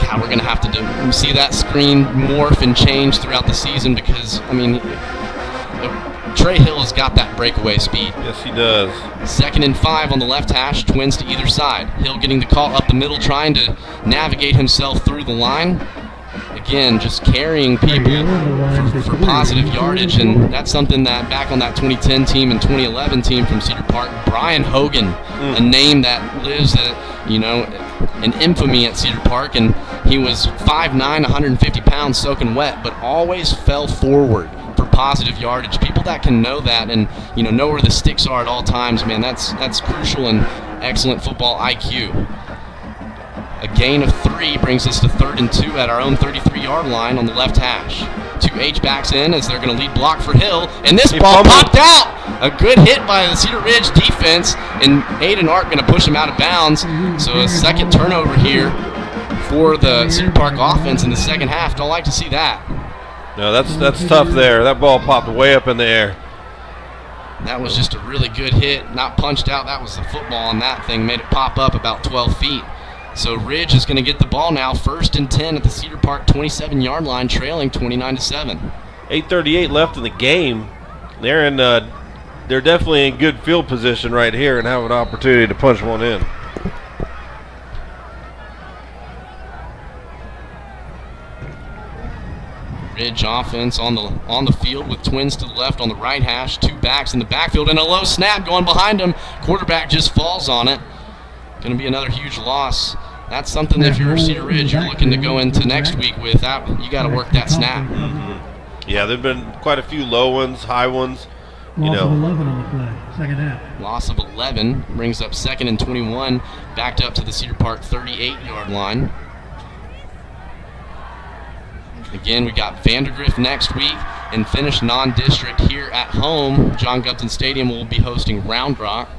God, we're going to have to see that screen morph and change throughout the season because, I mean, Trey Hill has got that breakaway speed. Yes, he does. 2nd and 5 on the left hash, twins to either side. Hill getting the call up the middle, trying to navigate himself through the line. Again, just carrying people for positive yardage, and that's something that back on that 2010 team and 2011 team from Cedar Park, Brian Hogan, a name that lives in infamy at Cedar Park, and he was 5'9", 150 pounds soaking wet, but always fell forward for positive yardage. People that can know that and know where the sticks are at all times, man, that's crucial and excellent football IQ. A gain of 3 brings us to 3rd and 2 at our own 33-yard line on the left hash. 2 H-backs in as they're going to lead block for Hill, and this ball popped out! A good hit by the Cedar Ridge defense, and Aiden Art going to push him out of bounds. So a second turnover here for the Cedar Park offense in the second half. Don't like to see that. No, that's tough there. That ball popped way up in the air. That was just a really good hit, not punched out. That was the football on that thing, made it pop up about 12 feet. So Ridge is going to get the ball now, 1st and 10 at the Cedar Park 27-yard line, trailing 29-7. 8:38 left in the game. They're definitely in good field position right here and have an opportunity to punch one in. Ridge offense on the field with twins to the left on the right hash, 2 backs in the backfield, and a low snap going behind him. Quarterback just falls on it. Going to be another huge loss. That's something that if you're Cedar Ridge, you're looking to go into next week with. You got to work that snap. Mm-hmm. Yeah, there've been quite a few low ones, high ones. Loss of 11 on the play, second half. Loss of 11 brings up 2nd and 21, backed up to the Cedar Park 38-yard line. Again, we got Vandergrift next week and finish non-district here at home. John Gupton Stadium will be hosting Round Rock.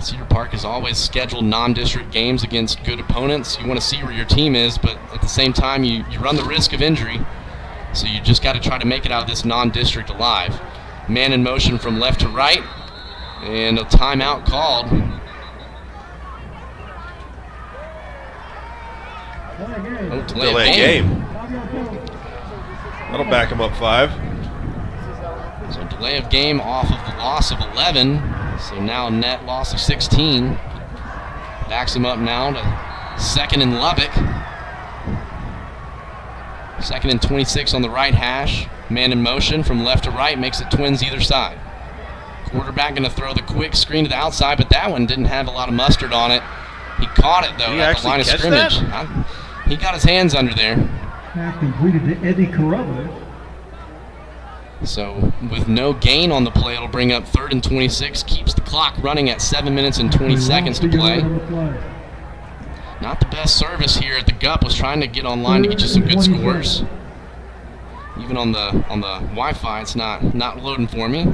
Cedar Park has always scheduled non-district games against good opponents. You want to see where your team is, but at the same time, you run the risk of injury. So you just got to try to make it out of this non-district alive. Man in motion from left to right, and a timeout called. Delay game. That'll back him up 5. So delay of game off of the loss of 11. So now net loss of 16. Backs him up now to 2nd and Lubbock. 2nd and 26 on the right hash. Man in motion from left to right, makes it twins either side. Quarterback going to throw the quick screen to the outside, but that one didn't have a lot of mustard on it. He caught it, though, Did he at the actually line of catch scrimmage. He got his hands under there. Pass completed to Eddie Carruthers. So with no gain on the play, it'll bring up 3rd and 26. Keeps the clock running at 7 minutes and 20 seconds to play. Not the best service here at the GUP. Was trying to get online to get you some good scores. Even on the Wi-Fi, it's not loading for me.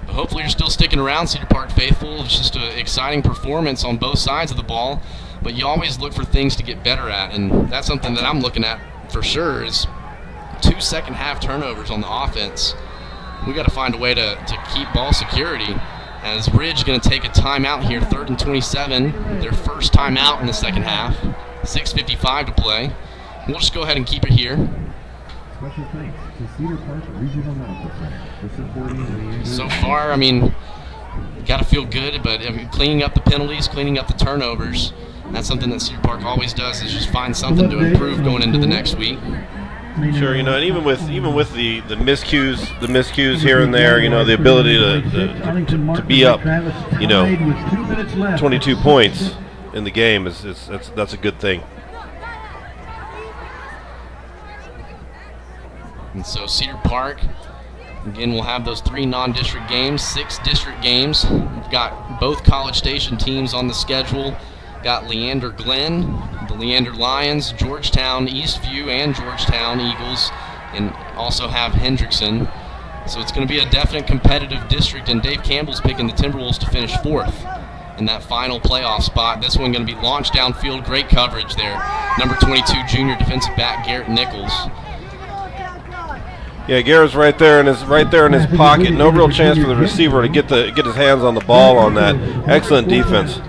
But hopefully you're still sticking around, Cedar Park faithful. It's just an exciting performance on both sides of the ball. But you always look for things to get better at, and that's something that I'm looking at for sure is 2 second-half turnovers on the offense. We got to find a way to keep ball security. As Ridge going to take a timeout here, 3rd and 27, their first timeout in the second half. 6:55 to play. We'll just go ahead and keep it here. Special thanks to Cedar Park Regional Medical Center for supporting the So far, I mean, got to feel good, but cleaning up the penalties, cleaning up the turnovers, that's something that Cedar Park always does, is just find something to improve going into the next week. Sure, you know, and even with the miscues here and there, you know, the ability to be up, you know, 22 points in the game that's a good thing. And so Cedar Park, again, we'll have those 3 non-district games, 6 district games. We've got both College Station teams on the schedule. Got Leander Glen, the Leander Lions, Georgetown Eastview, and Georgetown Eagles, and also have Hendrickson. So it's going to be a definite competitive district, and Dave Campbell's picking the Timberwolves to finish 4th in that final playoff spot. This one going to be launched downfield. Great coverage there. Number 22 junior defensive back Garrett Nichols. Yeah, Garrett's right there in his pocket. No real chance for the receiver to get his hands on the ball on that. Excellent defense.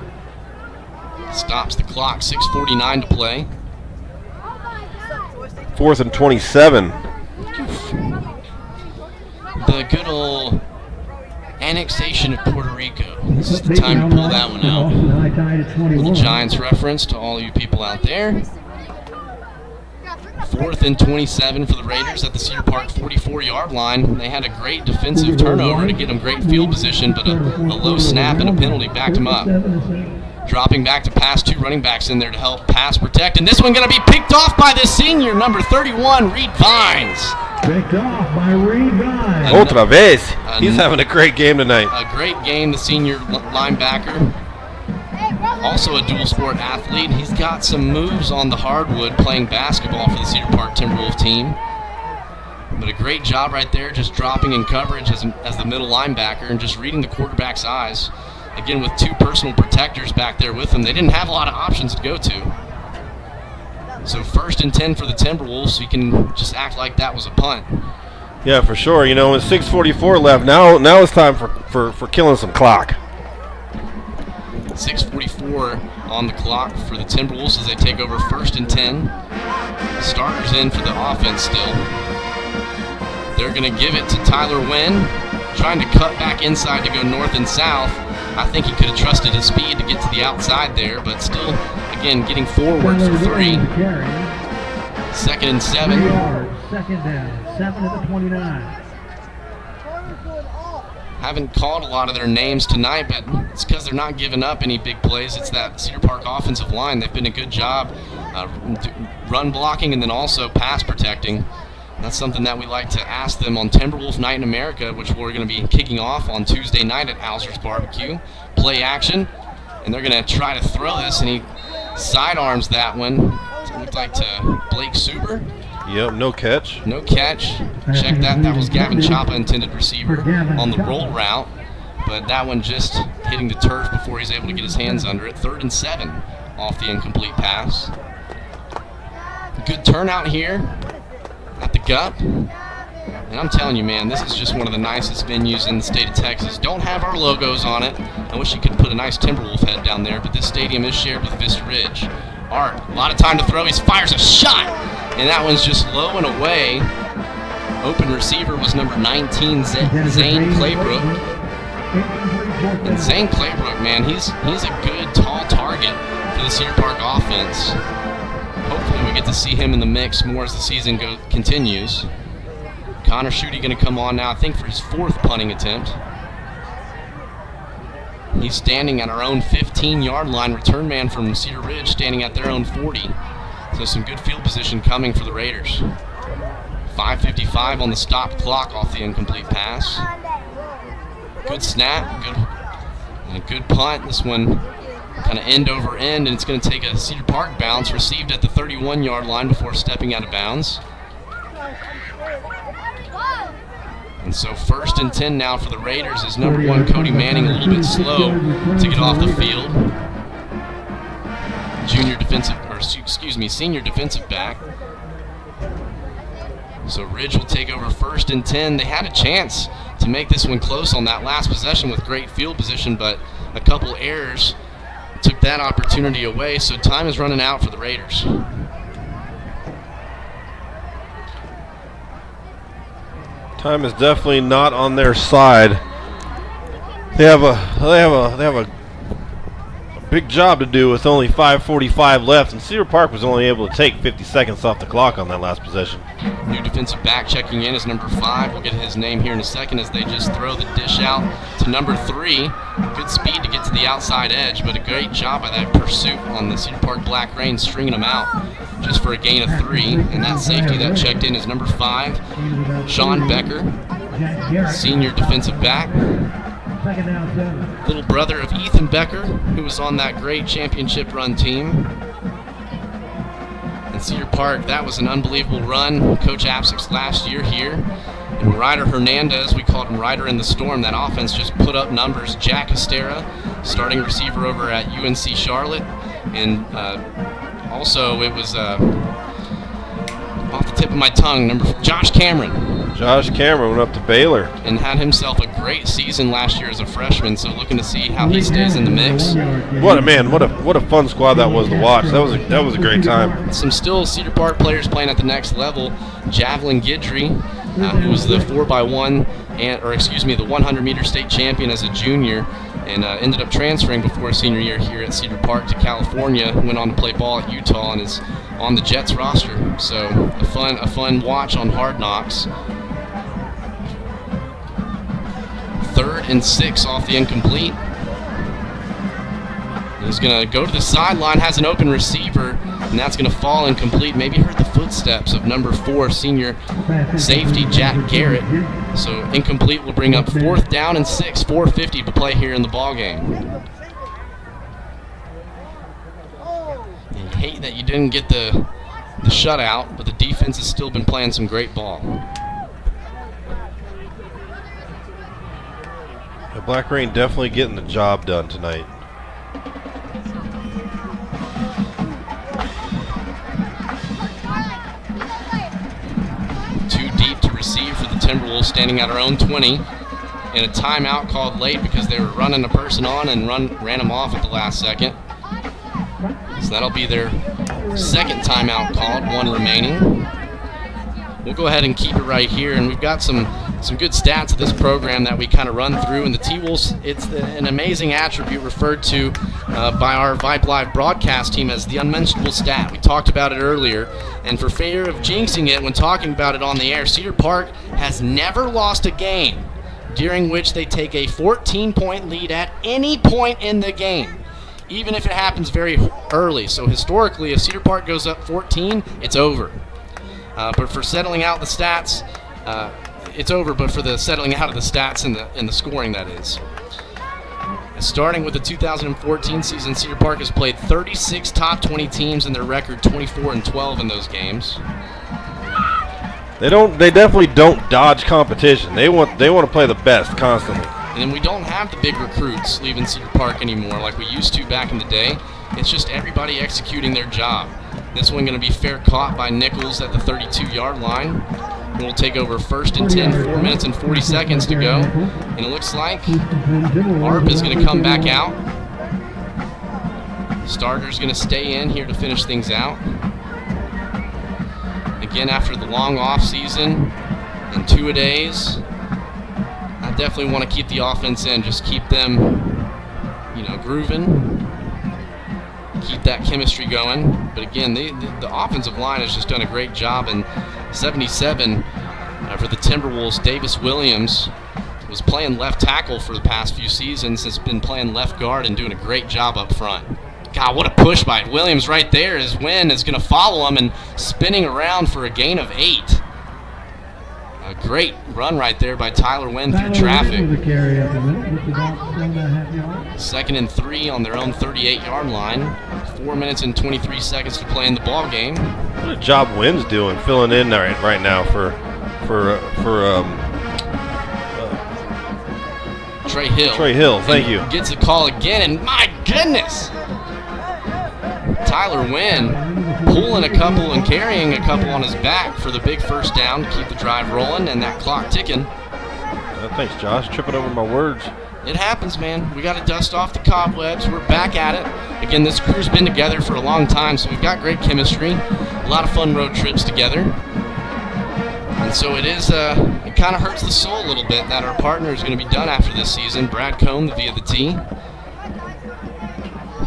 Stops the clock, 6:49 to play. 4th and 27. The good old annexation of Puerto Rico. This is the time to pull that one out. Little Giants reference to all you people out there. 4th and 27 for the Raiders at the Cedar Park 44-yard line. They had a great defensive turnover to get them great field position, but a low snap and a penalty backed them up. Dropping back to pass, 2 running backs in there to help pass protect. And this one going to be picked off by the senior, number 31, Reed Vines. Picked off by Reed Vines. Otra vez. He's having a great game tonight. A great game, the senior linebacker. Also a dual sport athlete. He's got some moves on the hardwood playing basketball for the Cedar Park Timberwolf team. But a great job right there, just dropping in coverage as the middle linebacker and just reading the quarterback's eyes. Again, with 2 personal protectors back there with them, they didn't have a lot of options to go to. So 1st and 10 for the Timberwolves, so you can just act like that was a punt. Yeah, for sure. You know, with 6:44 left, now it's time for killing some clock. 6:44 on the clock for the Timberwolves as they take over 1st and 10. Starters in for the offense still. They're going to give it to Tyler Wynn, trying to cut back inside to go north and south. I think he could have trusted his speed to get to the outside there, but still, again, getting forward for 3. 2nd and 7. 2nd down, 7 to the 29. Haven't called a lot of their names tonight, but it's because they're not giving up any big plays. It's that Cedar Park offensive line. They've been a good job run blocking and then also pass protecting. That's something that we like to ask them on Timberwolf Night in America, which we're going to be kicking off on Tuesday night at Hauser's Barbecue. Play action, and they're going to try to throw this, and he sidearms that one. It looked like to Blake Suber. Yep, no catch. No catch. Check that. That was Gavin Chapa, intended receiver, on the roll route. But that one just hitting the turf before he's able to get his hands under it. 3rd and 7 off the incomplete pass. Good turnout here at the GUP. And I'm telling you, man, this is just one of the nicest venues in the state of Texas. Don't have our logos on it. I wish you could put a nice Timberwolf head down there, but this stadium is shared with Vista Ridge. Art, a lot of time to throw. He fires a shot, and that one's just low and away. Open receiver was number 19, Zane Claybrook. And Zane Claybrook, man, he's a good, tall target for the Cedar Park offense. Hopefully we get to see him in the mix more as the season continues. Connor Schutte going to come on now, I think, for his 4th punting attempt. He's standing at our own 15-yard line. Return man from Cedar Ridge standing at their own 40. So some good field position coming for the Raiders. 5:55 on the stopped clock off the incomplete pass. Good snap, and a good punt. This one kind of end over end, and it's going to take a Cedar Park bounce, received at the 31-yard line before stepping out of bounds. And so 1st and 10 now for the Raiders as number 1 Cody Manning a little bit slow to get off the field. Senior defensive back. So Ridge will take over 1st and 10. They had a chance to make this one close on that last possession with great field position, but a couple errors took that opportunity away. So time is running out for the Raiders. Time is definitely not on their side. They have a big job to do with only 5:45 left, and Cedar Park was only able to take 50 seconds off the clock on that last possession. New defensive back checking in is number 5. We'll get his name here in a second as they just throw the dish out to number 3. Good speed to get to the outside edge, but a great job by that pursuit on the Cedar Park Black Rain, stringing them out just for a gain of 3. And that safety that checked in is number 5, Sean Becker, senior defensive back. Little brother of Ethan Becker, who was on that great championship run team. And Cedar Park, that was an unbelievable run. Coach Apsick's last year here. And Ryder Hernandez, we called him Ryder in the Storm. That offense just put up numbers. Jack Estera, starting receiver over at UNC Charlotte. And also it was off the tip of my tongue, Josh Cameron. Josh Cameron went up to Baylor and had himself a great season last year as a freshman, so looking to see how he stays in the mix. What a fun squad that was to watch. That was a great time. Some still Cedar Park players playing at the next level. Javelin Guidry, who was the 4x1 the 100-meter state champion as a junior, and ended up transferring before his senior year here at Cedar Park to California. Went on to play ball at Utah and is on the Jets roster. So a fun watch on Hard Knocks. 3rd and 6 off the incomplete. He's going to go to the sideline, has an open receiver, and that's going to fall incomplete. Maybe heard the footsteps of number 4 senior safety Jack Garrett. So incomplete will bring up 4th down and 6, 4:50 to play here in the ball game. You hate that you didn't get the shutout, but the defense has still been playing some great ball. The Black Rain definitely getting the job done tonight. Too deep to receive for the Timberwolves, standing at our own 20. And a timeout called late because they were running a person on and ran him off at the last second. So that'll be their 2nd timeout called, 1 remaining. We'll go ahead and keep it right here, and we've got some good stats of this program that we kind of run through. And the T-Wolves, it's an amazing attribute referred to by our Vype Live broadcast team as the unmentionable stat. We talked about it earlier, and for fear of jinxing it when talking about it on the air, Cedar Park has never lost a game during which they take a 14-point lead at any point in the game, even if it happens very early. So historically, if Cedar Park goes up 14, it's over. But for settling out the stats, it's over. But for the settling out of the stats and the scoring, that is. Starting with the 2014 season, Cedar Park has played 36 top 20 teams, and their record 24-12 in those games. They definitely don't dodge competition. They want to play the best constantly. And we don't have the big recruits leaving Cedar Park anymore like we used to back in the day. It's just everybody executing their job. This one going to be fair caught by Nichols at the 32-yard line. We'll take over 1st and 10, 4 minutes and 40 seconds to go. And it looks like Arp is going to come back out. Starter's going to stay in here to finish things out. Again, after the long off season and 2-a-days, I definitely want to keep the offense in, just keep them, grooving. Keep that chemistry going. But again, the offensive line has just done a great job. And 77 for the Timberwolves, Davis Williams was playing left tackle for the past few seasons, has been playing left guard and doing a great job up front. God, what a push by Williams right there as Wynn is going to follow him and spinning around for a gain of 8. A great run right there by Tyler Wynn through traffic. 2nd and 3 on their own 38-yard line. 4 minutes and 23 seconds to play in the ball game. What a job Wynn's doing, filling in right now for Trey Hill. Trey Hill, thank you. Gets a call again, and my goodness! Tyler Wynn pulling a couple and carrying a couple on his back for the big first down to keep the drive rolling and that clock ticking. Thanks, Josh. Tripping over my words. It happens, man. We got to dust off the cobwebs. We're back at it. Again, this crew's been together for a long time, so we've got great chemistry. A lot of fun road trips together. And so it is, it kind of hurts the soul a little bit that our partner is going to be done after this season. Brad Cohn, the via the T.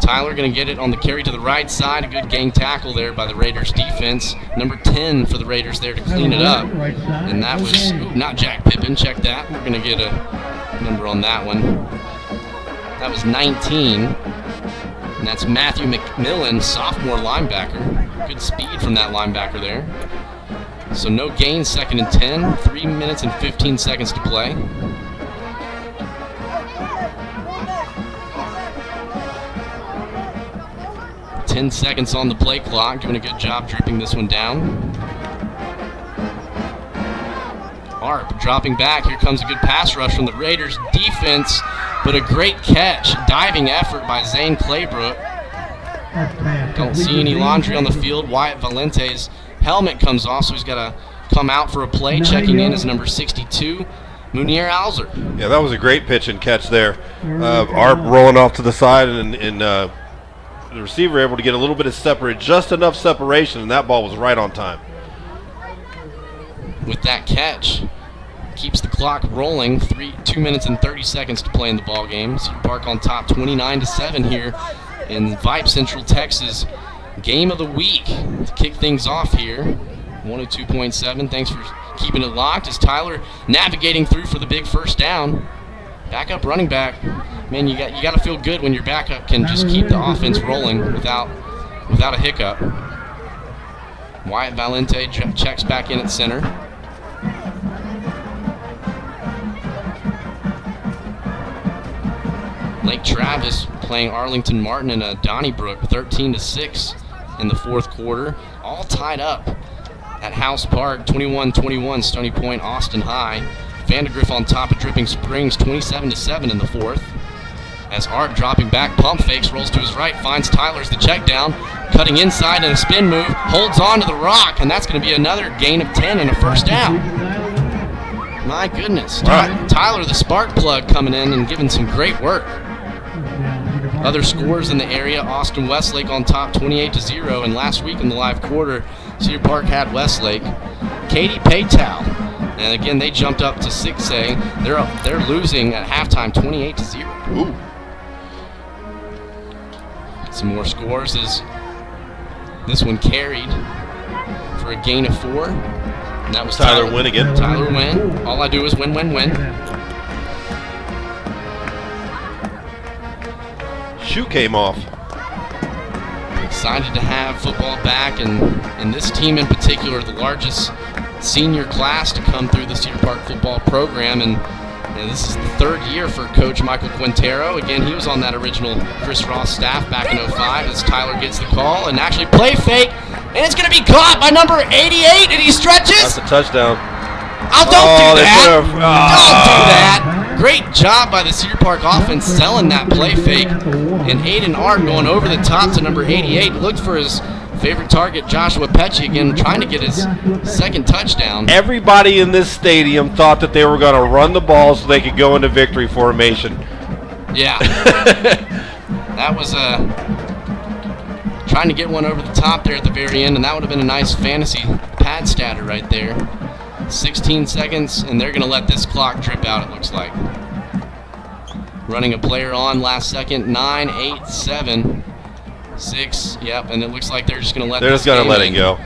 Tyler going to get it on the carry to the right side. A good gang tackle there by the Raiders defense. Number 10 for the Raiders there to clean it up. And that was not Jack Pippen. Check that. We're going to get a number on that one. That was 19. And that's Matthew McMillan, sophomore linebacker. Good speed from that linebacker there. So no gain, 2nd and 10. 3 minutes and 15 seconds to play. Ten seconds on the play clock, doing a good job dripping this one down. Arp dropping back. Here comes a good pass rush from the Raiders defense, but a great catch. Diving effort by Zane Claybrook. Don't see any laundry on the field. Wyatt Valente's helmet comes off, so he's got to come out for a play. Checking in is number 62, Munir Alzer. Yeah, that was a great pitch and catch there. Arp rolling off to the side and the receiver able to get a little bit of just enough separation, and that ball was right on time. With that catch, keeps the clock rolling. 2 minutes and 30 seconds to play in the ball game. Cedar Park on top, 29-7 here in Vype Central Texas. Game of the week to kick things off here. 102.7. Thanks for keeping it locked as Tyler navigating through for the big first down. Backup running back. Man, you got to feel good when your backup can just keep the offense rolling without a hiccup. Wyatt Valente checks back in at center. Lake Travis playing Arlington Martin in a Donnybrook, 13-6 in the fourth quarter. All tied up at House Park, 21-21, Stony Point, Austin High. Vandergriff on top of Dripping Springs, 27-7 in the fourth. As Art dropping back, pump fakes, rolls to his right, finds Tyler's the check down, cutting inside in a spin move, holds on to the rock, and that's going to be another gain of 10 and a first down. My goodness. Tyler, the spark plug, coming in and giving some great work. Other scores in the area, Austin Westlake on top, 28-0, and last week in the live quarter, Cedar Park had Westlake. Katy Paytow, and again, they jumped up to 6A. They're losing at halftime, 28-0. Ooh. Some more scores as this one carried for a gain of 4. And that was Tyler Wynn again. Tyler Wynn. All I do is win, win, win. Shoe came off. Excited to have football back, and this team in particular, the largest senior class to come through the Cedar Park football program, and this is the third year for Coach Michael Quintero. Again, he was on that original Chris Ross staff back in 05 as Tyler gets the call and actually play fake, and it's going to be caught by number 88, and he stretches. That's a touchdown. Oh, don't do that. Don't do that. Great job by the Cedar Park offense selling that play fake, and Aiden Art going over the top to number 88. Looked for his favorite target, Joshua Pecci, again trying to get his second touchdown. Everybody in this stadium thought that they were going to run the ball so they could go into victory formation. Yeah. That was trying to get one over the top there at the very end, and that would have been a nice fantasy pad statter right there. 16 seconds, and they're going to let this clock drip out, it looks like. Running a player on last second, 9, 8, 7, 6, yep, and it looks like they're just going to let They're just going to let it go.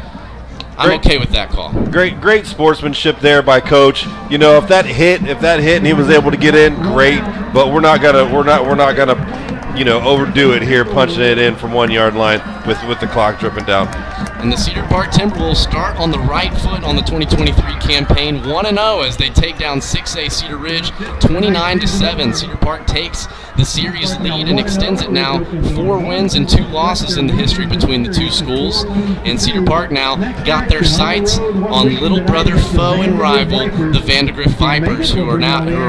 I'm okay with that call. Great sportsmanship there by Coach. You know, if that hit and he was able to get in, great. But we're not gonna overdo it here, punching it in from 1 yard line with the clock dripping down. And the Cedar Park Timberwolves start on the right foot on the 2023 campaign, 1-0 as they take down 6A Cedar Ridge, 29-7. Cedar Park takes the series lead and extends it now 4 wins and 2 losses in the history between the two schools. And Cedar Park now got their sights on little brother, foe, and rival, the Vandegrift Vipers, who are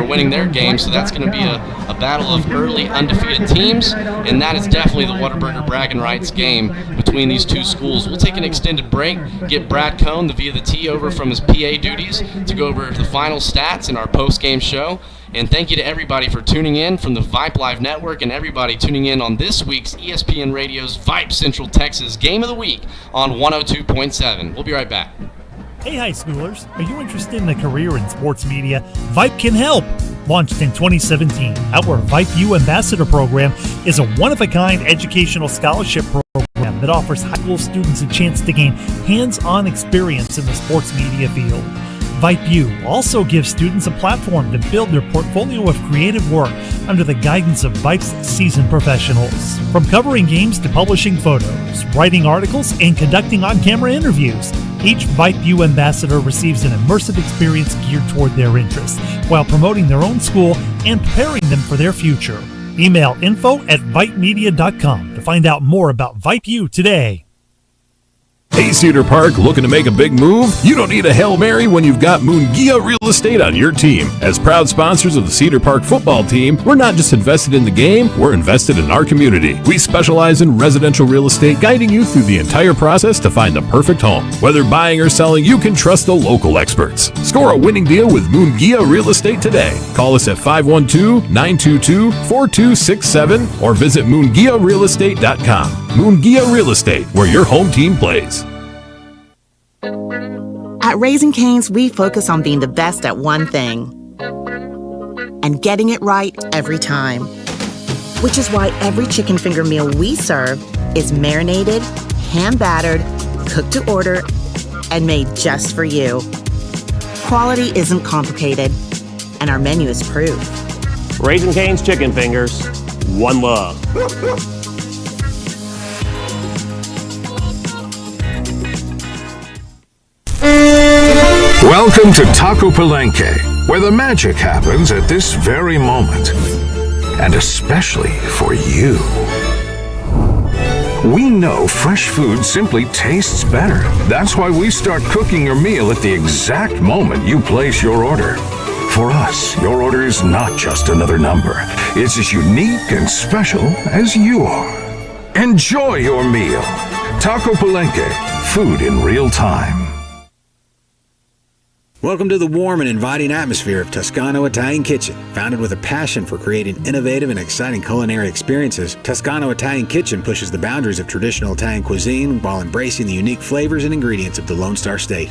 winning their game. So that's going to be a battle of early undefeated teams, and that is definitely the Whataburger Bragging Rights game between these two schools. We'll take an extended break, get Brad Cohn, the Via the T, over from his PA duties to go over the final stats in our post-game show. And thank you to everybody for tuning in from the Vype Live Network and everybody tuning in on this week's ESPN Radio's Vype Central Texas Game of the Week on 102.7. We'll be right back. Hey high schoolers, are you interested in a career in sports media? Vype can help. Launched in 2017, our Vype U Ambassador Program is a one-of-a-kind educational scholarship program that offers high school students a chance to gain hands-on experience in the sports media field. Vype U also gives students a platform to build their portfolio of creative work under the guidance of Vype's seasoned professionals. From covering games to publishing photos, writing articles, and conducting on-camera interviews, each Vype U ambassador receives an immersive experience geared toward their interests while promoting their own school and preparing them for their future. Email info@vypemedia.com to find out more about Vype U today. Hey, Cedar Park, looking to make a big move? You don't need a Hail Mary when you've got Mungia Real Estate on your team. As proud sponsors of the Cedar Park football team, we're not just invested in the game, we're invested in our community. We specialize in residential real estate, guiding you through the entire process to find the perfect home. Whether buying or selling, you can trust the local experts. Score a winning deal with Mungia Real Estate today. Call us at 512-922-4267 or visit moongiarealestate.com. Mungia Real Estate, where your home team plays. At Raising Cane's, we focus on being the best at one thing and getting it right every time. Which is why every chicken finger meal we serve is marinated, hand-battered, cooked to order, and made just for you. Quality isn't complicated, and our menu is proof. Raising Cane's Chicken Fingers, one love. Welcome to Taco Palenque, where the magic happens at this very moment. And especially for you. We know fresh food simply tastes better. That's why we start cooking your meal at the exact moment you place your order. For us, your order is not just another number. It's as unique and special as you are. Enjoy your meal. Taco Palenque, food in real time. Welcome to the warm and inviting atmosphere of Toscano Italian Kitchen. Founded with a passion for creating innovative and exciting culinary experiences, Toscano Italian Kitchen pushes the boundaries of traditional Italian cuisine while embracing the unique flavors and ingredients of the Lone Star State.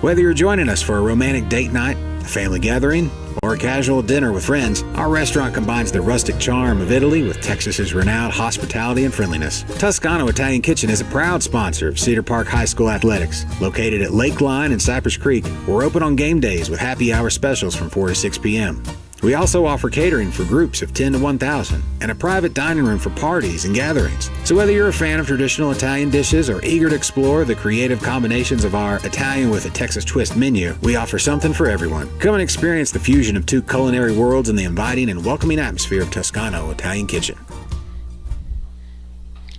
Whether you're joining us for a romantic date night, a family gathering, or a casual dinner with friends, our restaurant combines the rustic charm of Italy with Texas's renowned hospitality and friendliness. Toscano Italian Kitchen is a proud sponsor of Cedar Park High School Athletics. Located at Lakeline and Cypress Creek, we're open on game days with happy hour specials from 4 to 6 p.m. We also offer catering for groups of 10 to 1,000 and a private dining room for parties and gatherings. So whether you're a fan of traditional Italian dishes or eager to explore the creative combinations of our Italian with a Texas twist menu, we offer something for everyone. Come and experience the fusion of two culinary worlds in the inviting and welcoming atmosphere of Toscano Italian Kitchen.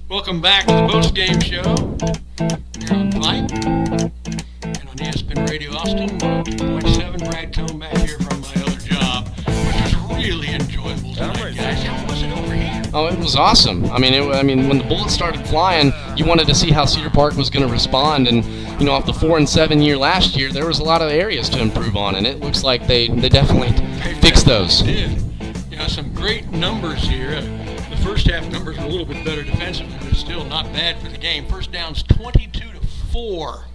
Welcome back to the Postgame Show here on Vype and on ESPN Radio Austin 102.7. Brad Cohn back here from my other job, which was really enjoyable tonight, guys. How was it over here? Oh, it was awesome. I mean, when the bullets started flying, you wanted to see how Cedar Park was going to respond. And you know, off the 4-7 year last year, there was a lot of areas to improve on, and it looks like they definitely fixed those. They did. You know, some great numbers here. The first half numbers were a little bit better defensively, but still not bad for the game. First down's 22-4.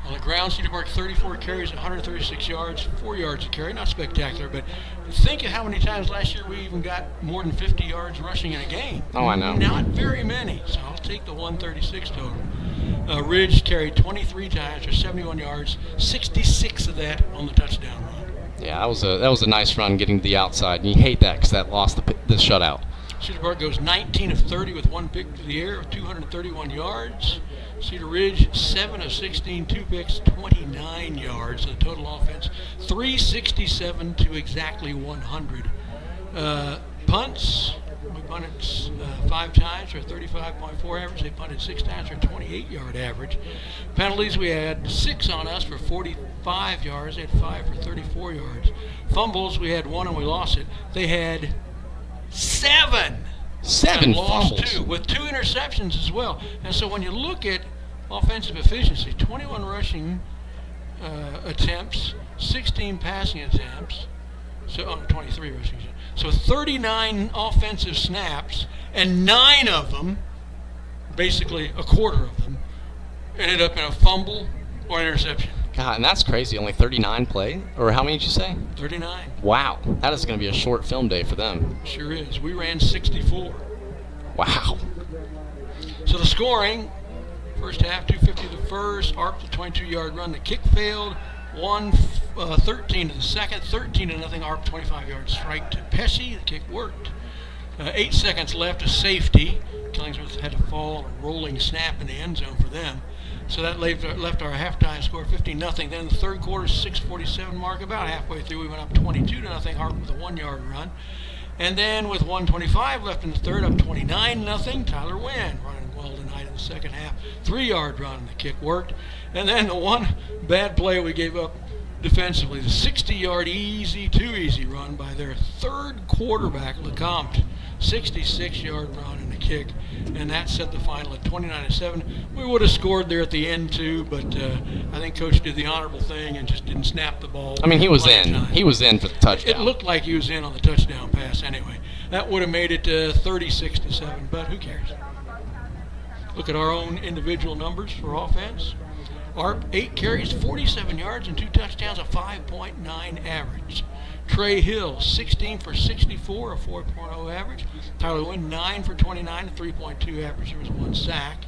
On the ground, Cedar Park 34 carries, 136 yards, 4 yards a carry. Not spectacular, but think of how many times last year we even got more than 50 yards rushing in a game. Oh, I know. Not very many, so I'll take the 136 total. Ridge carried 23 times for 71 yards, 66 of that on the touchdown run. Yeah, that was a nice run getting to the outside, and you hate that because that lost the shutout. Cedar Park goes 19 of 30 with one pick to the air, 231 yards. Cedar Ridge 7 of 16, 2 picks, 29 yards. So the total offense 367 to exactly 100. Punts. We punted 5 times for a 35.4 average. They punted 6 times for a 28-yard average. Penalties, we had 6 on us for 45 yards. They had 5 for 34 yards. Fumbles, we had 1 and we lost it. They had 7. 7 and lost fumbles. 2 with 2 interceptions as well. And so when you look at offensive efficiency, 21 rushing attempts, 16 passing attempts. So 23 rushing attempts. So 39 offensive snaps, and 9 of them, basically a quarter of them, ended up in a fumble or interception. God, and that's crazy. Only 39 play? Or how many did you say? 39. Wow. That is going to be a short film day for them. Sure is. We ran 64. Wow. So the scoring, first half, 250 the first, ARP the 22-yard run. The kick failed. 13 to the second, 13-0 ARP 25-yard strike to Pesci. The kick worked. 8 seconds left, a safety. Killingsworth had to fall, a rolling snap in the end zone for them. So that left our halftime score 15-0. Then in the third quarter, 6:47 mark, about halfway through, we went up 22-0 ARP with a 1-yard run. And then with 1:25 left in the third, up 29-0. Tyler Wynn running well tonight in the second half. 3-yard run, and the kick worked. And then the one bad play we gave up defensively, the 60-yard too easy run by their third quarterback, LeCompte. 66-yard run and a kick, and that set the final at 29-7. We would have scored there at the end too, but I think Coach did the honorable thing and just didn't snap the ball. I mean, he was in. He was in for the touchdown. It looked like he was in on the touchdown pass anyway. That would have made it 36-7, but who cares? Look at our own individual numbers for offense. ARP, 8 carries, 47 yards, and 2 touchdowns, a 5.9 average. Trey Hill, 16 for 64, a 4.0 average. Tyler Wynn, 9 for 29, a 3.2 average. There was 1 sack.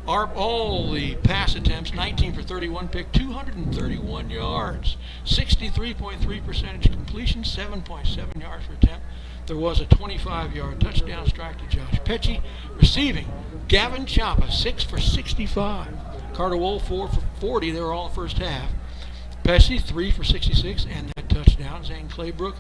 ARP, all the pass attempts, 19 for 31, pick 231 yards. 63.3 percentage completion, 7.7 yards per attempt. There was a 25-yard touchdown strike to Josh Pesci. Receiving, Gavin Chapa, 6 for 65. Carter Wolf, 4 for 40. They were all in the first half. Pesci, 3 for 66, and that touchdown. Zane Claybrook,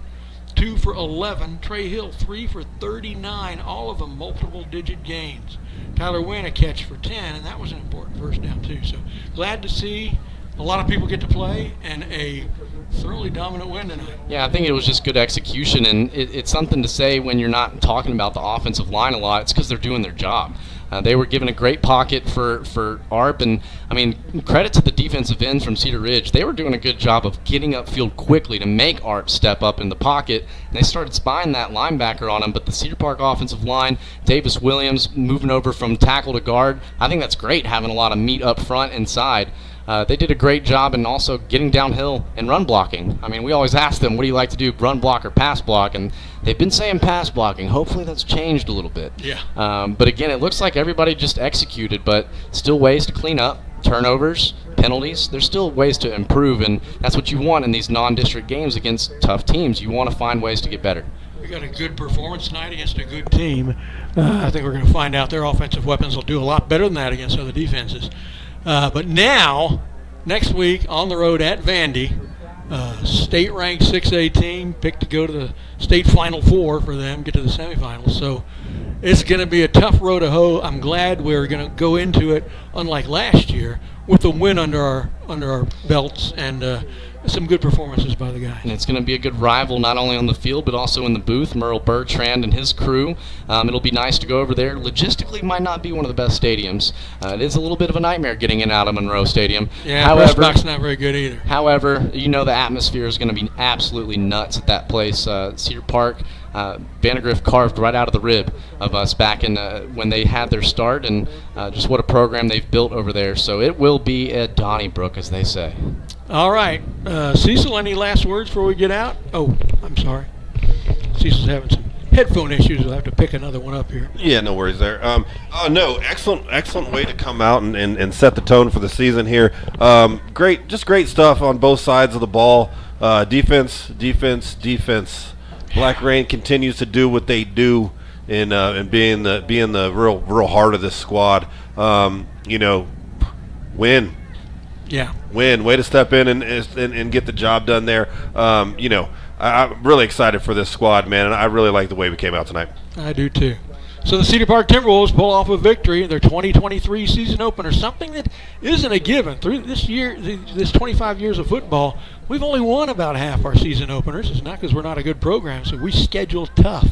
2 for 11. Trey Hill, 3 for 39, all of them multiple-digit gains. Tyler Wynn, a catch for 10, and that was an important first down, too. So glad to see a lot of people get to play and a thoroughly dominant win tonight. Yeah, I think it was just good execution, and it's something to say when you're not talking about the offensive line a lot. It's because they're doing their job. They were given a great pocket for ARP, and I mean, credit to the defensive ends from Cedar Ridge. They were doing a good job of getting upfield quickly to make ARP step up in the pocket, and they started spying that linebacker on him. But the Cedar Park offensive line, Davis Williams moving over from tackle to guard, I think that's great, having a lot of meat up front inside. They did a great job in also getting downhill and run blocking. I mean, we always ask them, what do you like to do, run block or pass block? And they've been saying pass blocking. Hopefully that's changed a little bit. Yeah. But again, it looks like everybody just executed, but still ways to clean up. Turnovers, penalties, there's still ways to improve, and that's what you want in these non-district games against tough teams. You want to find ways to get better. We got a good performance tonight against a good team. I think we're going to find out their offensive weapons will do a lot better than that against other defenses. But now, next week on the road at Vandy, state-ranked 6A team, picked to go to the state Final Four for them, get to the semifinals. So it's going to be a tough road to hoe. I'm glad we're going to go into it, unlike last year, with a win under our belts and some good performances by the guys. And it's going to be a good rival not only on the field but also in the booth. Merle Bertrand and his crew. It'll be nice to go over there. Logistically, might not be one of the best stadiums. It is a little bit of a nightmare getting in and out of Monroe Stadium. Yeah, however, not very good either. However, you know the atmosphere is going to be absolutely nuts at that place. Cedar Park, Vandergrift carved right out of the rib of us back in when they had their start, and just what a program they've built over there. So it will be a Donnybrook, as they say. All right. Cecil, any last words before we get out? Oh, I'm sorry. Cecil's having some headphone issues. We'll have to pick another one up here. Yeah, no worries there. No, excellent way to come out and set the tone for the season here. Great stuff on both sides of the ball. Defense. Black Rain continues to do what they do in being the real heart of this squad. Win. Yeah. Win. Way to step in and get the job done there. I'm really excited for this squad, man, and I really like the way we came out tonight. I do too. So the Cedar Park Timberwolves pull off a victory in their 2023 season opener, something that isn't a given. Through this year, this 25 years of football, we've only won about half our season openers. It's not because we're not a good program, so we schedule tough.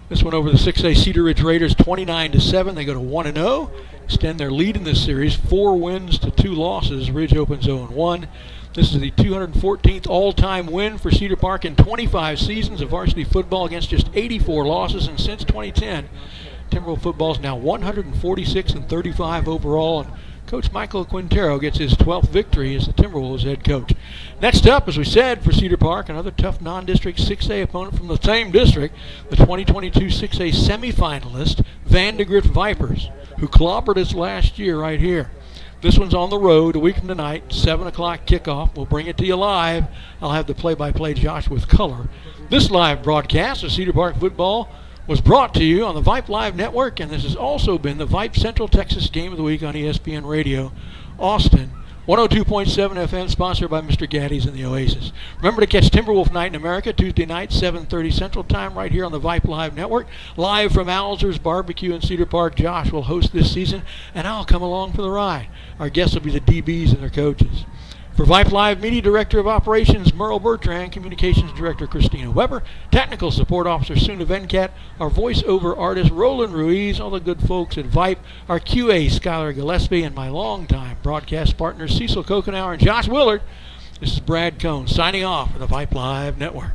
This one over the 6A Cedar Ridge Raiders 29-7. They go to 1-0, extend their lead in this series, 4 wins to 2 losses. Ridge opens 0-1. This is the 214th all-time win for Cedar Park in 25 seasons of varsity football against just 84 losses. And since 2010, Timberwolves football is now 146-35 overall. And Coach Michael Quintero gets his 12th victory as the Timberwolves head coach. Next up, as we said, for Cedar Park, another tough non-district 6A opponent from the same district, the 2022 6A semifinalist, Vandegrift Vipers, who clobbered us last year right here. This one's on the road a week from tonight, 7 o'clock kickoff. We'll bring it to you live. I'll have the play-by-play Josh with color. This live broadcast of Cedar Park football was brought to you on the Vype Live Network, and this has also been the Vype Central Texas Game of the Week on ESPN Radio, Austin, 102.7 FM, sponsored by Mr. Gaddy's and the Oasis. Remember to catch Timberwolf Night in America, Tuesday night, 7:30 Central Time, right here on the Vype Live Network. Live from Alzer's Barbecue in Cedar Park. Josh will host this season, and I'll come along for the ride. Our guests will be the DBs and their coaches. For Vype Live, Media Director of Operations Merle Bertrand, Communications Director Christina Weber, Technical Support Officer Suna Venkat, our voiceover artist Roland Ruiz, all the good folks at Vype, our QA Skylar Gillespie, and my longtime broadcast partners Cecil Kokenauer and Josh Willard. This is Brad Cohn signing off for the Vype Live Network.